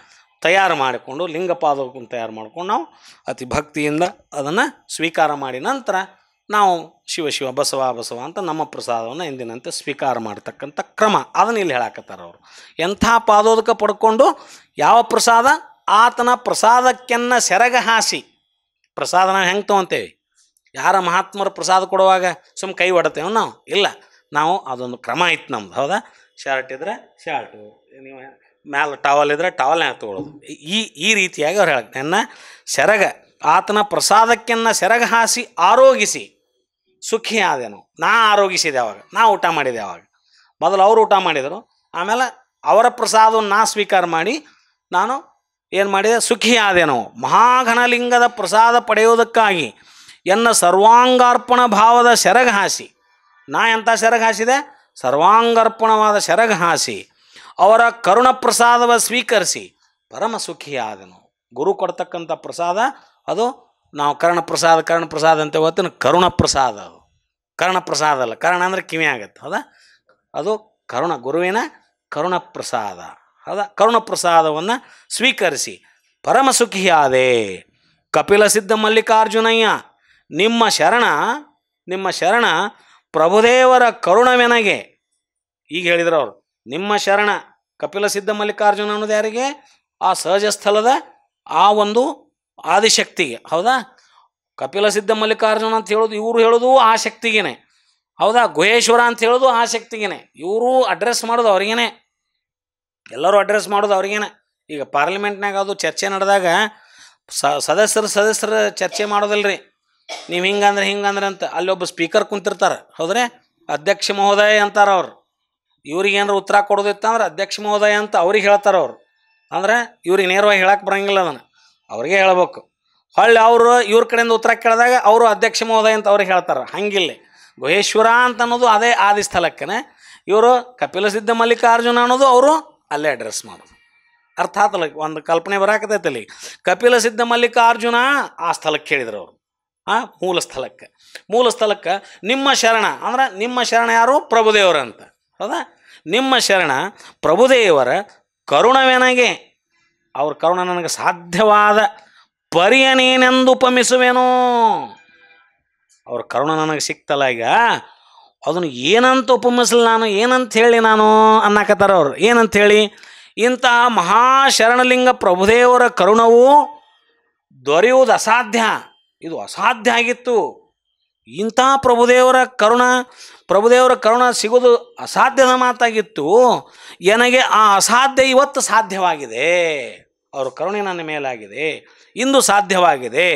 [SPEAKER 3] ತಯಾರು ಮಾಡಿಕೊಂಡು ಲಿಂಗ ಪಾದೋದಕವನ್ನು ತಯಾರು ಮಾಡ್ಕೊಂಡು ನಾವು ಅತಿ ಭಕ್ತಿಯಿಂದ ಅದನ್ನು ಸ್ವೀಕಾರ ಮಾಡಿ ನಂತರ ನಾವು ಶಿವ ಶಿವ ಬಸವ ಬಸವ ಅಂತ ನಮ್ಮ ಪ್ರಸಾದವನ್ನು ಎಂದಿನಂತೆ ಸ್ವೀಕಾರ ಮಾಡ್ತಕ್ಕಂಥ ಕ್ರಮ ಅದನ್ನು ಇಲ್ಲಿ ಹೇಳಕತ್ತಾರೆ ಅವರು. ಎಂಥ ಪಾದೋದಕ ಪಡ್ಕೊಂಡು ಯಾವ ಪ್ರಸಾದ, ಆತನ ಪ್ರಸಾದಕ್ಕೆನ್ನ ಸೆರಗ ಹಾಸಿ. ಪ್ರಸಾದ ನಾವು ಹೆಂಗೆ ತೊಗೊತೇವೆ, ಯಾರ ಮಹಾತ್ಮರ ಪ್ರಸಾದ ಕೊಡುವಾಗ ಸುಮ್ಮ ಕೈ ಹೊಡ್ತೇವೆ ನಾವು, ಇಲ್ಲ, ನಾವು ಅದೊಂದು ಕ್ರಮ ಇತ್ತು ನಮ್ದು, ಹೌದಾ. ಶರ್ಟ್ ಇದ್ದರೆ ಶರ್ಟು, ನೀವು ಮ್ಯಾಲೆ ಟವಲ್ ಇದ್ದರೆ ಟವಲ್ನ ತೊಗೊಳ್ಳೋದು. ಈ ರೀತಿಯಾಗಿ ಅವ್ರು ಹೇಳಕ್ಕೆ ನನ್ನ ಸೆರಗ, ಆತನ ಪ್ರಸಾದಕ್ಕೆನ್ನ ಸೆರಗ ಹಾಸಿ ಆರೋಗಿಸಿ ಸುಖಿ ಆದೆನು. ನಾ ಆರೋಗಿಸಿದೆ ಅವಾಗ, ನಾ ಊಟ ಮಾಡಿದೆ ಅವಾಗ. ಮೊದಲು ಅವರು ಊಟ ಮಾಡಿದರು, ಆಮೇಲೆ ಅವರ ಪ್ರಸಾದವನ್ನು ನಾ ಸ್ವೀಕಾರ ಮಾಡಿ ನಾನು ಏನು ಮಾಡಿದೆ, ಸುಖಿ ಆದೆನು. ಮಹಾಘನಲಿಂಗದ ಪ್ರಸಾದ ಪಡೆಯೋದಕ್ಕಾಗಿ ಎನ್ನ ಸರ್ವಾಂಗಾರ್ಪಣ ಭಾವದ ಸೆರಗ ಹಾಸಿ. ನಾ ಎಂಥ ಸೆರಗ ಹಾಸಿದೆ, ಸರ್ವಾಂಗಾರ್ಪಣವಾದ ಸೆರಗ ಹಾಸಿ ಅವರ ಕರುಣ ಪ್ರಸಾದವ ಸ್ವೀಕರಿಸಿ ಪರಮ ಸುಖಿ ಆದನು. ಗುರು ಕೊಡ್ತಕ್ಕಂಥ ಪ್ರಸಾದ ಅದು ನಾವು ಕರ್ಣಪ್ರಸಾದ ಅಂತ ಗೊತ್ತಿನ ಕರುಣ ಪ್ರಸಾದ. ಅದು ಕರ್ಣ ಪ್ರಸಾದ ಅಲ್ಲ, ಕರ್ಣ ಅಂದರೆ ಕಿವಿ ಆಗತ್ತೆ, ಹೌದಾ. ಅದು ಗುರುವಿನ ಕರುಣ ಪ್ರಸಾದ, ಹೌದಾ. ಕರುಣ ಪ್ರಸಾದವನ್ನು ಸ್ವೀಕರಿಸಿ ಪರಮ ಸುಖಿಯಾದೆ. ಕಪಿಲ ಸಿದ್ಧ ಮಲ್ಲಿಕಾರ್ಜುನಯ್ಯ ನಿಮ್ಮ ಶರಣ ಪ್ರಭುದೇವರ ಕರುಣವೆನಗೆ. ಈಗ ಹೇಳಿದ್ರು ಅವರು, ನಿಮ್ಮ ಶರಣ ಕಪಿಲ ಸಿದ್ಧ ಮಲ್ಲಿಕಾರ್ಜುನ ಅನ್ನೋದು ಯಾರಿಗೆ, ಆ ಸಹಜ ಸ್ಥಳದ ಆ ಒಂದು ಆದಿಶಕ್ತಿಗೆ, ಹೌದಾ. ಕಪಿಲ ಸಿದ್ಧ ಮಲ್ಲಿಕಾರ್ಜುನ ಅಂತ ಹೇಳೋದು ಇವರು ಹೇಳೋದು ಆ ಶಕ್ತಿಗೇನೆ, ಹೌದಾ. ಗುಹೇಶ್ವರ ಅಂತ ಹೇಳೋದು ಆ ಶಕ್ತಿಗೇನೆ. ಇವರು ಅಡ್ರೆಸ್ ಮಾಡೋದು ಅವ್ರಿಗೇನೆ, ಎಲ್ಲರೂ ಅಡ್ರೆಸ್ ಮಾಡೋದು ಅವ್ರಿಗೇನೆ. ಈಗ ಪಾರ್ಲಿಮೆಂಟ್ನಾಗ ಅದು ಚರ್ಚೆ ನಡೆದಾಗ ಸದಸ್ಯರು ಚರ್ಚೆ ಮಾಡೋದಲ್ರಿ, ನೀವು ಹಿಂಗಂದ್ರೆ ಅಂತ ಅಲ್ಲಿ ಒಬ್ಬ ಸ್ಪೀಕರ್ ಕುಂತಿರ್ತಾರೆ, ಹೌದ್ರೆ. ಅಧ್ಯಕ್ಷ ಮಹೋದಯ ಅಂತಾರೆ ಅವ್ರು. ಇವ್ರಿಗೆ ಏನಾರು ಉತ್ತರ ಕೊಡೋದಿತ್ತಂದ್ರೆ ಅಧ್ಯಕ್ಷ ಮಹೋದಯ ಅಂತ ಅವ್ರಿಗೆ ಹೇಳ್ತಾರೆ ಅವರು. ಅಂದ್ರೆ ಇವ್ರಿಗೆ ನೇರವಾಗಿ ಹೇಳಕ್ಕೆ ಬರೋಂಗಿಲ್ಲ, ಅದನ್ನು ಅವ್ರಿಗೆ ಹೇಳ್ಬೇಕು. ಹೊಳ್ಳಿ ಅವರು ಇವ್ರ ಕಡೆಯಿಂದ ಉತ್ತರ ಕೇಳಿದಾಗ ಅವರು ಅಧ್ಯಕ್ಷ ಮಹೋದಯ ಅಂತ ಅವ್ರಿಗೆ ಹೇಳ್ತಾರೆ. ಹಂಗಿಲ್ಲ, ಗುಹೇಶ್ವರ ಅಂತ ಅನ್ನೋದು ಅದೇ ಆದಿ ಸ್ಥಳಕ್ಕೇ, ಇವರು ಕಪಿಲ ಸಿದ್ಧ ಮಲ್ಲಿಕಾರ್ಜುನ ಅನ್ನೋದು ಅವರು ಅಲ್ಲೇ ಅಡ್ರೆಸ್ ಮಾಡೋದು. ಅರ್ಥ ಆತಲ್ಲ, ಒಂದು ಕಲ್ಪನೆ ಬರಾಕತೈತಲ್ಲಿ. ಕಪಿಲ ಸಿದ್ಧ ಮಲ್ಲಿಕಾರ್ಜುನ ಆ ಸ್ಥಳಕ್ಕೆ ಹೇಳಿದ್ರು ಅವರು, ಮೂಲ ಸ್ಥಳಕ್ಕೆ ನಿಮ್ಮ ಶರಣ ಅಂದ್ರೆ ನಿಮ್ಮ ಶರಣ ಯಾರು, ಪ್ರಭುದೇವರ ಅಂತ, ಹೌದಾ. ನಿಮ್ಮ ಶರಣ ಪ್ರಭುದೇವರ ಕರುಣವೆನಗೆ ಅವ್ರ ಕರುಣ ನನಗೆ ಸಾಧ್ಯವಾದ ಪರಿಯನೇನೆಂದು ಉಪಮಿಸುವೇನೋ. ಅವ್ರ ಕರುಣ ನನಗೆ ಸಿಕ್ತಲ್ಲ ಈಗ, ಅದನ್ನು ಏನಂತ ಉಪಮಿಸಲಿ ನಾನು, ಏನಂತ ಹೇಳಿ ನಾನು ಅನ್ನಕತ್ತಾರ ಅವ್ರು. ಏನಂತ ಹೇಳಿ, ಇಂತಹ ಮಹಾಶರಣಲಿಂಗ ಪ್ರಭುದೇವರ ಕರುಣವು ದೊರೆಯುವುದು ಅಸಾಧ್ಯ, ಇದು ಅಸಾಧ್ಯ ಆಗಿತ್ತು. ಇಂಥ ಪ್ರಭುದೇವರ ಕರುಣ ಸಿಗೋದು ಅಸಾಧ್ಯದ ಮಾತಾಗಿತ್ತು. ನನಗೆ ಆ ಅಸಾಧ್ಯ ಇವತ್ತು ಸಾಧ್ಯವಾಗಿದೆ. ಅವರ ಕರುಣೆ ನನ್ನ ಮೇಲಾಗಿದೆ, ಇಂದು ಸಾಧ್ಯವಾಗಿದೆ.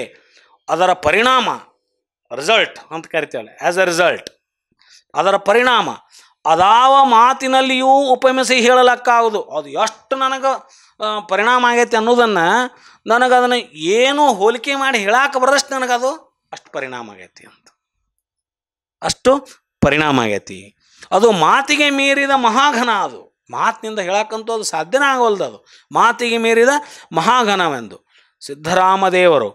[SPEAKER 3] ಅದರ ಪರಿಣಾಮ, ರಿಸಲ್ಟ್ ಅಂತ ಕರಿತೇವಲ್ಲ, ಆ್ಯಸ್ ಎ ರಿಸಲ್ಟ್, ಅದರ ಪರಿಣಾಮ ಅದಾವ ಮಾತಿನಲ್ಲಿಯೂ ಉಪಮಿಸಿ ಹೇಳಲಕ್ಕಾಗುವುದು. ಅದು ಎಷ್ಟು ನನಗೆ ಪರಿಣಾಮ ಆಗೈತಿ ಅನ್ನೋದನ್ನು ನನಗದನ್ನು ಏನೂ ಹೋಲಿಕೆ ಮಾಡಿ ಹೇಳಕ್ಕೆ ಬರೋದಷ್ಟು ನನಗದು ಅಷ್ಟು ಪರಿಣಾಮ ಆಗೈತಿ ಅಂತ, ಅಷ್ಟು ಪರಿಣಾಮ ಆಗೈತಿ. ಅದು ಮಾತಿಗೆ ಮೀರಿದ ಮಹಾಘನ. ಅದು ಮಾತಿನಿಂದ ಹೇಳಕ್ಕಂತೂ ಅದು ಸಾಧ್ಯನೇ ಆಗೋಲ್ದು. ಅದು ಮಾತಿಗೆ ಮೀರಿದ ಮಹಾಘನವೆಂದು ಸಿದ್ಧರಾಮದೇವರು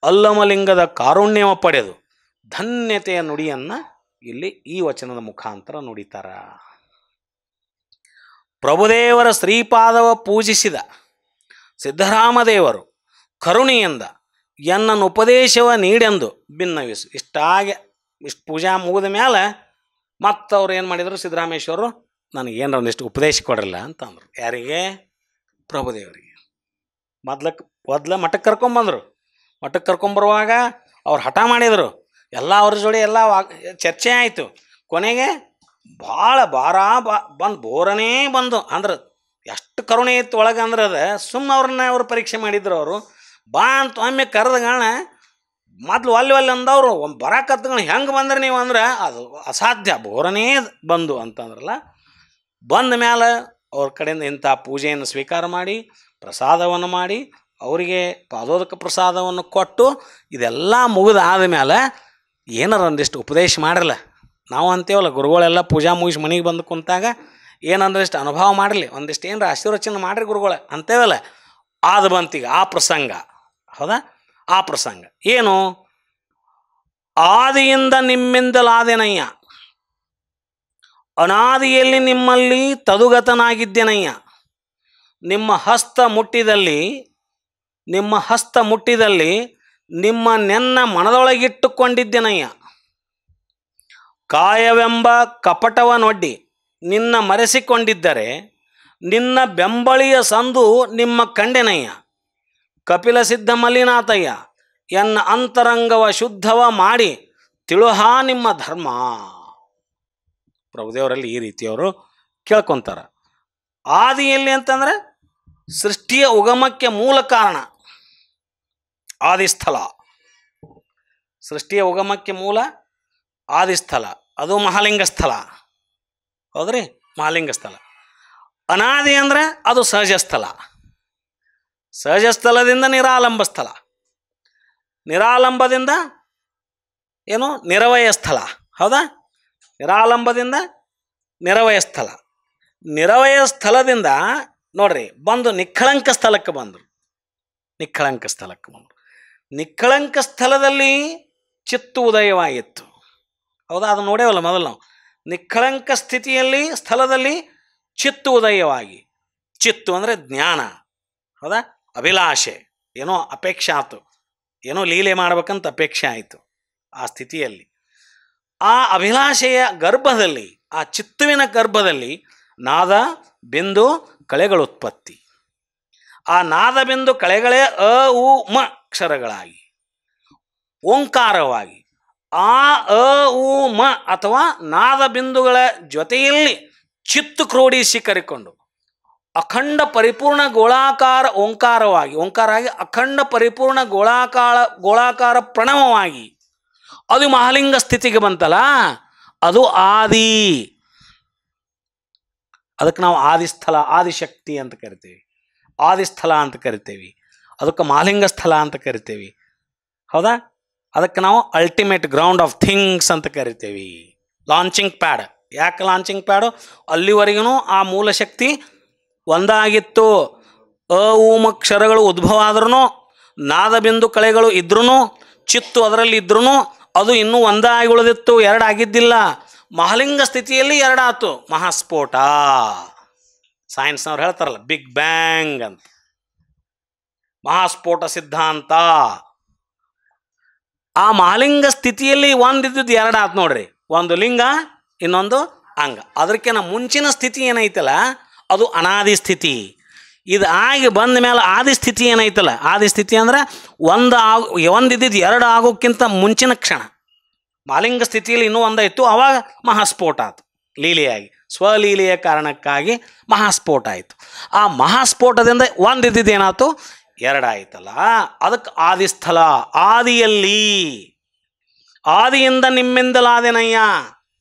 [SPEAKER 3] ಅಲ್ಲಮಲಿಂಗದ ಕಾರುಣ್ಯವ ಪಡೆದು ಧನ್ಯತೆಯ ನುಡಿಯನ್ನು ಇಲ್ಲಿ ಈ ವಚನದ ಮುಖಾಂತರ ನುಡಿತಾರ. ಪ್ರಭುದೇವರ ಶ್ರೀಪಾದವ ಪೂಜಿಸಿದ ಸಿದ್ಧರಾಮದೇವರು ಕರುಣೆಯಿಂದ ಎನ್ನನ್ನು ಉಪದೇಶವ ನೀಡೆಂದು ಭಿನ್ನವಿಸು. ಇಷ್ಟು ಪೂಜಾ ಮುಗಿದ ಮೇಲೆ ಮತ್ತು ಅವ್ರು ಏನು ಮಾಡಿದರು, ಸಿದ್ದರಾಮೇಶ್ವರರು ನನಗೇನಾರ ಒಂದಿಷ್ಟು ಉಪದೇಶ ಕೊಡಲ್ಲ ಅಂತಂದರು. ಯಾರಿಗೆ? ಪ್ರಭುದೇವರಿಗೆ. ಮೊದಲ ಮಠಕ್ಕೆ ಕರ್ಕೊಂಬಂದರು. ಮಠಕ್ಕೆ ಕರ್ಕೊಂಬರುವಾಗ ಅವ್ರು ಹಠ ಮಾಡಿದರು. ಎಲ್ಲ ಅವ್ರ ಜೋಡಿ ಎಲ್ಲ ಚರ್ಚೆ ಆಯಿತು. ಕೊನೆಗೆ ಭಾಳ ಬೋರನೇ ಬಂದು ಅಂದ್ರೆ ಎಷ್ಟು ಕರುಣೆ ಇತ್ತು ಒಳಗೆ ಅಂದ್ರೆ ಅದು ಸುಮ್ಮನೆ ಅವ್ರು ಪರೀಕ್ಷೆ ಮಾಡಿದ್ರು. ಅವರು ಬಾ ಅಂತ ಒಮ್ಮೆ ಕರೆದಗಾಣ ಮೊದಲು ಅಲ್ಲಿ ಅಂದವರು ಬರಾಕತ್ಗಳು ಹೆಂಗೆ ಬಂದ್ರೆ ನೀವು ಅಂದ್ರೆ ಅದು ಅಸಾಧ್ಯ, ಬೋರನೇ ಬಂದು ಅಂತಂದ್ರಲ್ಲ. ಬಂದ ಮೇಲೆ ಅವ್ರ ಕಡೆಯಿಂದ ಇಂಥ ಪೂಜೆಯನ್ನು ಸ್ವೀಕಾರ ಮಾಡಿ ಪ್ರಸಾದವನ್ನು ಮಾಡಿ ಅವರಿಗೆ ಪಾದೋದಕ ಪ್ರಸಾದವನ್ನು ಕೊಟ್ಟು ಇದೆಲ್ಲ ಮುಗಿದಾದ ಮೇಲೆ ಏನಾರ ಒಂದಿಷ್ಟು ಉಪದೇಶ ಮಾಡಿರಲ್ಲ. ನಾವು ಅಂತೇವಲ್ಲ, ಗುರುಗಳೆಲ್ಲ ಪೂಜಾ ಮುಗಿಸಿ ಮನೆಗೆ ಬಂದು ಕುಂತಾಗ ಏನಂದ್ರಿಷ್ಟು ಅನುಭವ ಮಾಡಲಿ, ಒಂದಿಷ್ಟು ಏನಾರ ಆಶೀರ್ವಚನ ಮಾಡಿರಿ ಗುರುಗಳೇ ಅಂತೇವಲ್ಲ. ಅದು ಬಂತೀಗ ಆ ಪ್ರಸಂಗ. ಹೌದಾ? ಆ ಪ್ರಸಂಗ ಏನು? ಆದಿಯಿಂದ ನಿಮ್ಮಿಂದಲಾದೆನಯ್ಯ, ಅನಾದಿಯಲ್ಲಿ ನಿಮ್ಮಲ್ಲಿ ತದುಗತನಾಗಿದ್ದೇನಯ್ಯ, ನಿಮ್ಮ ಹಸ್ತ ಮುಟ್ಟಿದಲ್ಲಿ ನಿಮ್ಮ ನೆನ್ನ ಮನದೊಳಗಿಟ್ಟುಕೊಂಡಿದ್ದೇನಯ್ಯ. ಕಾಯವೆಂಬ ಕಪಟವನೊಡ್ಡಿ ನಿನ್ನ ಮರೆಸಿಕೊಂಡಿದ್ದರೆ ನಿನ್ನ ಬೆಂಬಳಿಯ ಸಂದು ನಿಮ್ಮ ಕಂಡೆನಯ್ಯ. ಕಪಿಲ ಸಿದ್ಧ ಮಲ್ಲಿನಾಥಯ್ಯ, ಎನ್ನ ಅಂತರಂಗವ ಶುದ್ಧವ ಮಾಡಿ ತಿಳುಹಾ ನಿಮ್ಮ ಧರ್ಮ. ಪ್ರಭುದೇವರಲ್ಲಿ ಈ ರೀತಿಯವರು ಕೇಳ್ಕೊತಾರ. ಆದಿಯಲ್ಲಿ ಅಂತಂದರೆ ಸೃಷ್ಟಿಯ ಉಗಮಕ್ಕೆ ಮೂಲ ಕಾರಣ ಆದಿಸ್ಥಳ. ಸೃಷ್ಟಿಯ ಉಗಮಕ್ಕೆ ಮೂಲ ಆದಿಸ್ಥಳ, ಅದು ಮಹಾಲಿಂಗ ಸ್ಥಳ. ಹೌದ್ರಿ? ಮಹಾಲಿಂಗ ಸ್ಥಳ. ಅನಾದಿ ಅಂದರೆ ಅದು ಸಹಜ ಸ್ಥಳ. ಸಹಜ ಸ್ಥಳದಿಂದ ನಿರಾಲಂಬ ಸ್ಥಳ, ನಿರಾಲಂಬದಿಂದ ಏನು ನಿರವಯ ಸ್ಥಳ. ಹೌದಾ? ನಿರಾಲಂಬದಿಂದ ನಿರವಯ ಸ್ಥಳ, ನಿರವಯ ಸ್ಥಳದಿಂದ ನೋಡ್ರಿ ಬಂದು ನಿಕ್ಕಳಂಕ ಸ್ಥಳಕ್ಕೆ ಬಂದರು. ನಿಕ್ಕಳಂಕ ಸ್ಥಳದಲ್ಲಿ ಚಿತ್ತು ಉದಯವಾಗಿತ್ತು. ಹೌದಾ? ಅದು ನೋಡೇವಲ್ಲ ಮೊದಲು ನಾವು. ನಿಕ್ಕಳಂಕ ಸ್ಥಳದಲ್ಲಿ ಚಿತ್ತು ಉದಯವಾಗಿ, ಚಿತ್ತು ಅಂದರೆ ಜ್ಞಾನ. ಹೌದಾ? ಅಭಿಲಾಷೆ, ಏನೋ ಅಪೇಕ್ಷೆ ಆಯಿತು, ಏನೋ ಲೀಲೆ ಮಾಡ್ಬೇಕಂತ ಅಪೇಕ್ಷೆ ಆಯಿತು. ಆ ಸ್ಥಿತಿಯಲ್ಲಿ ಆ ಅಭಿಲಾಷೆಯ ಗರ್ಭದಲ್ಲಿ, ಆ ಚಿತ್ತುವಿನ ಗರ್ಭದಲ್ಲಿ ನಾದ ಬಿಂದು ಕಳೆಗಳು ಉತ್ಪತ್ತಿ. ಆ ನಾದ ಬಿಂದು ಕಳೆಗಳೇ ಅ ಉ ಮ ಅಕ್ಷರಗಳಾಗಿ ಓಂಕಾರವಾಗಿ ಆ ಅ ಉ ಮ ಅಥವಾ ನಾದ ಬಿಂದುಗಳ ಜೊತೆಯಲ್ಲಿ ಚಿತ್ತು ಕ್ರೋಢಿಸಿ ಕರಿಕೊಂಡು ಅಖಂಡ ಪರಿಪೂರ್ಣ ಗೋಳಾಕಾರ ಓಂಕಾರವಾಗಿ ಅಖಂಡ ಪರಿಪೂರ್ಣ ಗೋಳಾಕಾರ ಪ್ರಣವವಾಗಿ ಅದು ಮಹಾಲಿಂಗ ಸ್ಥಿತಿಗೆ ಬಂತಲ್ಲ, ಅದು ಆದಿ. ಅದಕ್ಕೆ ನಾವು ಆದಿಸ್ಥಳ, ಆದಿಶಕ್ತಿ ಅಂತ ಕರಿತೇವೆ, ಆದಿಸ್ಥಳ ಅಂತ ಕರಿತೇವೆ. ಅದಕ್ಕೆ ಮಹಾಲಿಂಗ ಸ್ಥಳ ಅಂತ ಕರಿತೇವೆ. ಹೌದಾ? ಅದಕ್ಕೆ ನಾವು ಅಲ್ಟಿಮೇಟ್ ಗ್ರೌಂಡ್ ಆಫ್ ಥಿಂಗ್ಸ್ ಅಂತ ಕರಿತೇವೆ. Launching pad. ಯಾಕೆ ಲಾಂಚಿಂಗ್ ಪ್ಯಾಡು? ಅಲ್ಲಿವರೆಗೂ ಆ ಮೂಲ ಶಕ್ತಿ ಒಂದಾಗಿತ್ತು. ಅ ಊಮಕ್ಷರಗಳು ಉದ್ಭವ ಆದ್ರೂ, ನಾದಬಿಂದು ಕಳೆಗಳು ಇದ್ರೂ, ಚಿತ್ತು ಅದರಲ್ಲಿ ಇದ್ರೂ ಅದು ಇನ್ನೂ ಒಂದಾಗಿ ಉಳಿದಿತ್ತು, ಎರಡಾಗಿದ್ದಿಲ್ಲ. ಮಹಾಲಿಂಗ ಸ್ಥಿತಿಯಲ್ಲಿ ಎರಡಾತು. ಮಹಾಸ್ಫೋಟ. ಸೈನ್ಸ್ನವ್ರು ಹೇಳ್ತಾರಲ್ಲ ಬಿಗ್ ಬ್ಯಾಂಗ್ ಅಂತ. ಮಹಾಸ್ಫೋಟ ಸಿದ್ಧಾಂತ. ಆ ಮಹಾಲಿಂಗ ಸ್ಥಿತಿಯಲ್ಲಿ ಒಂದಿದ್ದು ಎರಡು ಆತು ನೋಡ್ರಿ, ಒಂದು ಲಿಂಗ ಇನ್ನೊಂದು ಅಂಗ. ಅದಕ್ಕಿಂತ ಮುಂಚಿನ ಸ್ಥಿತಿ ಏನೈತಲ್ಲ ಅದು ಅನಾದಿ ಸ್ಥಿತಿ. ಇದು ಆಗಿ ಬಂದ ಮೇಲೆ ಆದಿ ಸ್ಥಿತಿ ಏನೈತಲ್ಲ, ಆದಿ ಸ್ಥಿತಿ ಅಂದ್ರೆ ಒಂದಿದ್ದು ಎರಡು ಆಗೋಕ್ಕಿಂತ ಮುಂಚಿನ ಕ್ಷಣ. ಮಹಾಲಿಂಗ ಸ್ಥಿತಿಯಲ್ಲಿ ಇನ್ನೂ ಒಂದಾಯಿತು, ಅವಾಗ ಮಹಾಸ್ಫೋಟ ಆಯಿತು. ಲೀಲೆಯಾಗಿ ಸ್ವಲೀಲೆಯ ಕಾರಣಕ್ಕಾಗಿ ಮಹಾಸ್ಫೋಟ ಆಯಿತು. ಆ ಮಹಾಸ್ಫೋಟದಿಂದ ಒಂದಿದ್ದು ಏನಾಯ್ತು, ಎರಡಾಯ್ತಲ್ಲ, ಅದಕ್ಕೆ ಆದಿಸ್ಥಳ. ಆದಿಯಲ್ಲಿ ಆದಿಯಿಂದ ನಿಮ್ಮಿಂದಲಾದೆನಯ್ಯ.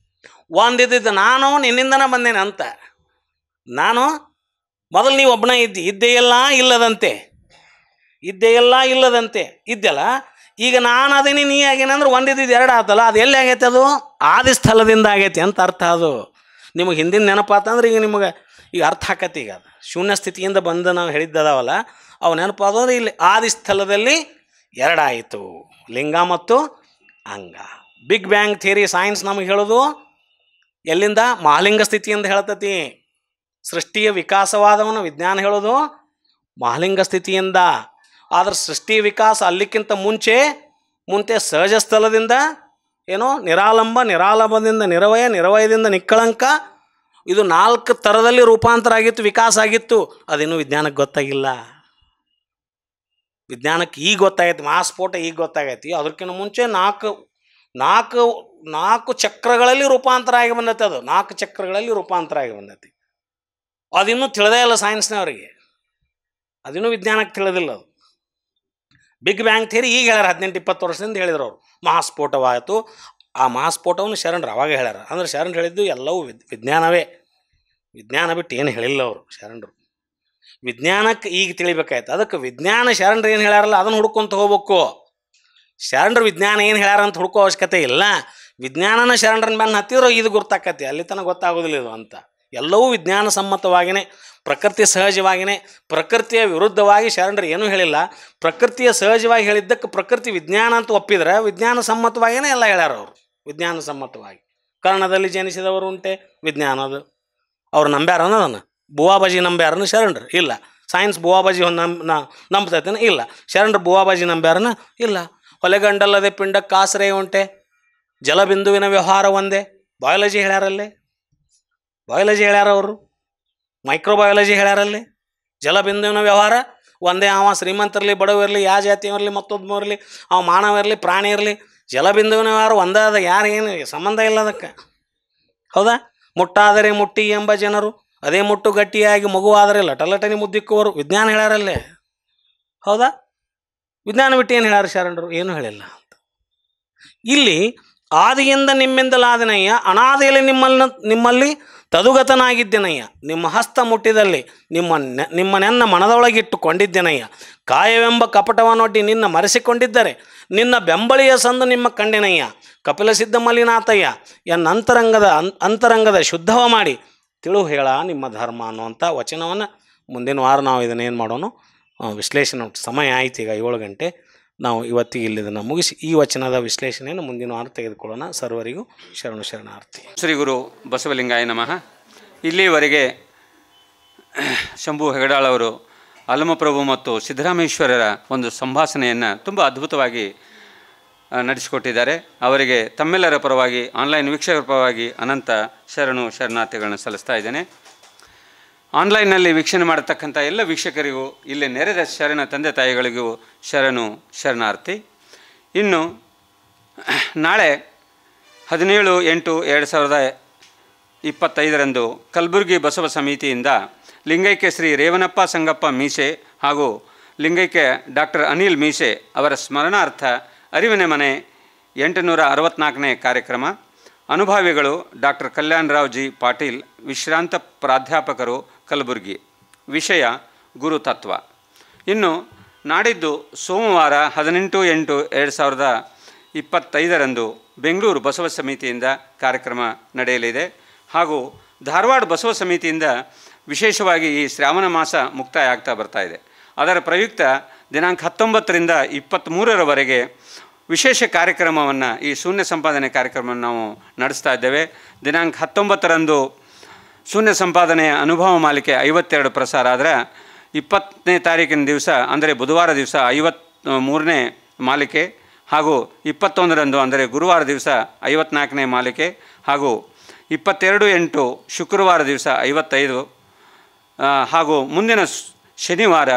[SPEAKER 3] ಒಂದಿದ್ದು ನಾನು ನಿನ್ನಿಂದನ ಬಂದೇನೆ ಅಂತ. ನಾನು ಮೊದಲು ನೀವು ಒಬ್ಬನೇ ಇದ್ದೆಯಲ್ಲ ಇಲ್ಲದಂತೆ, ಇದ್ದೆಯಲ್ಲ ಇಲ್ಲದಂತೆ ಇದ್ದೆಲ್ಲ. ಈಗ ನಾನು ಅದೇನಿ ನೀ ಆಗೇನೆ ಅಂದ್ರೆ ಒಂದಿದ್ದು ಎರಡು ಆತಲ್ಲ, ಅದು ಎಲ್ಲಿ ಆಗೈತೆ, ಅದು ಆದಿಸ್ಥಳದಿಂದ ಆಗೈತಿ ಅಂತ ಅರ್ಥ. ಅದು ನಿಮಗೆ ಹಿಂದಿನ ನೆನಪಾತಂದ್ರೆ ಈಗ ನಿಮಗೆ ಈಗ ಅರ್ಥ ಆಕತಿ. ಈಗ ಅದು ಶೂನ್ಯ ಸ್ಥಿತಿಯಿಂದ ಬಂದು ನಾವು ಹೇಳಿದ್ದದಾವಲ್ಲ, ಅವು ನೆನಪಾದ್ರೆ ಇಲ್ಲಿ ಆದಿಸ್ಥಳದಲ್ಲಿ ಎರಡಾಯಿತು, ಲಿಂಗ ಮತ್ತು ಅಂಗ. ಬಿಗ್ ಬ್ಯಾಂಗ್ ಥಿಯರಿ ಸೈನ್ಸ್ ನಮಗೆ ಹೇಳೋದು ಎಲ್ಲಿಂದ, ಮಹಾಲಿಂಗ ಸ್ಥಿತಿಯಿಂದ ಹೇಳ್ತತಿ. ಸೃಷ್ಟಿಯ ವಿಕಾಸವಾದವನ್ನು ವಿಜ್ಞಾನ ಹೇಳೋದು ಮಹಾಲಿಂಗ ಸ್ಥಿತಿಯಿಂದ. ಆದರೆ ಸೃಷ್ಟಿ ವಿಕಾಸ ಅಲ್ಲಿಕ್ಕಿಂತ ಮುಂಚೆ ಸಹಜ ಸ್ಥಳದಿಂದ ಏನೋ ನಿರಾಲಂಬದಿಂದ ನಿರವಯ, ನಿರವಯದಿಂದ ನಿಕ್ಕಳಂಕ, ಇದು 4 ಥರದಲ್ಲಿ ರೂಪಾಂತರ ಆಗಿತ್ತು, ವಿಕಾಸ ಆಗಿತ್ತು. ಅದೇನು ವಿಜ್ಞಾನಕ್ಕೆ ಗೊತ್ತಾಗಿಲ್ಲ. ವಿಜ್ಞಾನಕ್ಕೆ ಈಗ ಗೊತ್ತಾಗೈತಿ, ಮಹಾಸ್ಫೋಟ ಈಗ ಗೊತ್ತಾಗೈತಿ. ಅದಕ್ಕಿಂತ ಮುಂಚೆ ನಾಲ್ಕು ಚಕ್ರಗಳಲ್ಲಿ ರೂಪಾಂತರ ಆಗಿ ಬಂದೈತಿ. ಅದು 4 ಚಕ್ರಗಳಲ್ಲಿ ರೂಪಾಂತರ ಆಗಿ ಬಂದೈತಿ. ಅದಿನ್ನೂ ತಿಳಿದೇ ಇಲ್ಲ ಸೈನ್ಸ್ನವರಿಗೆ, ಅದಿನ್ನೂ ವಿಜ್ಞಾನಕ್ಕೆ ತಿಳಿದಿಲ್ಲ. ಅದು ಬಿಗ್ ಬ್ಯಾಂಗ್ ಥಿಯರಿ ಈಗ ಹೇಳ್ಯಾರ, 18-20 ವರ್ಷದಿಂದ ಹೇಳಿದ್ರು ಅವರು. ಮಹಾಸ್ಫೋಟವಾಯಿತು. ಆ ಮಹಾಸ್ಫೋಟವನ್ನು ಶರಣರು ಅವಾಗ ಹೇಳ್ಯಾರ. ಅಂದ್ರೆ ಶರಣರು ಹೇಳಿದ್ದು ಎಲ್ಲವೂ ವಿಜ್ಞಾನವೇ, ವಿಜ್ಞಾನ ಬಿಟ್ಟು ಏನು ಹೇಳಿಲ್ಲ ಅವರು ಶರಣರು. ವಿಜ್ಞಾನಕ್ಕೆ ಈಗ ತಿಳಿಬೇಕಾಯ್ತು. ಅದಕ್ಕೆ ವಿಜ್ಞಾನ ಶರಣರು ಏನು ಹೇಳ್ಯಾರಲ್ಲ ಅದನ್ನು ಹುಡ್ಕೊಂತ ಹೋಗ್ಬೇಕು. ಶರಣರು ವಿಜ್ಞಾನ ಏನು ಹೇಳ್ಯಾರ ಅಂತ ಹುಡ್ಕೋ ಅವಶ್ಯಕತೆ ಇಲ್ಲ. ವಿಜ್ಞಾನನ ಶರಣರನ್ನ ಮೇಲೆ ಹತ್ತಿದ್ರು ಇದು ಗುರ್ತಾಕತಿ, ಅಲ್ಲಿ ತನಕ ಗೊತ್ತಾಗೋದಿಲ್ಲ ಇದು ಅಂತ. ಎಲ್ಲವೂ ವಿಜ್ಞಾನ ಸಮ್ಮತವಾಗಿಯೇ, ಪ್ರಕೃತಿ ಸಹಜವಾಗಿಯೇ, ಪ್ರಕೃತಿಯ ವಿರುದ್ಧವಾಗಿ ಶರಣರು ಏನೂ ಹೇಳಿಲ್ಲ. ಪ್ರಕೃತಿಯ ಸಹಜವಾಗಿ ಹೇಳಿದ್ದಕ್ಕೆ ಪ್ರಕೃತಿ ವಿಜ್ಞಾನ ಅಂತ ಒಪ್ಪಿದ್ರೆ ವಿಜ್ಞಾನ ಸಮ್ಮತವಾಗಿಯೇ ಎಲ್ಲ ಹೇಳ್ಯಾರ ಅವರು. ವಿಜ್ಞಾನ ಸಮ್ಮತವಾಗಿ ಕರ್ಣದಲ್ಲಿ ಜನಿಸಿದವರು ಉಂಟೆ ವಿಜ್ಞಾನದು, ಅವ್ರು ನಂಬ್ಯಾರ ಅನ್ನೋದನ್ನು. ಬುವಾಬಾಜಿ ನಂಬ್ಯಾರನ್ನು ಶರಣರು ಇಲ್ಲ. ಸೈನ್ಸ್ ಬುವಾಬಾಜಿ ನಂಬ್ತೈತೇನೆ ಇಲ್ಲ. ಶರಣರು ಬುವಾಬಾಜಿ ನಂಬ್ಯಾರನ ಇಲ್ಲ. ಹೊಲೆಗಂಡಲ್ಲದೆ ಪಿಂಡಕ್ಕೆ ಆಶ್ರಯ ಉಂಟೆ, ಜಲಬಿಂದುವಿನ ವ್ಯವಹಾರ ಒಂದೇ. ಬಯಾಲಜಿ ಹೇಳ್ಯಾರಲ್ಲೇ, ಬಯಾಲಜಿ ಹೇಳ್ಯಾರ ಅವರು. ಮೈಕ್ರೋಬಯಾಲಜಿ ಹೇಳ್ಯಾರಲ್ಲಿ. ಜಲಬಿಂದುವಿನ ವ್ಯವಹಾರ ಒಂದೇ. ಅವ ಶ್ರೀಮಂತರಲಿ ಬಡವಿರಲಿ, ಯಾವ ಜಾತಿ ಇರಲಿ, ಮತ್ತೊಬ್ಬ ಇರಲಿ, ಅವ ಮಾನವ ಇರಲಿ, ಪ್ರಾಣಿ ಇರಲಿ, ಜಲಬಿಂದುವಿನ ವ್ಯವಹಾರ ಒಂದೇ ಅದ. ಯಾರು ಏನು ಸಂಬಂಧ ಇಲ್ಲ ಅದಕ್ಕೆ. ಹೌದಾ? ಮುಟ್ಟಾದರೆ ಮುಟ್ಟಿ ಎಂಬ ಜನರು, ಅದೇ ಮುಟ್ಟು ಗಟ್ಟಿಯಾಗಿ ಮಗುವಾದರೆ ಲಟಲಟನಿ ಮುದ್ದಿಕ್ಕುವರು. ವಿಜ್ಞಾನ ಹೇಳ್ಯಾರಲ್ಲೇ. ಹೌದಾ? ವಿಜ್ಞಾನ ಬಿಟ್ಟು ಏನು ಹೇಳ್ಯಾರ ಶರಣರು? ಏನೂ ಹೇಳಿಲ್ಲ ಅಂತ. ಇಲ್ಲಿ ಆದಿಯಿಂದ ನಿಮ್ಮಿಂದಲಾದನಯ್ಯ, ಅನಾದಿಯಲ್ಲಿ ನಿಮ್ಮಲ್ಲಿ ತದುಗತನಾಗಿದ್ದೇನಯ್ಯ. ನಿಮ್ಮ ಹಸ್ತ ಮುಟ್ಟಿದಲ್ಲಿ ನಿಮ್ಮನೆನ್ನ ಮನದೊಳಗಿಟ್ಟುಕೊಂಡಿದ್ದೇನಯ್ಯ. ಕಾಯವೆಂಬ ಕಪಟವನ್ನೊಡ್ಡಿ ನಿನ್ನ ಮರೆಸಿಕೊಂಡಿದ್ದರೆ ನಿನ್ನ ಬೆಂಬಳಿಯ ಸಂದು ನಿಮ್ಮ ಕಂಡೆನಯ್ಯ. ಕಪಿಲ ಸಿದ್ಧ ಮಲ್ಲಿನಾಥಯ್ಯ ಎನ್ನ ಅಂತರಂಗದ ಶುದ್ಧವ ಮಾಡಿ ತಿಳು ಹೇಳ ನಿಮ್ಮ ಧರ್ಮ ಅನ್ನುವಂಥ ವಚನವನ್ನು ಮುಂದಿನ ವಾರ ನಾವು ಇದನ್ನೇನು ಮಾಡೋಣ, ವಿಶ್ಲೇಷಣೆ. ಸಮಯ ಆಯ್ತು ಈಗ 7 ಗಂಟೆ. ನಾವು ಇವತ್ತಿಗೆ ಇಲ್ಲಿದನ್ನು ಮುಗಿಸಿ ಈ ವಚನದ ವಿಶ್ಲೇಷಣೆಯನ್ನು ಮುಂದಿನ ವಾರ ತೆಗೆದುಕೊಳ್ಳೋಣ. ಸರ್ವರಿಗೂ ಶರಣಾರ್ಥಿ.
[SPEAKER 4] ಶ್ರೀ ಗುರು ಬಸವಲಿಂಗಾಯ ನಮಃ. ಇಲ್ಲಿವರೆಗೆ ಶಂಭು ಹೆಗಡಾಳ್ ಅವರು ಅಲ್ಲಮಪ್ರಭು ಮತ್ತು ಸಿದ್ದರಾಮೇಶ್ವರರ ಒಂದು ಸಂಭಾಷಣೆಯನ್ನು ತುಂಬ ಅದ್ಭುತವಾಗಿ ನಡೆಸಿಕೊಟ್ಟಿದ್ದಾರೆ. ಅವರಿಗೆ ತಮ್ಮೆಲ್ಲರ ಪರವಾಗಿ, ಆನ್ಲೈನ್ ವೀಕ್ಷಕರ ಪರವಾಗಿ ಅನಂತ ಶರಣಾರ್ಥಿಗಳನ್ನು ಸಲ್ಲಿಸ್ತಾ ಇದ್ದೇನೆ. ಆನ್ಲೈನ್ನಲ್ಲಿ ವೀಕ್ಷಣೆ ಮಾಡತಕ್ಕಂಥ ಎಲ್ಲ ವೀಕ್ಷಕರಿಗೂ, ಇಲ್ಲಿ ನೆರೆದ ಶರಣ ತಂದೆ ತಾಯಿಗಳಿಗೂ ಶರಣಾರ್ಥಿ. ಇನ್ನು ನಾಳೆ 17/8/2025 ಕಲಬುರಗಿ ಬಸವ ಸಮಿತಿಯಿಂದ ಲಿಂಗೈಕ್ಯ ಶ್ರೀ ರೇವಣಪ್ಪ ಸಂಗಪ್ಪ ಮೀಸೆ ಹಾಗೂ ಲಿಂಗೈಕ್ಯ ಡಾಕ್ಟರ್ ಅನಿಲ್ ಮೀಸೆ ಅವರ ಸ್ಮರಣಾರ್ಥ ಅರಿವಿನ ಮನೆ 864ನೇ ಕಾರ್ಯಕ್ರಮ. ಅನುಭಾವಿಗಳು ಡಾಕ್ಟರ್ ಕಲ್ಯಾಣರಾವ್ ಜಿ ಪಾಟೀಲ್, ವಿಶ್ರಾಂತ ಪ್ರಾಧ್ಯಾಪಕರು, ಕಲಬುರಗಿ. ವಿಷಯ ಗುರುತತ್ವ. ಇನ್ನು ನಾಡಿದ್ದು ಸೋಮವಾರ 18/8/2025 ಬೆಂಗಳೂರು ಬಸವ ಸಮಿತಿಯಿಂದ ಕಾರ್ಯಕ್ರಮ ನಡೆಯಲಿದೆ. ಹಾಗೂ ಧಾರವಾಡ ಬಸವ ಸಮಿತಿಯಿಂದ ವಿಶೇಷವಾಗಿ ಈ ಶ್ರಾವಣ ಮಾಸ ಮುಕ್ತಾಯ ಆಗ್ತಾ ಬರ್ತಾ ಇದೆ. ಅದರ ಪ್ರಯುಕ್ತ ದಿನಾಂಕ 19ರಿಂದ 23ರವರೆಗೆ ವಿಶೇಷ ಕಾರ್ಯಕ್ರಮವನ್ನು, ಈ ಶೂನ್ಯ ಸಂಪಾದನೆ ಕಾರ್ಯಕ್ರಮವನ್ನು ನಾವು ನಡೆಸ್ತಾ ಇದ್ದೇವೆ. ದಿನಾಂಕ 19ರಂದು ಶೂನ್ಯ ಸಂಪಾದನೆಯ ಅನುಭವ ಮಾಲಿಕೆ 52 ಪ್ರಸಾರ ಆದರೆ 20ನೇ ತಾರೀಕಿನ ದಿವಸ ಅಂದರೆ ಬುಧವಾರ ದಿವಸ 53ನೇ ಮಾಲಿಕೆ, ಹಾಗೂ 21ರಂದು ಅಂದರೆ ಗುರುವಾರ ದಿವಸ 54ನೇ ಮಾಲಿಕೆ, ಹಾಗೂ 22/8 ಶುಕ್ರವಾರ ದಿವಸ 55, ಹಾಗೂ ಮುಂದಿನ ಶನಿವಾರ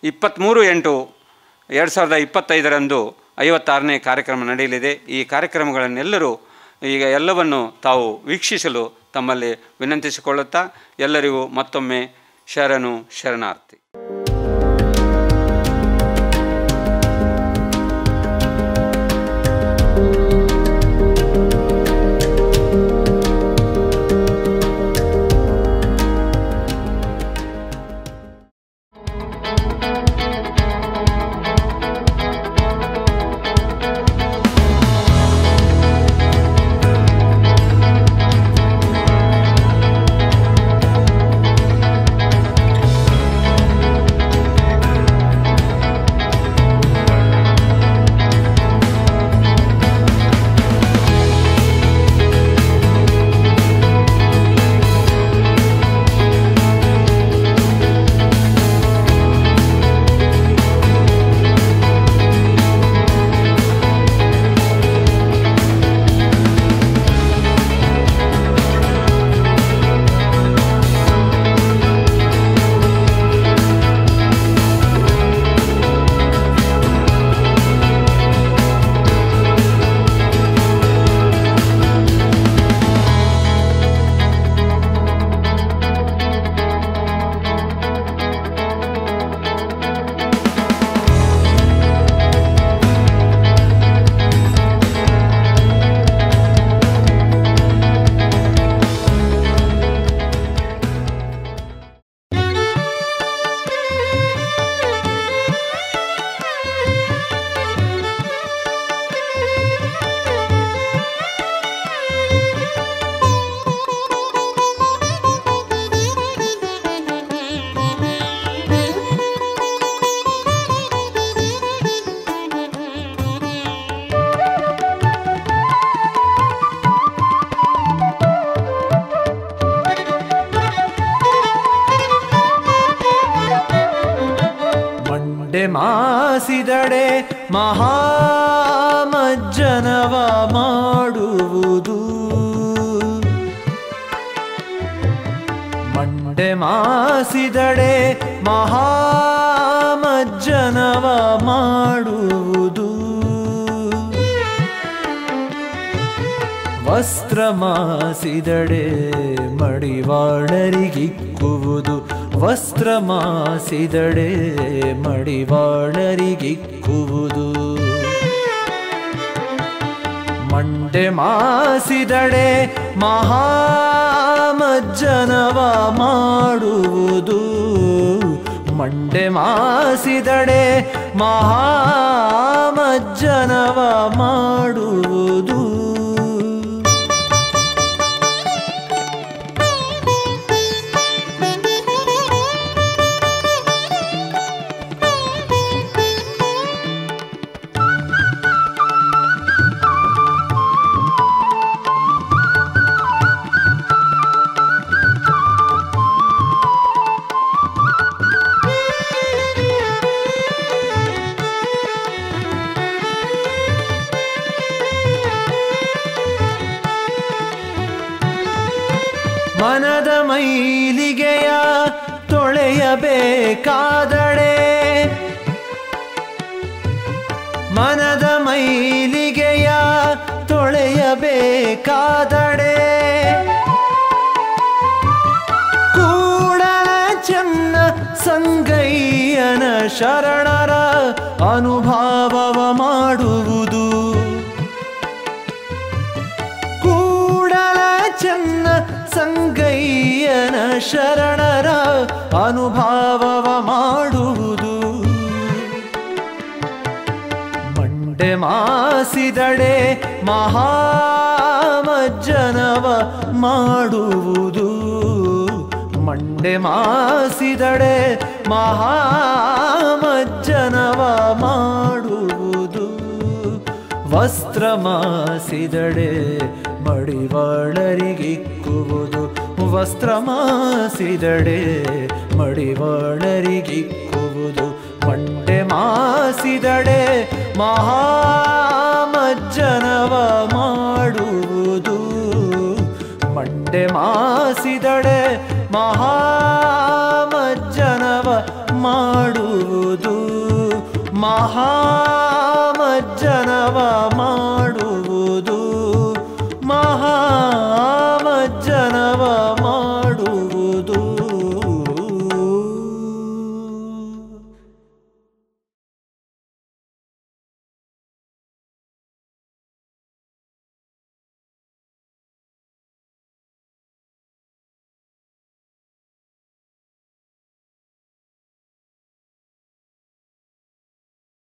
[SPEAKER 4] 23/8/2025ರಂದು 56ನೇ ಕಾರ್ಯಕ್ರಮ ನಡೆಯಲಿದೆ. ಈ ಕಾರ್ಯಕ್ರಮಗಳನ್ನೆಲ್ಲರೂ ಈಗ ಎಲ್ಲವನ್ನು ತಾವು ವೀಕ್ಷಿಸಲು ತಮ್ಮಲ್ಲಿ ವಿನಂತಿಸಿಕೊಳ್ಳುತ್ತಾ ಎಲ್ಲರಿಗೂ ಮತ್ತೊಮ್ಮೆ ಶರಣಾರ್ಥಿ.
[SPEAKER 5] ಮಾಸಿದಡೆ ಮಹಾಮಜ್ಜನವ ಮಾಡುವುದು, ಮಂಡೆ ಮಾಸಿದಡೆ ಮಹಾಮಜ್ಜನವ ಮಾಡುವುದು, ವಸ್ತ್ರ ಮಾಸಿದಡೆ ಮಡಿವಾಳರಿಗಿಕ್ಕುವುದು, ವಸ್ತ್ರ ಮಾಸಿದಡೆ ಮಡಿವಾಳರಿಗಿಕ್ಕುವುದು, ಮಂಡೆ ಮಾಸಿದಡೆ ಮಹಾಮಜ್ಜನವ ಮಾಡುವುದು, ಮಂಡೆ ಮಾಸಿದಡೆ ಮಹಾಮಜ್ಜನವ ಮಾಡುವುದು. ಮನದ ಮೈಲಿಗೆಯ ತೊಳೆಯಬೇಕಾದಡೆ, ಮನದ ಮೈಲಿಗೆಯ ತೊಳೆಯಬೇಕಾದಡೆ, ಕೂಡಲ ಚೆನ್ನ ಸಂಗಯ್ಯನ ಶರಣರ ಅನುಭಾವವ ಮಾಡುವುದು, ಕೂಡಲ ಚೆನ್ನ ಸಂಗಯ್ಯನ ಶರಣರ ಅನುಭಾವವ ಮಾಡುವುದು, ಮಂಡೆ ಮಾಸಿದಡೆ ಮಹಾಮಜ್ಜನವ ಮಾಡುವುದು, ಮಂಡೆ ಮಾಸಿದಡೆ ಮಹಾಮಜ್ಜನವ ಮಾಡುವುದು, ವಸ್ತ್ರ ಮಾಸಿದಡೆ ಮಡಿವಾಳರಿಗಿಕ್ಕುವುದು, ವಸ್ತ್ರ ಮಾಸಿದಡೆ ಮಡಿವಾಳರಿಗಿಕ್ಕುವುದು ಮಂಡೆ ಮಾಸಿದಡೆ ಮಹಾಮಜ್ಜನವ ಮಾಡುವುದು ಮಂಡೆ ಮಾಸಿದಡೆ ಮಹಾಮಜ್ಜನವ ಮಾಡುವುದು ಮಹಾಮಜ್ಜನವ